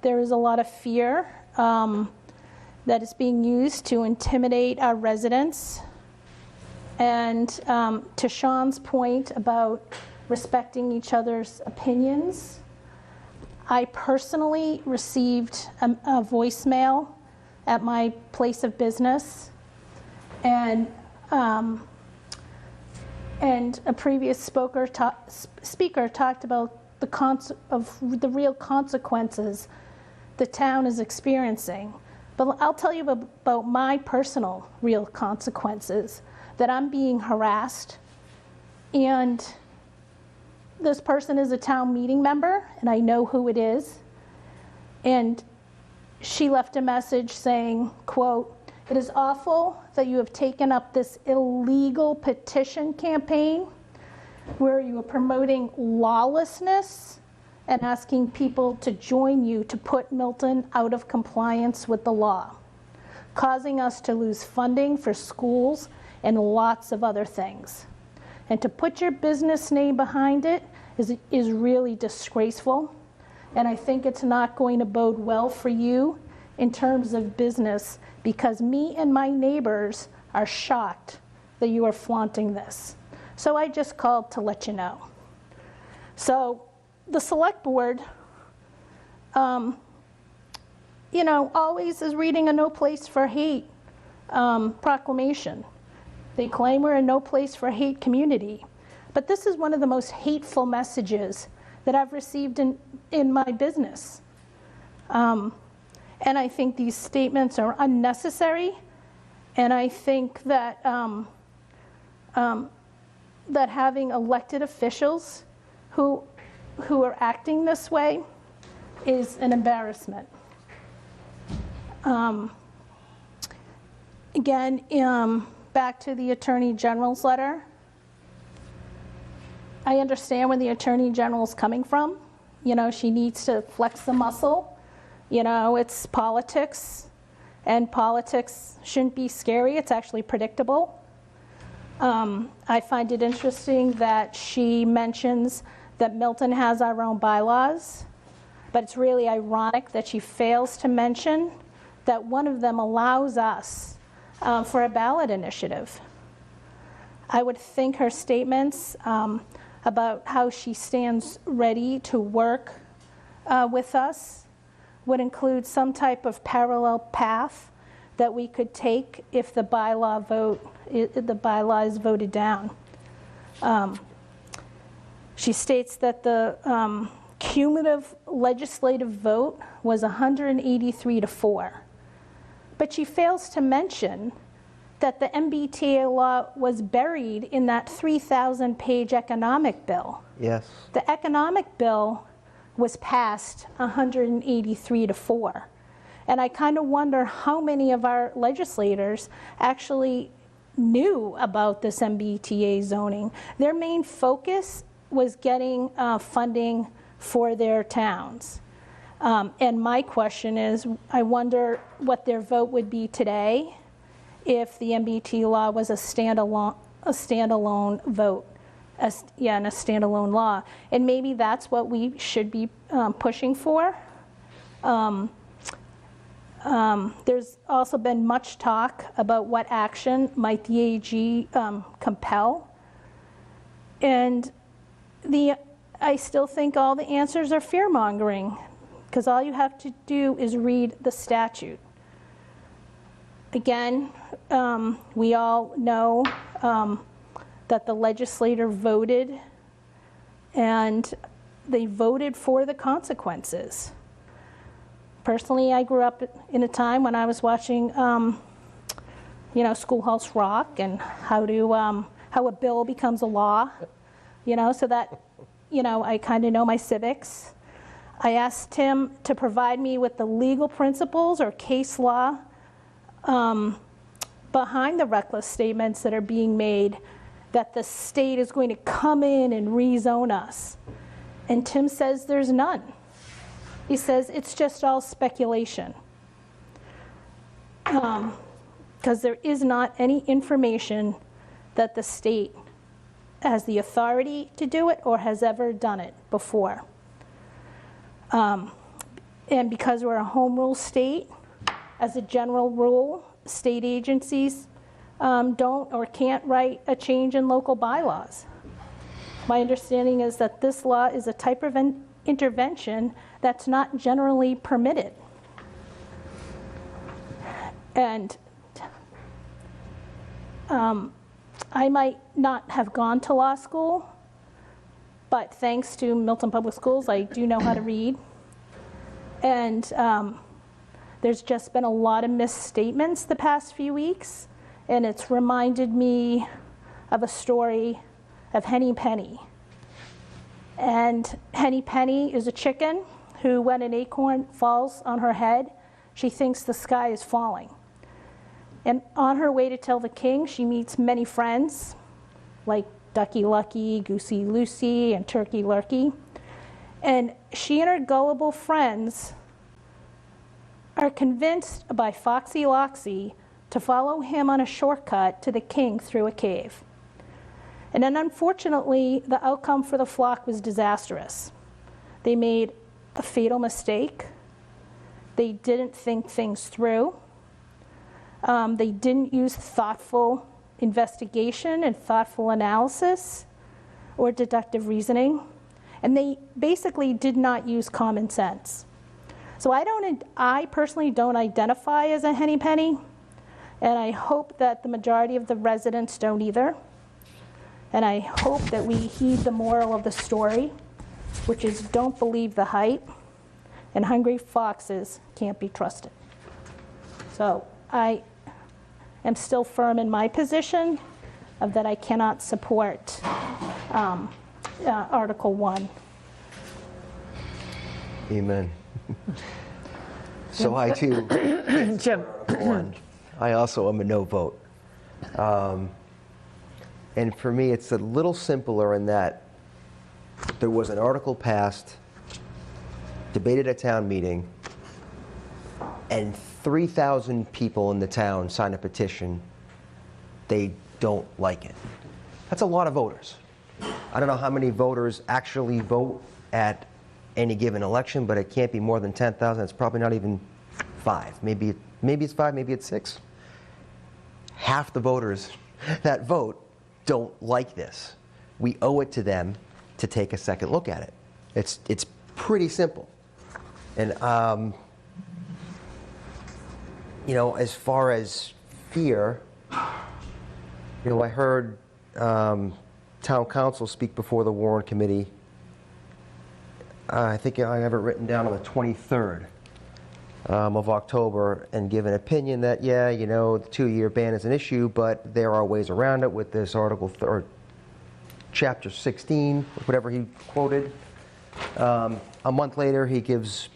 there is a lot of fear that is being used to intimidate our residents. And to Sean's point about respecting each other's opinions, I personally received a voicemail at my place of business, and a previous speaker talked about the real consequences the town is experiencing. But I'll tell you about my personal real consequences, that I'm being harassed, and this person is a town meeting member, and I know who it is. And she left a message saying, quote, "It is awful that you have taken up this illegal petition campaign where you are promoting lawlessness and asking people to join you to put Milton out of compliance with the law, causing us to lose funding for schools and lots of other things. And to put your business name behind it is really disgraceful. And I think it's not going to bode well for you in terms of business, because me and my neighbors are shocked that you are flaunting this. So I just called to let you know." So the select board, always is reading a no place for hate proclamation. They claim we're a no place for hate community. But this is one of the most hateful messages that I've received in my business. And I think these statements are unnecessary. And I think that that having elected officials who are acting this way is an embarrassment. Again, back to the Attorney General's letter. I understand where the Attorney General's coming from. She needs to flex the muscle. It's politics, and politics shouldn't be scary. It's actually predictable. I find it interesting that she mentions that Milton has our own bylaws, but it's really ironic that she fails to mention that one of them allows us for a ballot initiative. I would think her statements about how she stands ready to work with us would include some type of parallel path that we could take if the bylaw is voted down. She states that the cumulative legislative vote was 183-4. But she fails to mention that the MBTA law was buried in that 3,000-page economic bill. Yes. The economic bill was passed 183-4. And I kind of wonder how many of our legislators actually knew about this MBTA zoning. Their main focus was getting funding for their towns. And my question is, I wonder what their vote would be today if the MBTA law was a standalone vote, and a standalone law. And maybe that's what we should be pushing for. There's also been much talk about what action might the AG compel. And I still think all the answers are fear-mongering, because all you have to do is read the statute. Again, we all know that the legislator voted, and they voted for the consequences. Personally, I grew up in a time when I was watching, Schoolhouse Rock, and how a bill becomes a law, so that, I kind of know my civics. I asked him to provide me with the legal principles or case law behind the reckless statements that are being made that the state is going to come in and rezone us. And Tim says there's none. He says it's just all speculation. Because there is not any information that the state has the authority to do it or has ever done it before. And because we're a home rule state, as a general rule, state agencies don't or can't write a change in local bylaws. My understanding is that this law is a type of intervention that's not generally permitted. And I might not have gone to law school, but thanks to Milton Public Schools, I do know how to read. And there's just been a lot of misstatements the past few weeks, and it's reminded me of a story of Henny Penny. And Henny Penny is a chicken who, when an acorn falls on her head, she thinks the sky is falling. And on her way to tell the king, she meets many friends, like Ducky Lucky, Goosey Lucy, and Turkey Lurkey. And she and her gullible friends are convinced by Foxy Loxy to follow him on a shortcut to the king through a cave. And then unfortunately, the outcome for the flock was disastrous. They made a fatal mistake. They didn't think things through. They didn't use thoughtful investigation and thoughtful analysis or deductive reasoning. And they basically did not use common sense. So I personally don't identify as a Henny Penny, and I hope that the majority of the residents don't either. And I hope that we heed the moral of the story, which is don't believe the hype, and hungry foxes can't be trusted. So I am still firm in my position of that I cannot support Article 1. Amen. So I too, Jim. I also am a no vote. And for me, it's a little simpler in that there was an article passed, debated at town meeting, and 3,000 people in the town signed a petition. They don't like it. That's a lot of voters. I don't know how many voters actually vote at any given election, but it can't be more than 10,000. It's probably not even 5. Maybe it's 5, maybe it's 6. Half the voters that vote don't like this. We owe it to them to take a second look at it. It's pretty simple. And as far as fear, I heard town council speak before the Warrant Committee. I think I have it written down on the 23rd of October, and give an opinion that, the 2-year ban is an issue, but there are ways around it with this article, or chapter 16, whatever he quoted. A month later, he gives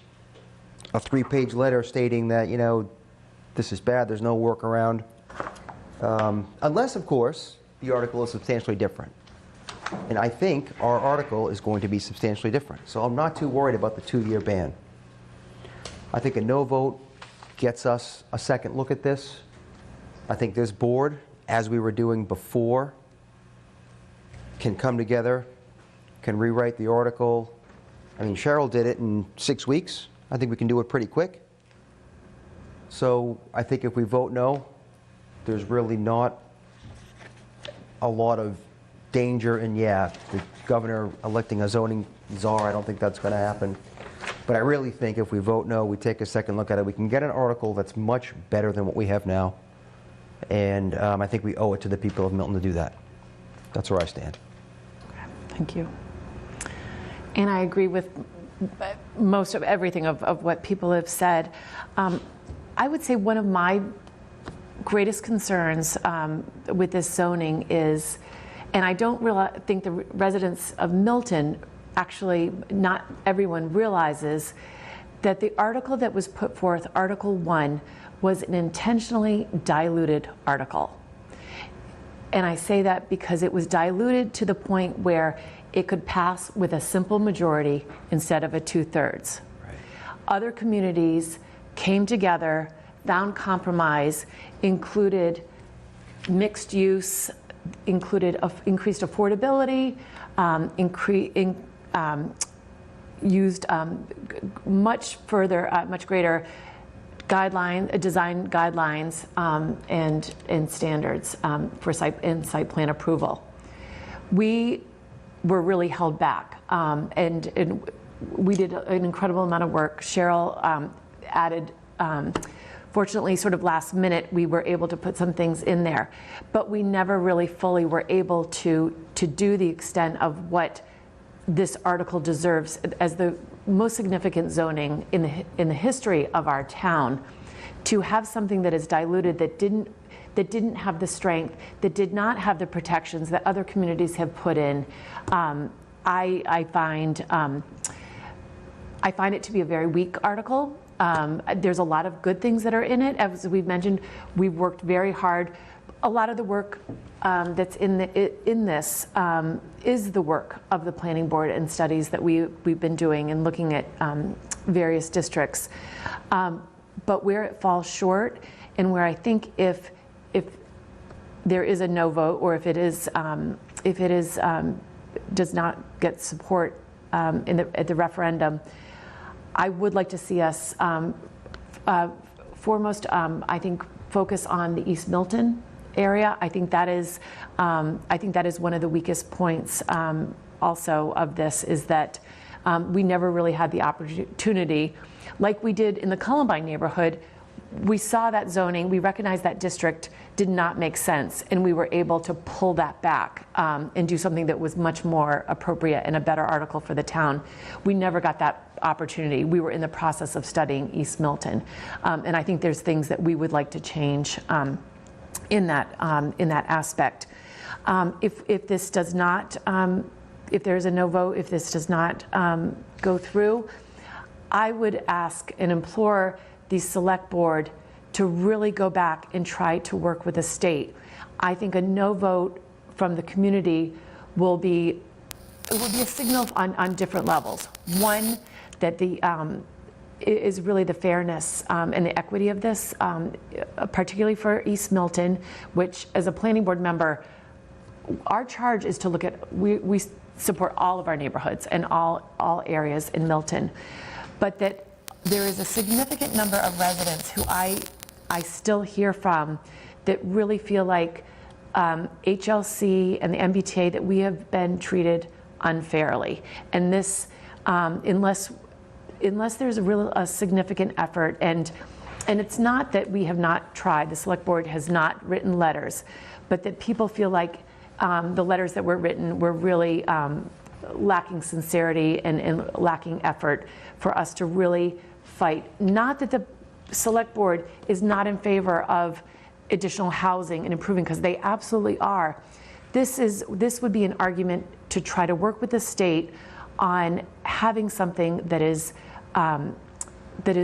a 3-page letter stating that, this is bad, there's no workaround. Unless, of course, the article is substantially different. And I think our article is going to be substantially different. So I'm not too worried about the 2-year ban. I think a no vote gets us a second look at this. I think this board, as we were doing before, can come together, can rewrite the article. I mean, Cheryl did it in 6 weeks. I think we can do it pretty quick. So I think if we vote no, there's really not a lot of danger. And the governor electing a zoning czar, I don't think that's going to happen. But I really think if we vote no, we take a second look at it, we can get an article that's much better than what we have now. And I think we owe it to the people of Milton to do that. That's where I stand. Thank you. And I agree with most of everything of what people have said. I would say one of my greatest concerns with this zoning is, and I don't think the residents of Milton, actually not everyone realizes, that the article that was put forth, Article 1, was an intentionally diluted article. And I say that because it was diluted to the point where it could pass with a simple majority instead of a 2/3. Right. Other communities came together, found compromise, included mixed use, included increased affordability, used much greater design guidelines and standards for site plan approval. We were really held back, and we did an incredible amount of work. Cheryl added, fortunately, sort of last minute, we were able to put some things in there, but we never really fully were able to do the extent of what this article deserves as the most significant zoning in the history of our town. To have something that is diluted, that didn't have the strength, that did not have the protections that other communities have put in, I find it to be a very weak article. There's a lot of good things that are in it. As we've mentioned, we've worked very hard. A lot of the work that's in this is the work of the planning board and studies that we've been doing and looking at various districts. But where it falls short, and where I think if there is a no vote, or if it does not get support at the referendum, I would like to see us foremost, I think, focus on the East Milton area. I think that is one of the weakest points also of this, is that we never really had the opportunity, like we did in the Columbine neighborhood. We saw that zoning, we recognized that district did not make sense, and we were able to pull that back and do something that was much more appropriate and a better article for the town. We never got that opportunity. We were in the process of studying East Milton, and I think there's things that we would like to change in that aspect. If this does not, if there's a no vote, if this does not go through, I would ask and implore the select board to really go back and try to work with the state. I think a no vote from the community will be a signal on different levels. One, that is really the fairness and the equity of this, particularly for East Milton, which, as a planning board member, our charge is to look at, we support all of our neighborhoods and all areas in Milton, but that there is a significant number of residents who I still hear from that really feel like HLC and the MBTA, that we have been treated unfairly. And this, unless there's a significant effort, and it's not that we have not tried, the select board has not written letters, but that people feel like the letters that were written were really lacking sincerity and lacking effort for us to really fight. Not that the select board is not in favor of additional housing and improving, because they absolutely are. This would be an argument to try to work with the state on having something that is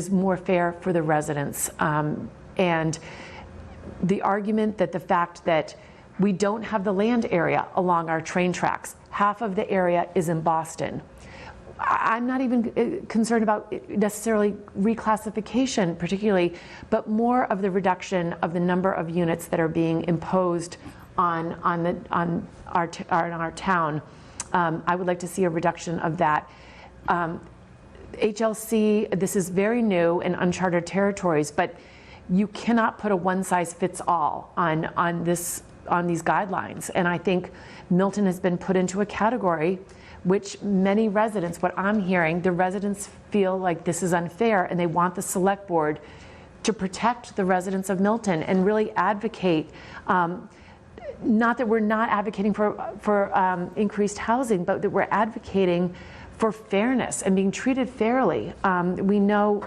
more fair for the residents. And the argument that the fact that we don't have the land area along our train tracks, half of the area is in Boston. I'm not even concerned about necessarily reclassification particularly, but more of the reduction of the number of units that are being imposed on our town. I would like to see a reduction of that. HLC, this is very new in uncharted territories, but you cannot put a one-size-fits-all on these guidelines. And I think Milton has been put into a category which many residents, what I'm hearing, the residents feel like this is unfair, and they want the select board to protect the residents of Milton and really advocate. Not that we're not advocating for increased housing, but that we're advocating for fairness and being treated fairly. We know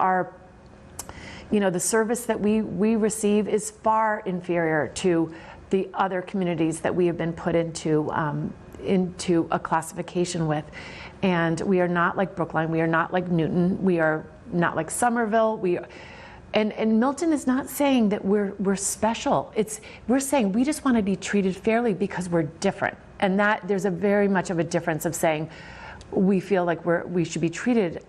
the service that we receive is far inferior to the other communities that we have been put into a classification with. And we are not like Brookline, we are not like Newton, we are not like Somerville, and Milton is not saying that we're special. We're saying we just want to be treated fairly because we're different. And that there's a very much of a difference of saying we feel like we should be treated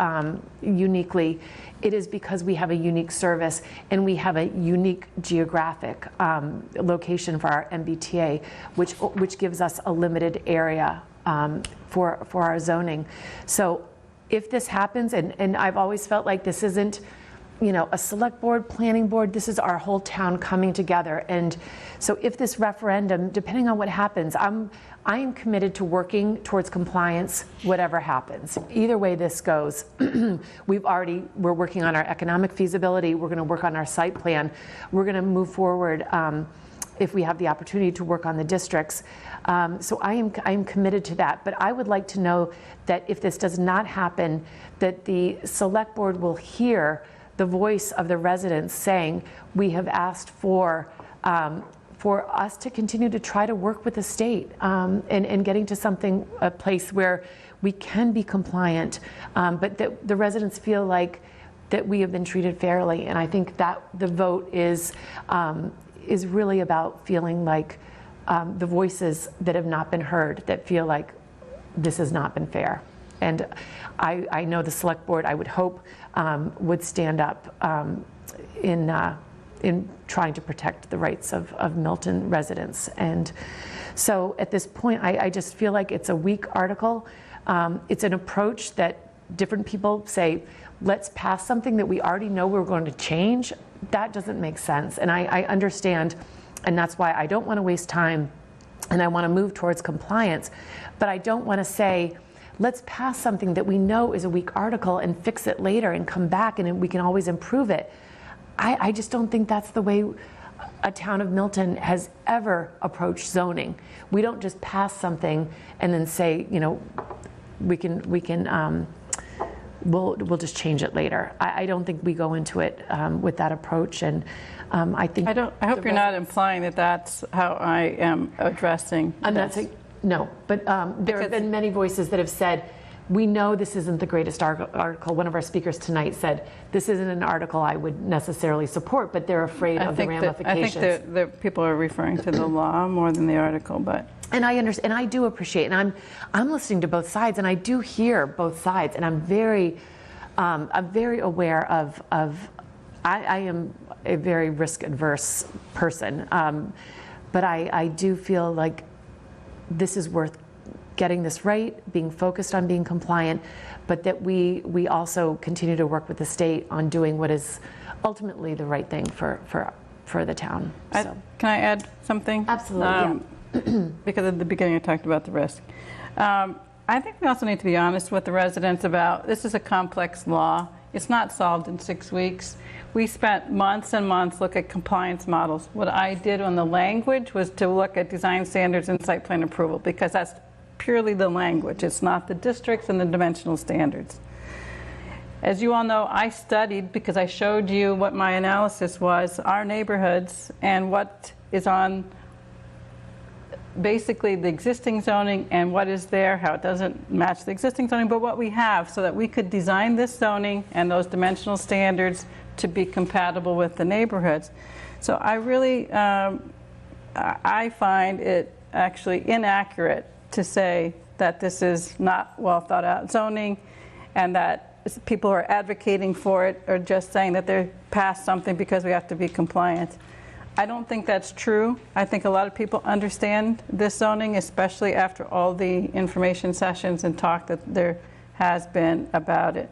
uniquely. It is because we have a unique service and we have a unique geographic location for our MBTA, which gives us a limited area for our zoning. So if this happens, and I've always felt like this isn't a select board, planning board, this is our whole town coming together. And so if this referendum, depending on what happens, I am committed to working towards compliance, whatever happens. Either way this goes, we're working on our economic feasibility, we're gonna work on our site plan, we're gonna move forward if we have the opportunity to work on the districts. So I am committed to that, but I would like to know that if this does not happen, that the select board will hear the voice of the residents saying, we have asked for us to continue to try to work with the state and getting to a place where we can be compliant, but that the residents feel like that we have been treated fairly. And I think that the vote is really about feeling like the voices that have not been heard, that feel like this has not been fair. And I know the select board, I would hope, would stand up in trying to protect the rights of Milton residents. And so at this point, I just feel like it's a weak article. It's an approach that different people say, let's pass something that we already know we're going to change. That doesn't make sense. And I understand, and that's why I don't want to waste time, and I want to move towards compliance, but I don't want to say, let's pass something that we know is a weak article and fix it later and come back and we can always improve it. I just don't think that's the way a town of Milton has ever approached zoning. We don't just pass something and then say, you know, we'll just change it later. I don't think we go into it with that approach, and I think. I hope you're not implying that that's how I am addressing. I'm not saying no, but there have been many voices that have said, we know this isn't the greatest article. One of our speakers tonight said, this isn't an article I would necessarily support, but they're afraid of the ramifications. I think that people are referring to the law more than the article, but. And I understand, and I do appreciate, and I'm listening to both sides, and I do hear both sides, and I'm very aware of I am a very risk-adverse person, but I do feel like this is worth getting this right, being focused on being compliant, but that we also continue to work with the state on doing what is ultimately the right thing for the town. So. Can I add something? Absolutely. Because at the beginning I talked about the risk. I think we also need to be honest with the residents about, this is a complex law. It's not solved in 6 weeks. We spent months and months looking at compliance models. What I did on the language was to look at design standards and site plan approval, because that's purely the language. It's not the districts and the dimensional standards. As you all know, I studied, because I showed you what my analysis was, our neighborhoods and what is on basically the existing zoning and what is there, how it doesn't match the existing zoning, but what we have, so that we could design this zoning and those dimensional standards to be compatible with the neighborhoods. So I really, I find it actually inaccurate to say that this is not well thought out zoning and that people who are advocating for it are just saying that they're past something because we have to be compliant. I don't think that's true. I think a lot of people understand this zoning, especially after all the information sessions and talk that there has been about it.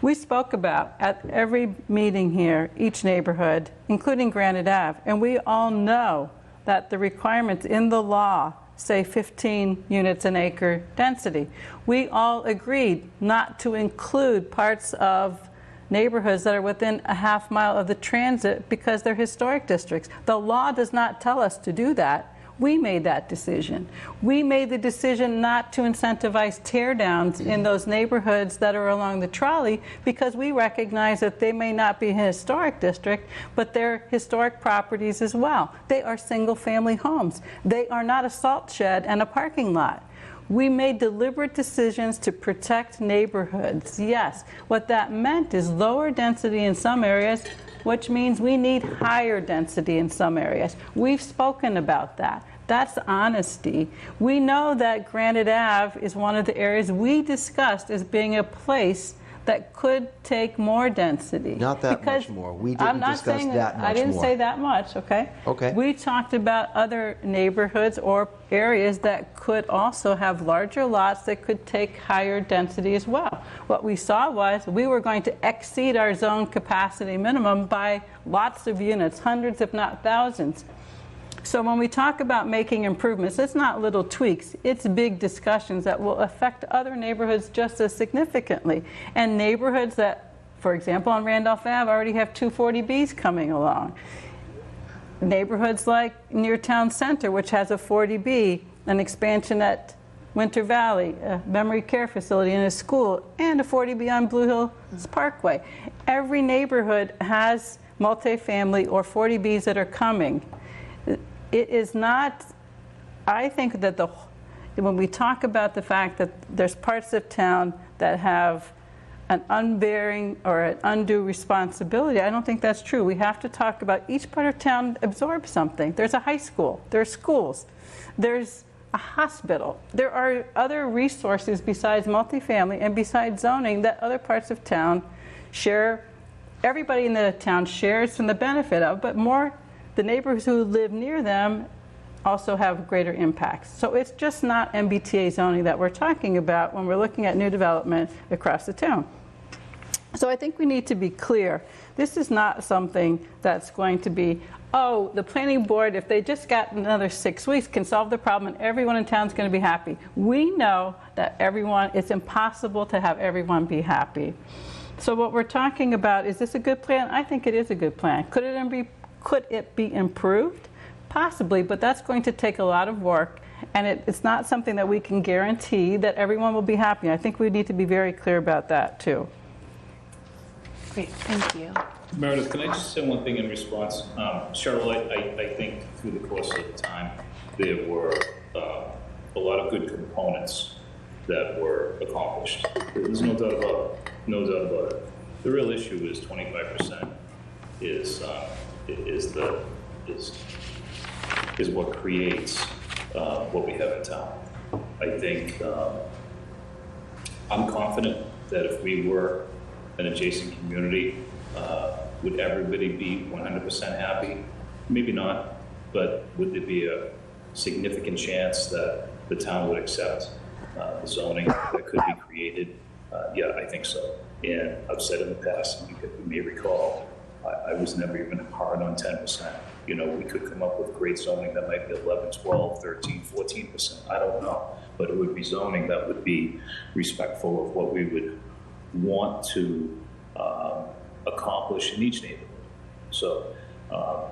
We spoke about, at every meeting here, each neighborhood, including Granite Ave, and we all know that the requirements in the law say 15 units an acre density. We all agreed not to include parts of neighborhoods that are within a half mile of the transit because they're historic districts. The law does not tell us to do that. We made that decision. We made the decision not to incentivize tear downs in those neighborhoods that are along the trolley because we recognize that they may not be a historic district, but they're historic properties as well. They are single family homes. They are not a salt shed and a parking lot. We made deliberate decisions to protect neighborhoods. Yes, what that meant is lower density in some areas, which means we need higher density in some areas. We've spoken about that. That's honesty. We know that Granite Ave is one of the areas we discussed as being a place that could take more density. Not that much more. We didn't discuss that much more. I didn't say that much, okay? Okay. We talked about other neighborhoods or areas that could also have larger lots that could take higher density as well. What we saw was we were going to exceed our zone capacity minimum by lots of units, hundreds if not thousands. So when we talk about making improvements, it's not little tweaks, it's big discussions that will affect other neighborhoods just as significantly. And neighborhoods that, for example, on Randolph Ave already have 240Bs coming along. Neighborhoods like near Town Center, which has a 40B, an expansion at Winter Valley, a memory care facility and a school, and a 40B on Blue Hills Parkway. Every neighborhood has multifamily or 40Bs that are coming. It is not, I think that when we talk about the fact that there's parts of town that have an unbearing or an undue responsibility, I don't think that's true. We have to talk about each part of town absorbs something. There's a high school, there's schools, there's a hospital. There are other resources besides multifamily and besides zoning that other parts of town share. Everybody in the town shares from the benefit of, but more the neighbors who live near them also have greater impacts. So it's just not MBTA zoning that we're talking about when we're looking at new development across the town. So I think we need to be clear. This is not something that's going to be, oh, the planning board, if they just got another 6 weeks, can solve the problem and everyone in town is going to be happy. We know that it's impossible to have everyone be happy. So what we're talking about, is this a good plan? I think it is a good plan. Could it be improved? Possibly, but that's going to take a lot of work, and it's not something that we can guarantee that everyone will be happy. I think we need to be very clear about that too. Great, thank you. Meredith, can I just say one thing in response? Cheryl, I think through the course of the time, there were a lot of good components that were accomplished. There's no doubt about it. No doubt about it. The real issue is 25% is what creates what we have in town. I think I'm confident that if we were an adjacent community, would everybody be 100% happy? Maybe not, but would there be a significant chance that the town would accept the zoning that could be created? Yeah, I think so. And I've said in the past, you may recall, I was never even hard on 10%. You know, we could come up with great zoning that might be 11, 12, 13, 14%. I don't know. But it would be zoning that would be respectful of what we would want to accomplish in each neighborhood. So I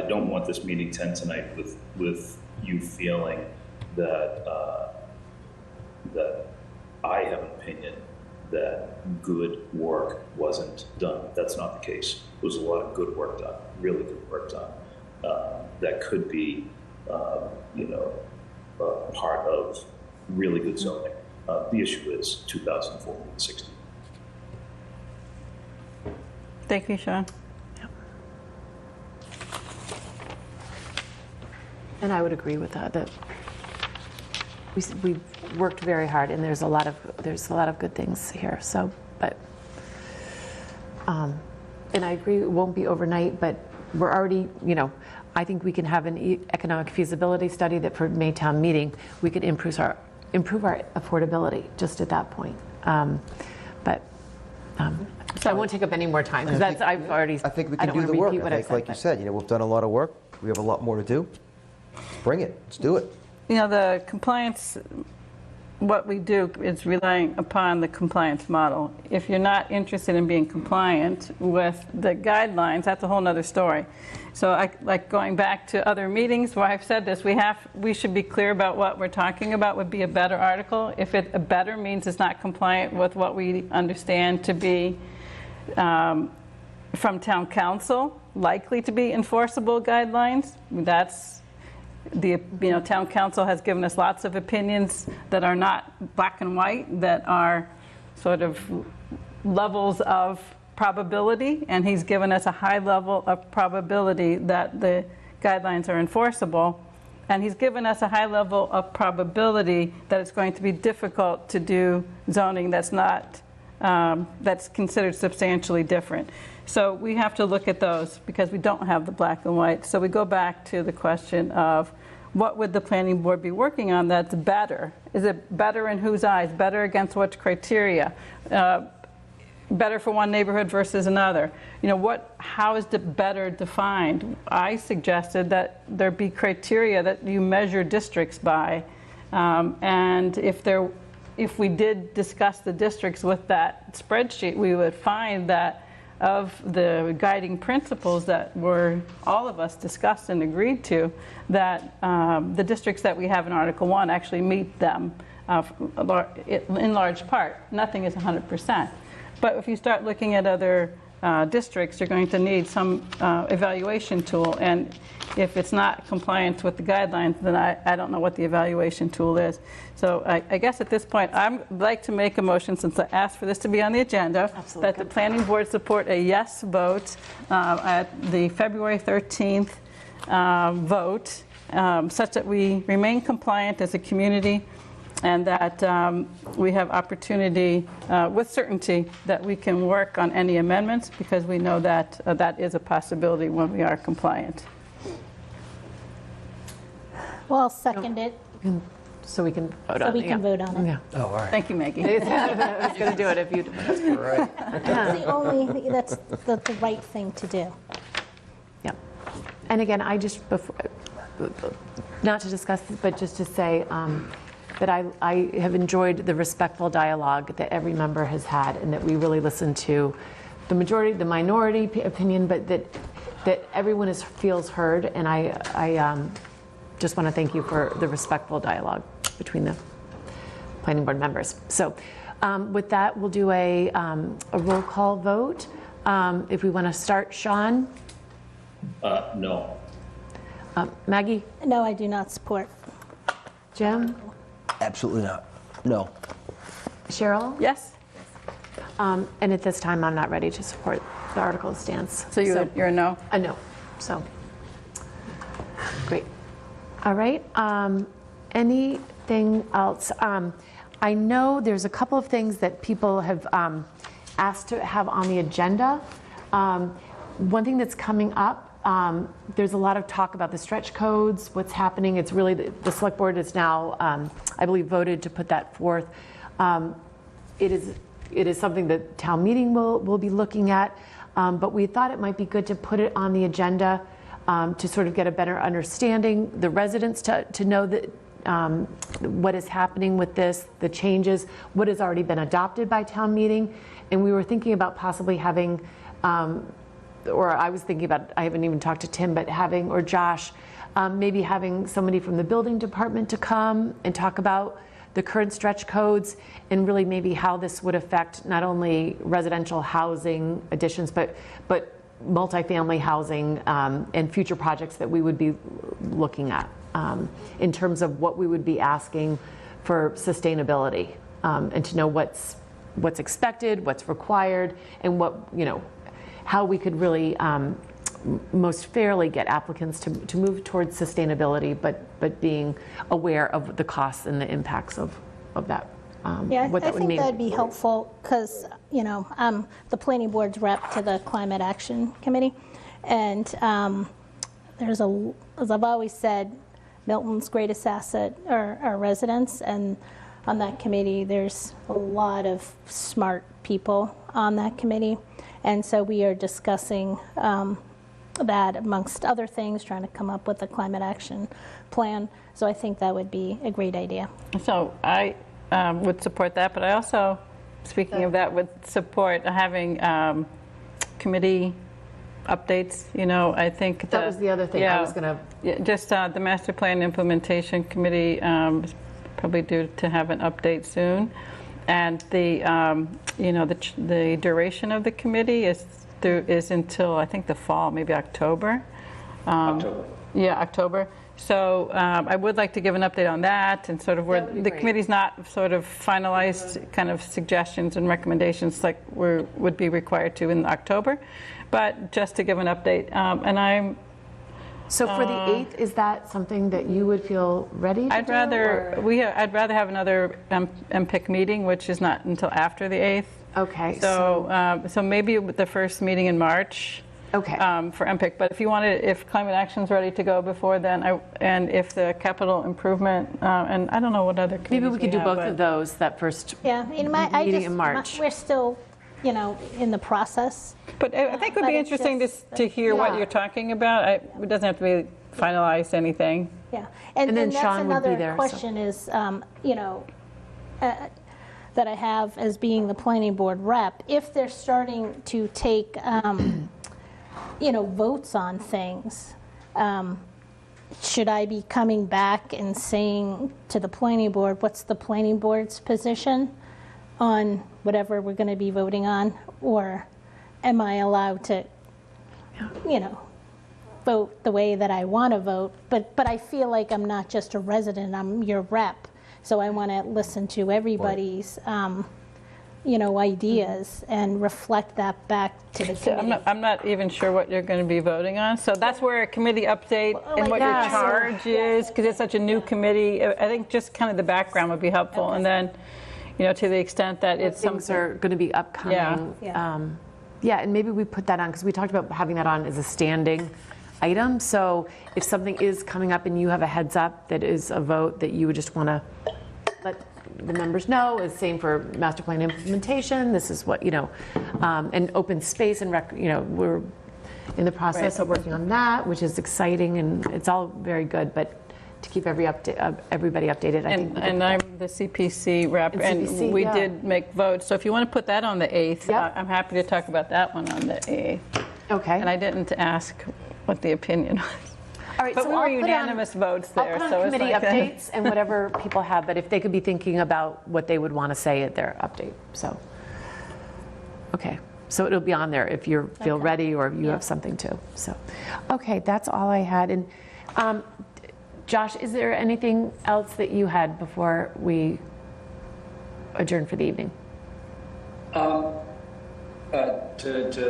don't want this meeting to end tonight with you feeling that that I have an opinion that good work wasn't done. That's not the case. There was a lot of good work done, really good work done, that could be, part of really good zoning. The issue is 2,460. Thank you, Sean. And I would agree with that we worked very hard, and there's a lot of good things here. So, but and I agree, it won't be overnight, but we're already, I think we can have an economic feasibility study that for May town meeting we could improve our affordability just at that point. So I won't take up any more time because I think we can do the work. I think, like you said, we've done a lot of work. We have a lot more to do. Let's bring it. Let's do it. The compliance, what we do is relying upon the compliance model. If you're not interested in being compliant with the guidelines, that's a whole other story. So like going back to other meetings where I've said this, we should be clear about what we're talking about would be a better article. If a better means it's not compliant with what we understand to be from town council, likely to be enforceable guidelines, that's town council has given us lots of opinions that are not black and white, that are sort of levels of probability, and he's given us a high level of probability that the guidelines are enforceable, and he's given us a high level of probability that it's going to be difficult to do zoning that's not that's considered substantially different. So we have to look at those because we don't have the black and white. So we go back to the question of what would the planning board be working on that's better? Is it better in whose eyes? Better against what criteria? Better for one neighborhood versus another? How is the better defined? I suggested that there be criteria that you measure districts by, and if we did discuss the districts with that spreadsheet, we would find that of the guiding principles that all of us discussed and agreed to, that the districts that we have in Article 1 actually meet them in large part. Nothing is 100%. But if you start looking at other districts, you're going to need some evaluation tool. And if it's not compliant with the guidelines, then I don't know what the evaluation tool is. So I guess at this point, I'd like to make a motion, since I asked for this to be on the agenda, that the planning board support a yes vote at the February 13th vote, such that we remain compliant as a community, and that we have opportunity with certainty that we can work on any amendments, because we know that that is a possibility when we are compliant. Well, I'll second it, So we can vote so on it. we can vote on it. Yeah. Oh, all right. Thank you, Maggie. I was going to do it if you. Right. That's the right thing to do. Yeah. And again, I just, before, not to discuss this, but just to say that I have enjoyed the respectful dialogue that every member has had, and that we really listen to the majority, the minority opinion, but that everyone feels heard. And I just want to thank you for the respectful dialogue between the planning board members. So with that, we'll do a roll call vote. If we want to start, Sean? No. Maggie? No, I do not support. Jim? Absolutely not. No. Cheryl? Yes? And at this time, I'm not ready to support the article stance. So you're a no? A no. So, great. All right. Anything else? I know there's a couple of things that people have asked to have on the agenda. One thing that's coming up, there's a lot of talk about the stretch codes, what's happening. It's really, the select board is now, I believe, voted to put that forth. It is something that town meeting will be looking at, but we thought it might be good to put it on the agenda to sort of get a better understanding, the residents to know that what is happening with this, the changes, what has already been adopted by town meeting. And we were thinking about possibly having, or I was thinking about, I haven't even talked to Tim, but having, or Josh, maybe having somebody from the building department to come and talk about the current stretch codes, and really maybe how this would affect not only residential housing additions, but multifamily housing and future projects that we would be looking at in terms of what we would be asking for sustainability, and to know what's expected, what's required, and what, how we could really most fairly get applicants to move towards sustainability, but being aware of the costs and the impacts of that. Yeah, what I that would think mean. that'd be helpful, because, I'm the planning board's rep to the Climate Action Committee. And as I've always said, Milton's greatest asset are our residents. And on that committee, there's a lot of smart people on that committee. And so we are discussing that, amongst other things, trying to come up with a climate action plan. So I think that would be a great idea. So I would support that, but I also, speaking of that, would support having committee updates. I think That was the other thing I was going to. just the Master Plan Implementation Committee is probably due to have an update soon. And the the duration of the committee is until, I think, the fall, maybe October. October. Yeah, October. So I would like to give an update on that, and sort of where the committee's not sort of finalized kind of suggestions and recommendations like we would be required to in October, but just to give an update. And I'm. So for the 8th, is that something that you would feel ready to I'd do? rather have another MPIC meeting, which is not until after the 8th. Okay. So maybe the first meeting in March. Okay. For MPIC, but if climate action's ready to go before then, and if the capital improvement, and I don't know what other committees Maybe we could do have, both but- of those that first Yeah, meeting in March. We're still, in the process. But I think it would But be it's interesting just- to hear what Yeah. you're talking about. It doesn't have to be finalized anything. Yeah, And then that's Sean would be another there, so- question is, that I have as being the planning board rep, if they're starting to take, votes on things, should I be coming back and saying to the planning board, what's the planning board's position on whatever we're going to be voting on? Or am I allowed to, vote the way that I want to vote? But I feel like I'm not just a resident, I'm your rep. So I want to listen to everybody's, ideas and reflect that back to the So committee. I'm not even sure what you're going to be voting on. So that's where a committee update and what your charge is, because it's such a new committee. I think just kind of the background would be helpful. And then, to the extent that it's Things something. are going to be upcoming. Yeah, and maybe we put that on, because we talked about having that on as a standing item. So if something is coming up and you have a heads up that is a vote that you would just want to let the members know, is same for master plan implementation. This is what, and open space and we're in the process of working on that, which is exciting, and it's all very good, but to keep everybody updated, I think. And I'm the CPC rep, and CPC, we did make votes. So if you want to put that on the 8th, I'm happy to talk about that one on the 8th. Okay. And I didn't ask what the opinion was. All right, But so we were I'll put unanimous votes there. I'll put so on it's committee like updates and whatever people have, but if they could be thinking about what they would want to say at their update, so. Okay, so it'll be on there if you feel ready or if you have something too, so. Okay, that's all I had. And Josh, is there anything else that you had before we adjourn for the evening? To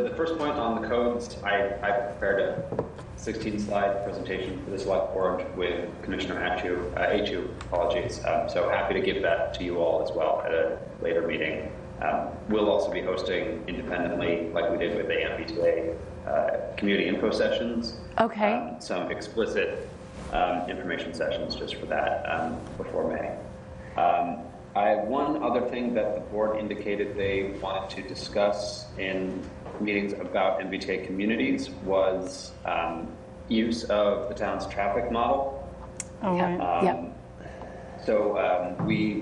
the first point on the codes, I prepared a 16-slide presentation for the select board with Commissioner Achu, apologies. So happy to give that to you all as well at a later meeting. We'll also be hosting independently, like we did with the MBTA, community info sessions. Okay. Some explicit information sessions just for that before May. One other thing that the board indicated they wanted to discuss in meetings about MBTA communities was use of the town's traffic model. Oh, right. So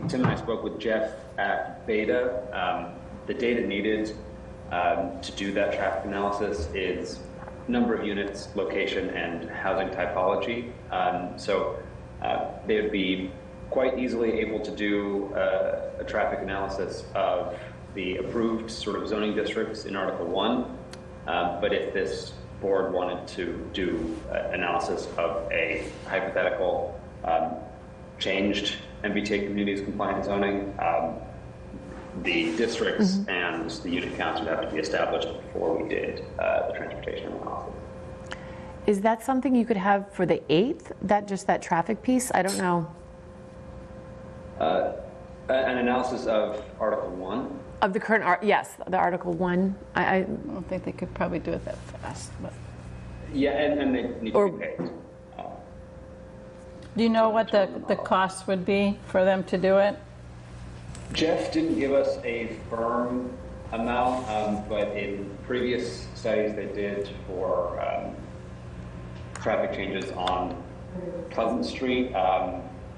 Tim and I spoke with Jeff at Beta. The data needed to do that traffic analysis is number of units, location, and housing typology. So they would be quite easily able to do a traffic analysis of the approved sort of zoning districts in Article 1. But if this board wanted to do analysis of a hypothetical changed MBTA communities compliant zoning, the districts and the unit counts would have to be established before we did the transportation analysis. Is that something you could have for the 8th? That traffic piece? I don't know. An analysis of Article 1? Of the current, yes, the Article 1. I don't think they could probably do it that fast. But. Yeah, and they need to be paid. Do you know what the cost would be for them to do it? Jeff didn't give us a firm amount, but in previous studies they did for traffic changes on Pleasant Street,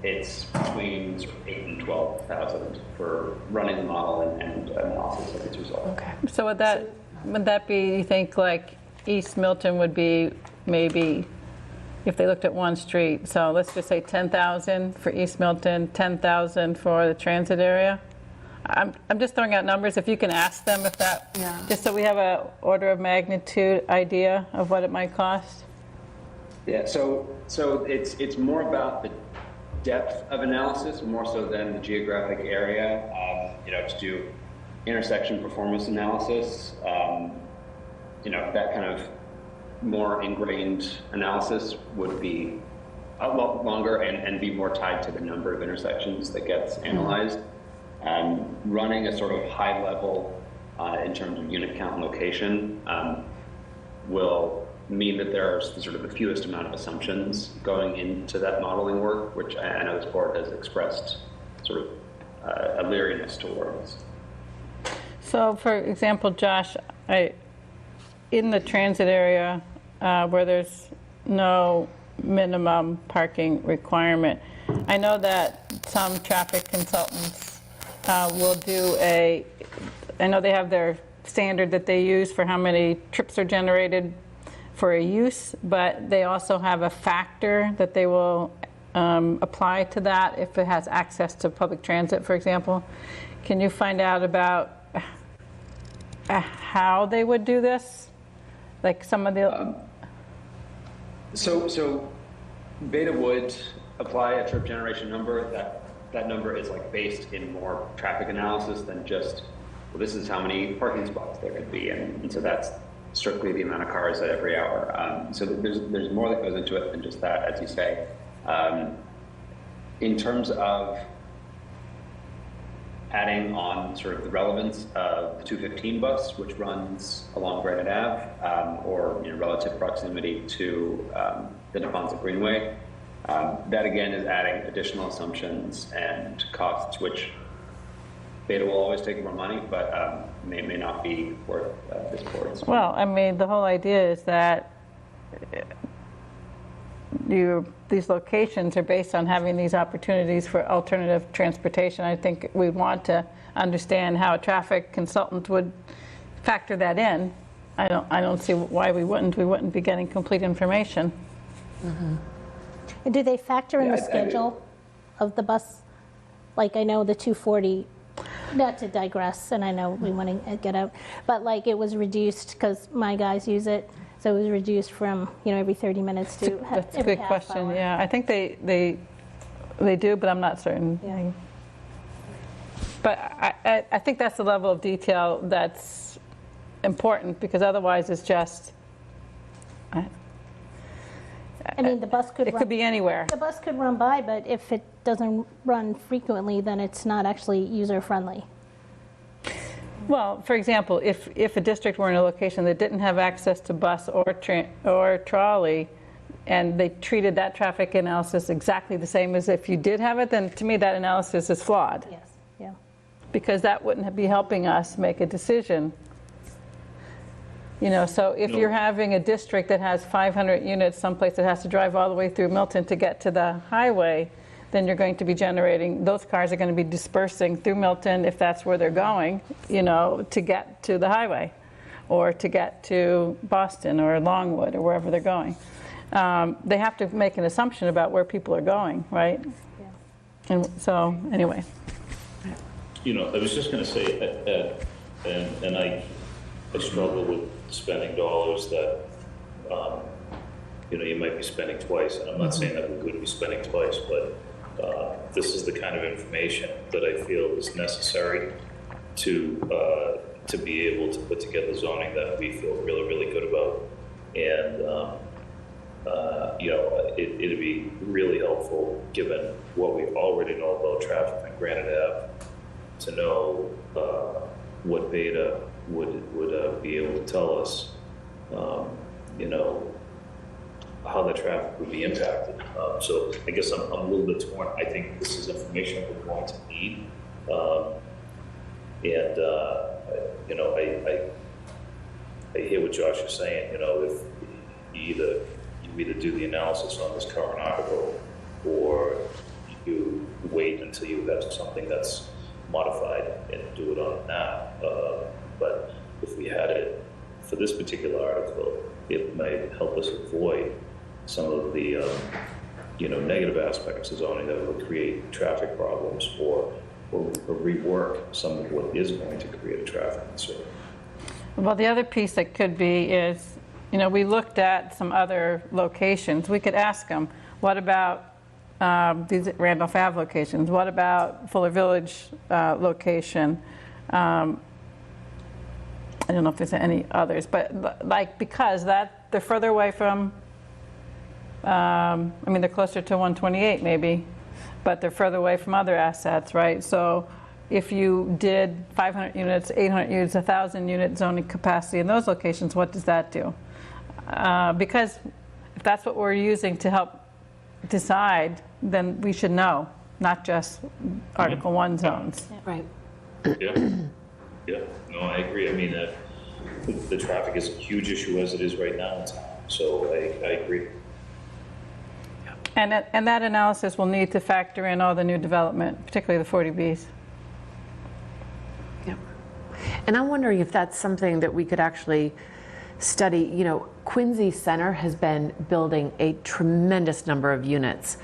it's between sort of 8,000 and 12,000 for running the model and analysis of its results. Okay. So would that be, you think, like East Milton would be maybe, if they looked at one street, so let's just say 10,000 for East Milton, 10,000 for the transit area? I'm just throwing out numbers. If you can ask them if that, just so we have a order of magnitude idea of what it might cost. Yeah, so it's more about the depth of analysis, more so than the geographic area. To do intersection performance analysis, that kind of more ingrained analysis would be a lot longer and be more tied to the number of intersections that gets analyzed. Running a sort of high level in terms of unit count and location will mean that there's sort of the fewest amount of assumptions going into that modeling work, which I know this board has expressed sort of a leeriness towards. So, for example, Josh, in the transit area where there's no minimum parking requirement, I know that some traffic consultants will do I know they have their standard that they use for how many trips are generated for a use, but they also have a factor that they will apply to that if it has access to public transit, for example. Can you find out about how they would do this? Like some of the... So Beta would apply a trip generation number. That number is like based in more traffic analysis than just, well, this is how many parking spots there could be. And so that's strictly the amount of cars at every hour. So there's more that goes into it than just that, as you say. In terms of adding on sort of the relevance of the 215 bus, which runs along Granite Ave, or relative proximity to the Neponset Greenway, that again is adding additional assumptions and costs, which Beta will always take more money, but may not be worth this board's. Well, I mean, the whole idea is that these locations are based on having these opportunities for alternative transportation. I think we want to understand how a traffic consultant would factor that in. I don't see why we wouldn't. We wouldn't be getting complete information. Mm-hmm. And do they factor in the schedule of the bus? Like, I know the 240, not to digress, and I know we want to get out, but like it was reduced because my guys use it. So it was reduced from, every 30 minutes to That's a every good half question. hour. Yeah, I think they do, but I'm not certain. Yeah. But I think that's the level of detail that's important, because otherwise it's just. I mean, the bus could. It could be anywhere. The bus could run by, but if it doesn't run frequently, then it's not actually user friendly. Well, for example, if a district were in a location that didn't have access to bus or trolley, and they treated that traffic analysis exactly the same as if you did have it, then to me that analysis is flawed. Yes, yeah. Because that wouldn't be helping us make a decision. So if you're having a district that has 500 units, someplace that has to drive all the way through Milton to get to the highway, then you're going to be generating, those cars are going to be dispersing through Milton, if that's where they're going, to get to the highway, or to get to Boston or Longwood or wherever they're going. They have to make an assumption about where people are going, right? Yeah. And so, anyway. I was just going to say, and I struggle with spending dollars that, you might be spending twice, and I'm not saying that we would be spending twice, but this is the kind of information that I feel is necessary to be able to put together zoning that we feel really, really good about. And, it'd be really helpful, given what we already know about traffic on Granite Ave, to know what Beta would be able to tell us, how the traffic would be impacted. So I guess I'm a little bit torn. I think this is information we're going to need. I hear what Josh is saying, if you either do the analysis on this current article, or you wait until you have something that's modified and do it on that. But if we had it for this particular article, it might help us avoid some of the negative aspects of zoning that would create traffic problems, or rework some of what is going to create a traffic concern. Well, the other piece that could be is, we looked at some other locations. We could ask them, what about these Randolph Ave locations? What about Fuller Village location? I don't know if there's any others, but because they're further away from, they're closer to 128 maybe, but they're further away from other assets, right? So if you did 500 units, 800 units, 1,000 unit zoning capacity in those locations, what does that do? Because if that's what we're using to help decide, then we should know, not just Article 1 zones. Right. Yeah, no, I agree. I mean, the traffic is a huge issue as it is right now in town, so I agree. And that analysis will need to factor in all the new development, particularly the 40Bs. Yep. And I'm wondering if that's something that we could actually study. Quincy Center has been building a tremendous number of units.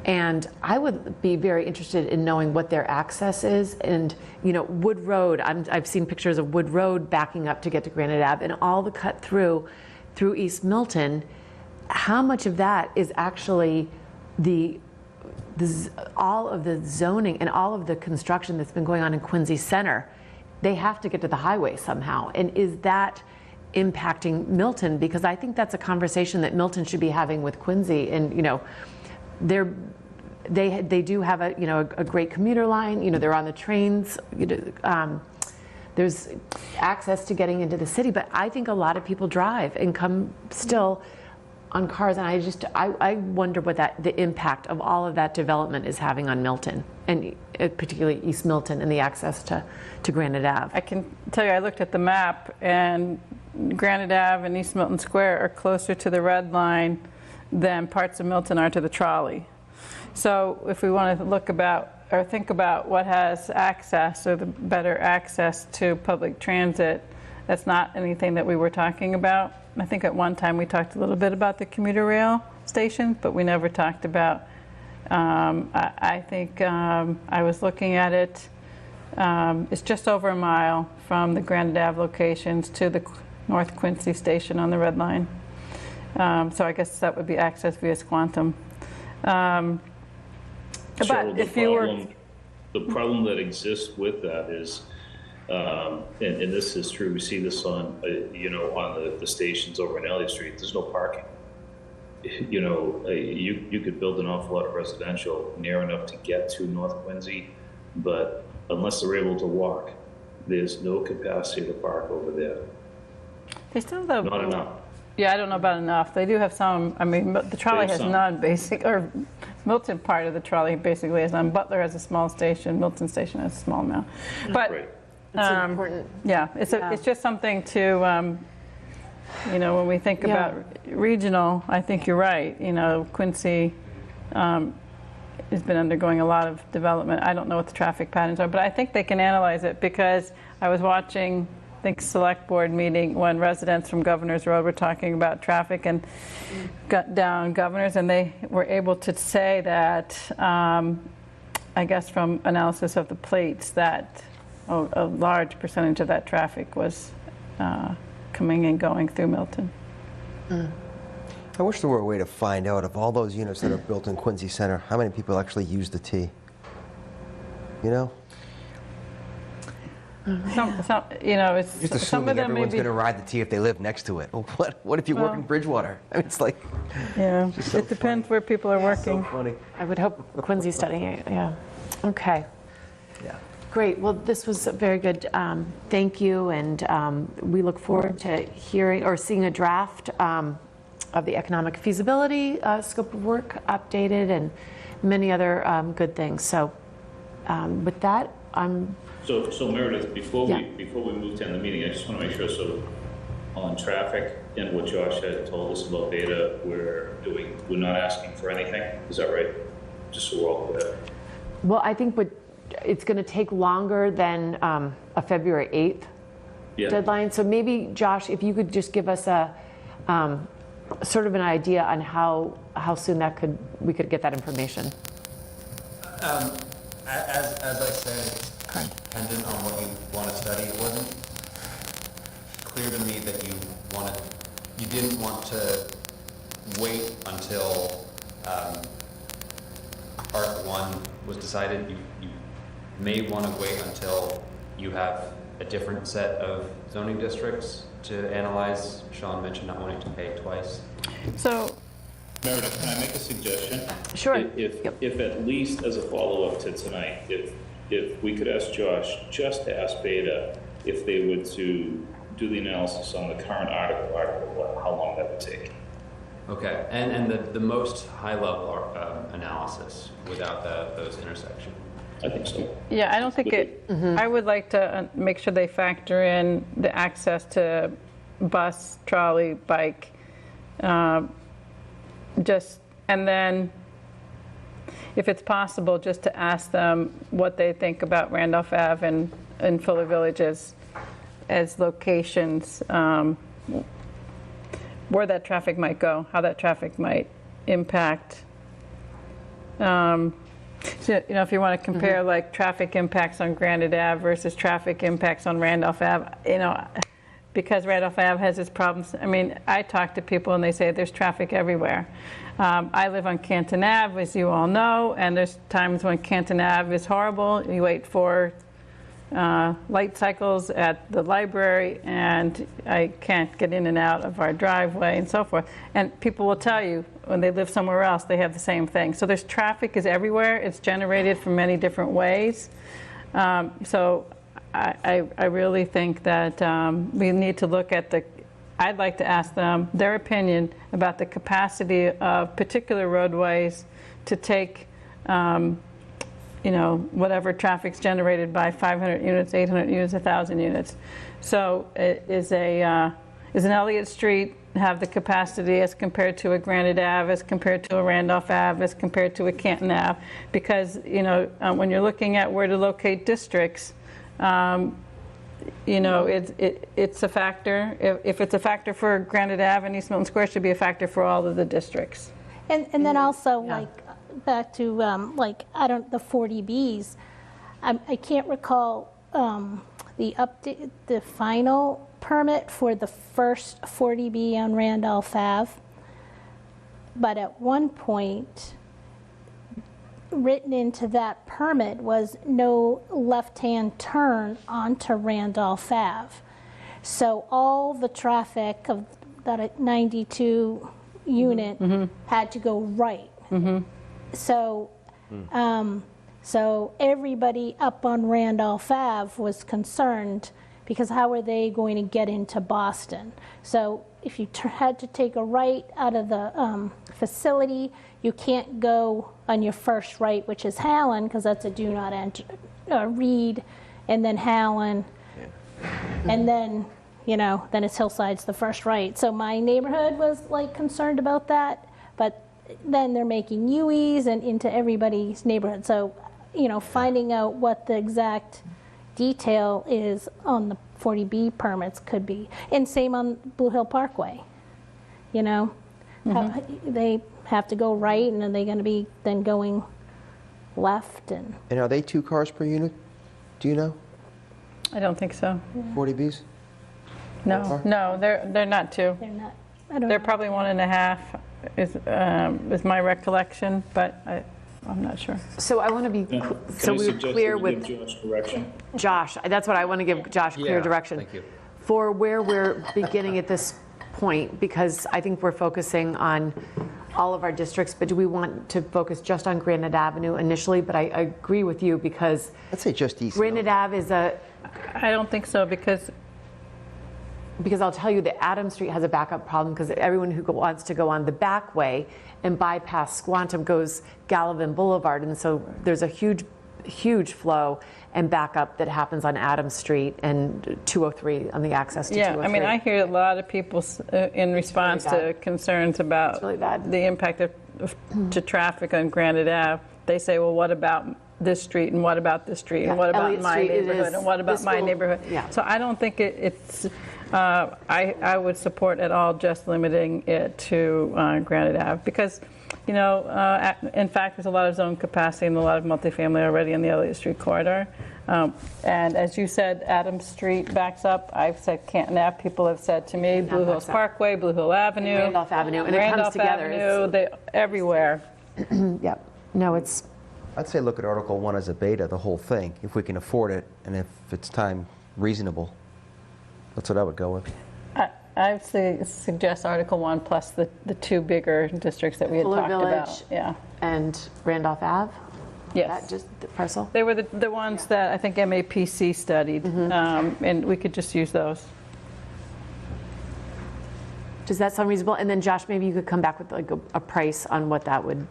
And I would be very interested in knowing what their access is. And, you know, Wood Road, I've seen pictures of Wood Road backing up to get to Granite Ave, and all the cut through East Milton. How much of that is actually all of the zoning and all of the construction that's been going on in Quincy Center? They have to get to the highway somehow. And is that impacting Milton? Because I think that's a conversation that Milton should be having with Quincy. And, you know, they do have a great commuter line. You know, they're on the trains. There's access to getting into the city, but I think a lot of people drive and come still on cars, and I wonder what the impact of all of that development is having on Milton, and particularly East Milton and the access to Granite Ave. I can tell you, I looked at the map, and Granite Ave and East Milton Square are closer to the red line than parts of Milton are to the trolley. So if we want to think about what has access, or the better access to public transit, that's not anything that we were talking about. I think at one time we talked a little bit about the commuter rail station, but we never talked about, I think I was looking at it, it's just over a mile from the Granite Ave locations to the North Quincy station on the red line. So I guess that would be access via Squantum. But Cheryl, if you were... The problem that exists with that is, and this is true, we see this on, on the stations over in Elliott Street, there's no parking. You know, you could build an awful lot of residential near enough to get to North Quincy, but unless they're able to walk, there's no capacity to park over there. They still have... Not enough. Yeah, I don't know about enough. They do have some. I mean, the trolley has some. none, or Milton part of the trolley basically has none. Butler has a small station. Milton station has a small amount. But Right. It's important. yeah, it's just something to, when we think about regional, I think you're right. You know, Quincy has been undergoing a lot of development. I don't know what the traffic patterns are, but I think they can analyze it, because I was watching, I think, select board meeting when residents from Governor's Road were talking about traffic and got down Governor's, and they were able to say that, I guess from analysis of the plates, that a large percentage of that traffic was coming and going through Milton. I wish there were a way to find out, of all those units that are built in Quincy Center, how many people actually use the T. You know? It's Just some of assuming them everyone's maybe. going to ride the T if they live next to it. Well, what if you work in Bridgewater? I mean, it's like... Yeah, so it depends where people are working. So funny. I would hope Quincy's studying it, yeah. Okay. Yeah. Great, well, this was very good. Thank you, and we look forward to hearing or seeing a draft of the economic feasibility scope of work updated, and many other good things. So with that, So Meredith, before Yeah. we move to end the meeting, I just want to make sure, so on traffic and what Josh had told us about Beta, we're not asking for anything, is that right? Just so we're all clear. well, I think it's going to take longer than a February 8th Yeah. deadline. So maybe, Josh, if you could just give us a sort of an idea on how soon we could get that information. As I said, dependent on what you want to study, it wasn't clear to me that you didn't want to wait until Part 1 was decided. You may want to wait until you have a different set of zoning districts to analyze. Sean mentioned not wanting to pay twice. So, Meredith, can I make a suggestion? Sure. If at least as a follow-up to tonight, if we could ask Josh, just to ask Beta, if they were to do the analysis on the current article, how long that would take. Okay, and the most high-level analysis without those intersections. I think so. yeah, I don't think it, I would like to make sure they factor in the access to bus, trolley, bike, and then, if it's possible, just to ask them what they think about Randolph Ave and Fuller Village as locations, where that traffic might go, how that traffic might impact so, you know, if you want to compare like traffic impacts on Granite Ave versus traffic impacts on Randolph Ave, you know, because Randolph Ave has its problems. I mean, I talk to people and they say there's traffic everywhere. I live on Canton Ave, as you all know, and there's times when Canton Ave is horrible. You wait for light cycles at the library, and I can't get in and out of our driveway and so forth. And people will tell you when they live somewhere else, they have the same thing. So there's traffic is everywhere. It's generated from many different ways. So I really think that we need to look at I'd like to ask them their opinion about the capacity of particular roadways to take you know, whatever traffic's generated by 500 units, 800 units, 1,000 units. So is an Elliott Street have the capacity as compared to a Granite Ave, as compared to a Randolph Ave, as compared to a Canton Ave? Because, you know, when you're looking at where to locate districts, you know, it's a factor. If it's a factor for Granite Ave and East Milton Square, it should be a factor for all of the districts. And then also, like, back to, like, the 40Bs, I can't recall the final permit for the first 40B on Randolph Ave, but at one point, written into that permit was no left-hand turn onto Randolph Ave. So all the traffic of that 92 unit had to go right. So, so everybody up on Randolph Ave was concerned because how are they going to get into Boston? So if you had to take a right out of the facility, you can't go on your first right, which is Hallen, because that's a do not enter, Reed, and then Hallen, and then, you know, then it's Hillside's the first right. So my neighborhood was like concerned about that, but then they're making UEs and into everybody's neighborhood. So, you know, finding out what the exact detail is on the 40B permits could be. And same on Blue Hill Parkway, you know. They have to go right, and are they going to be then going left? And are they 2 cars per unit? Do you know? I don't think so. 40Bs? No, they're not 2. they're not. They're probably 1.5 is my recollection, but I'm not sure. So I want to be so we were clear with Josh direction? Josh. That's what I want to give Josh clear direction. Thank you. For where we're beginning at this point, because I think we're focusing on all of our districts, but do we want to focus just on Granite Avenue initially? But I agree with you, because I'd say just east. Granite Ave is I don't think so, because I'll tell you that Adams Street has a backup problem, because everyone who wants to go on the back way and bypass Squantum goes Gallivan Boulevard, and so there's a huge flow and backup that happens on Adams Street and 203 on the access to 203. I mean, I hear a lot of people in response to concerns about the impact to traffic on Granite Ave. They say, well, what about this street, and what about this street, and what about Elliott my Street, neighborhood, and what about my neighborhood? Yeah. So I don't think it's, I would support at all just limiting it to Granite Ave, because, you know, in fact, there's a lot of zone capacity and a lot of multifamily already in the Elliott Street corridor. And as you said, Adams Street backs up. I've said Canton Ave. People have said to me, Blue Hills Parkway, Blue Hill Avenue, and Randolph Avenue, and it comes together. Avenue, everywhere. Yep. No, it's. I'd say look at Article 1 as a beta, the whole thing, if we can afford it, and if it's time reasonable. That's what I would go with. I would suggest Article 1 plus the 2 bigger districts that we had Fuller talked Village about. Yeah. And Randolph Ave? Yes. That just the parcel? They were the ones that I think MAPC studied, and we could just use those. Does that sound reasonable? And then Josh, maybe you could come back with like a price on what that would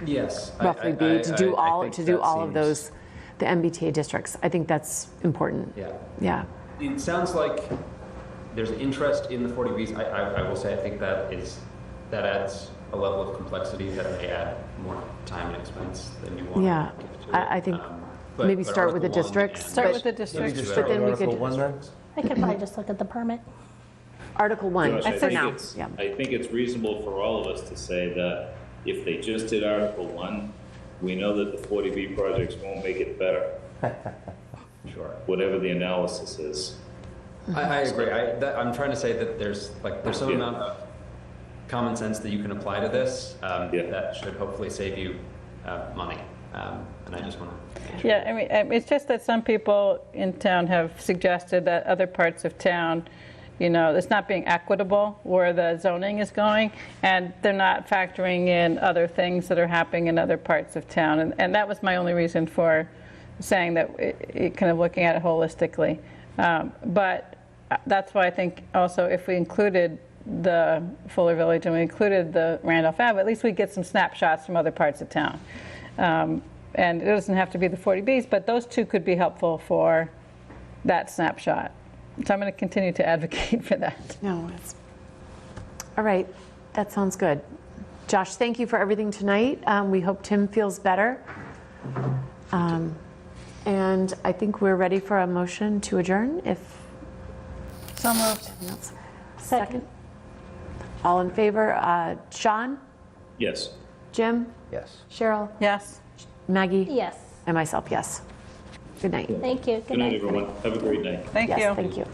Yes. roughly be to do all seems- of those, the MBTA districts. I think that's important. Yeah. Yeah. It sounds like there's interest in the 40Bs. I will say I think that adds a level of complexity that may add more time and expense than you want. Yeah. to give to it. I think But maybe start with the Article 1 districts. and- Start with the districts. Maybe just But start then with we could- Article 1 then? I could probably just look at the permit. Article 1 Josh, for now. I think it's reasonable for all of us to say that if they just did Article 1, we know that the 40B projects won't make it better, Sure. whatever the analysis is. I agree. I'm trying to say that there's some Yeah. amount of common sense that you can apply to this Yeah. that should hopefully save you money. And I just want to. Yeah, I mean, it's just that some people in town have suggested that other parts of town, you know, it's not being equitable where the zoning is going, and they're not factoring in other things that are happening in other parts of town. And that was my only reason for saying that, kind of looking at it holistically. But that's why I think also if we included the Fuller Village and we included the Randolph Ave, at least we get some snapshots from other parts of town. And it doesn't have to be the 40Bs, but those two could be helpful for that snapshot. So I'm going to continue to advocate for that. No, it's, all right, that sounds good. Josh, thank you for everything tonight. We hope Tim feels better. And I think we're ready for a motion to adjourn, if. So moved. Second. All in favor? Sean? Yes. Jim? Yes. Cheryl? Yes. Maggie? Yes, And myself, yes. Good night. thank you. Good night, everyone. Have a great night. Thank Yes, you. thank you.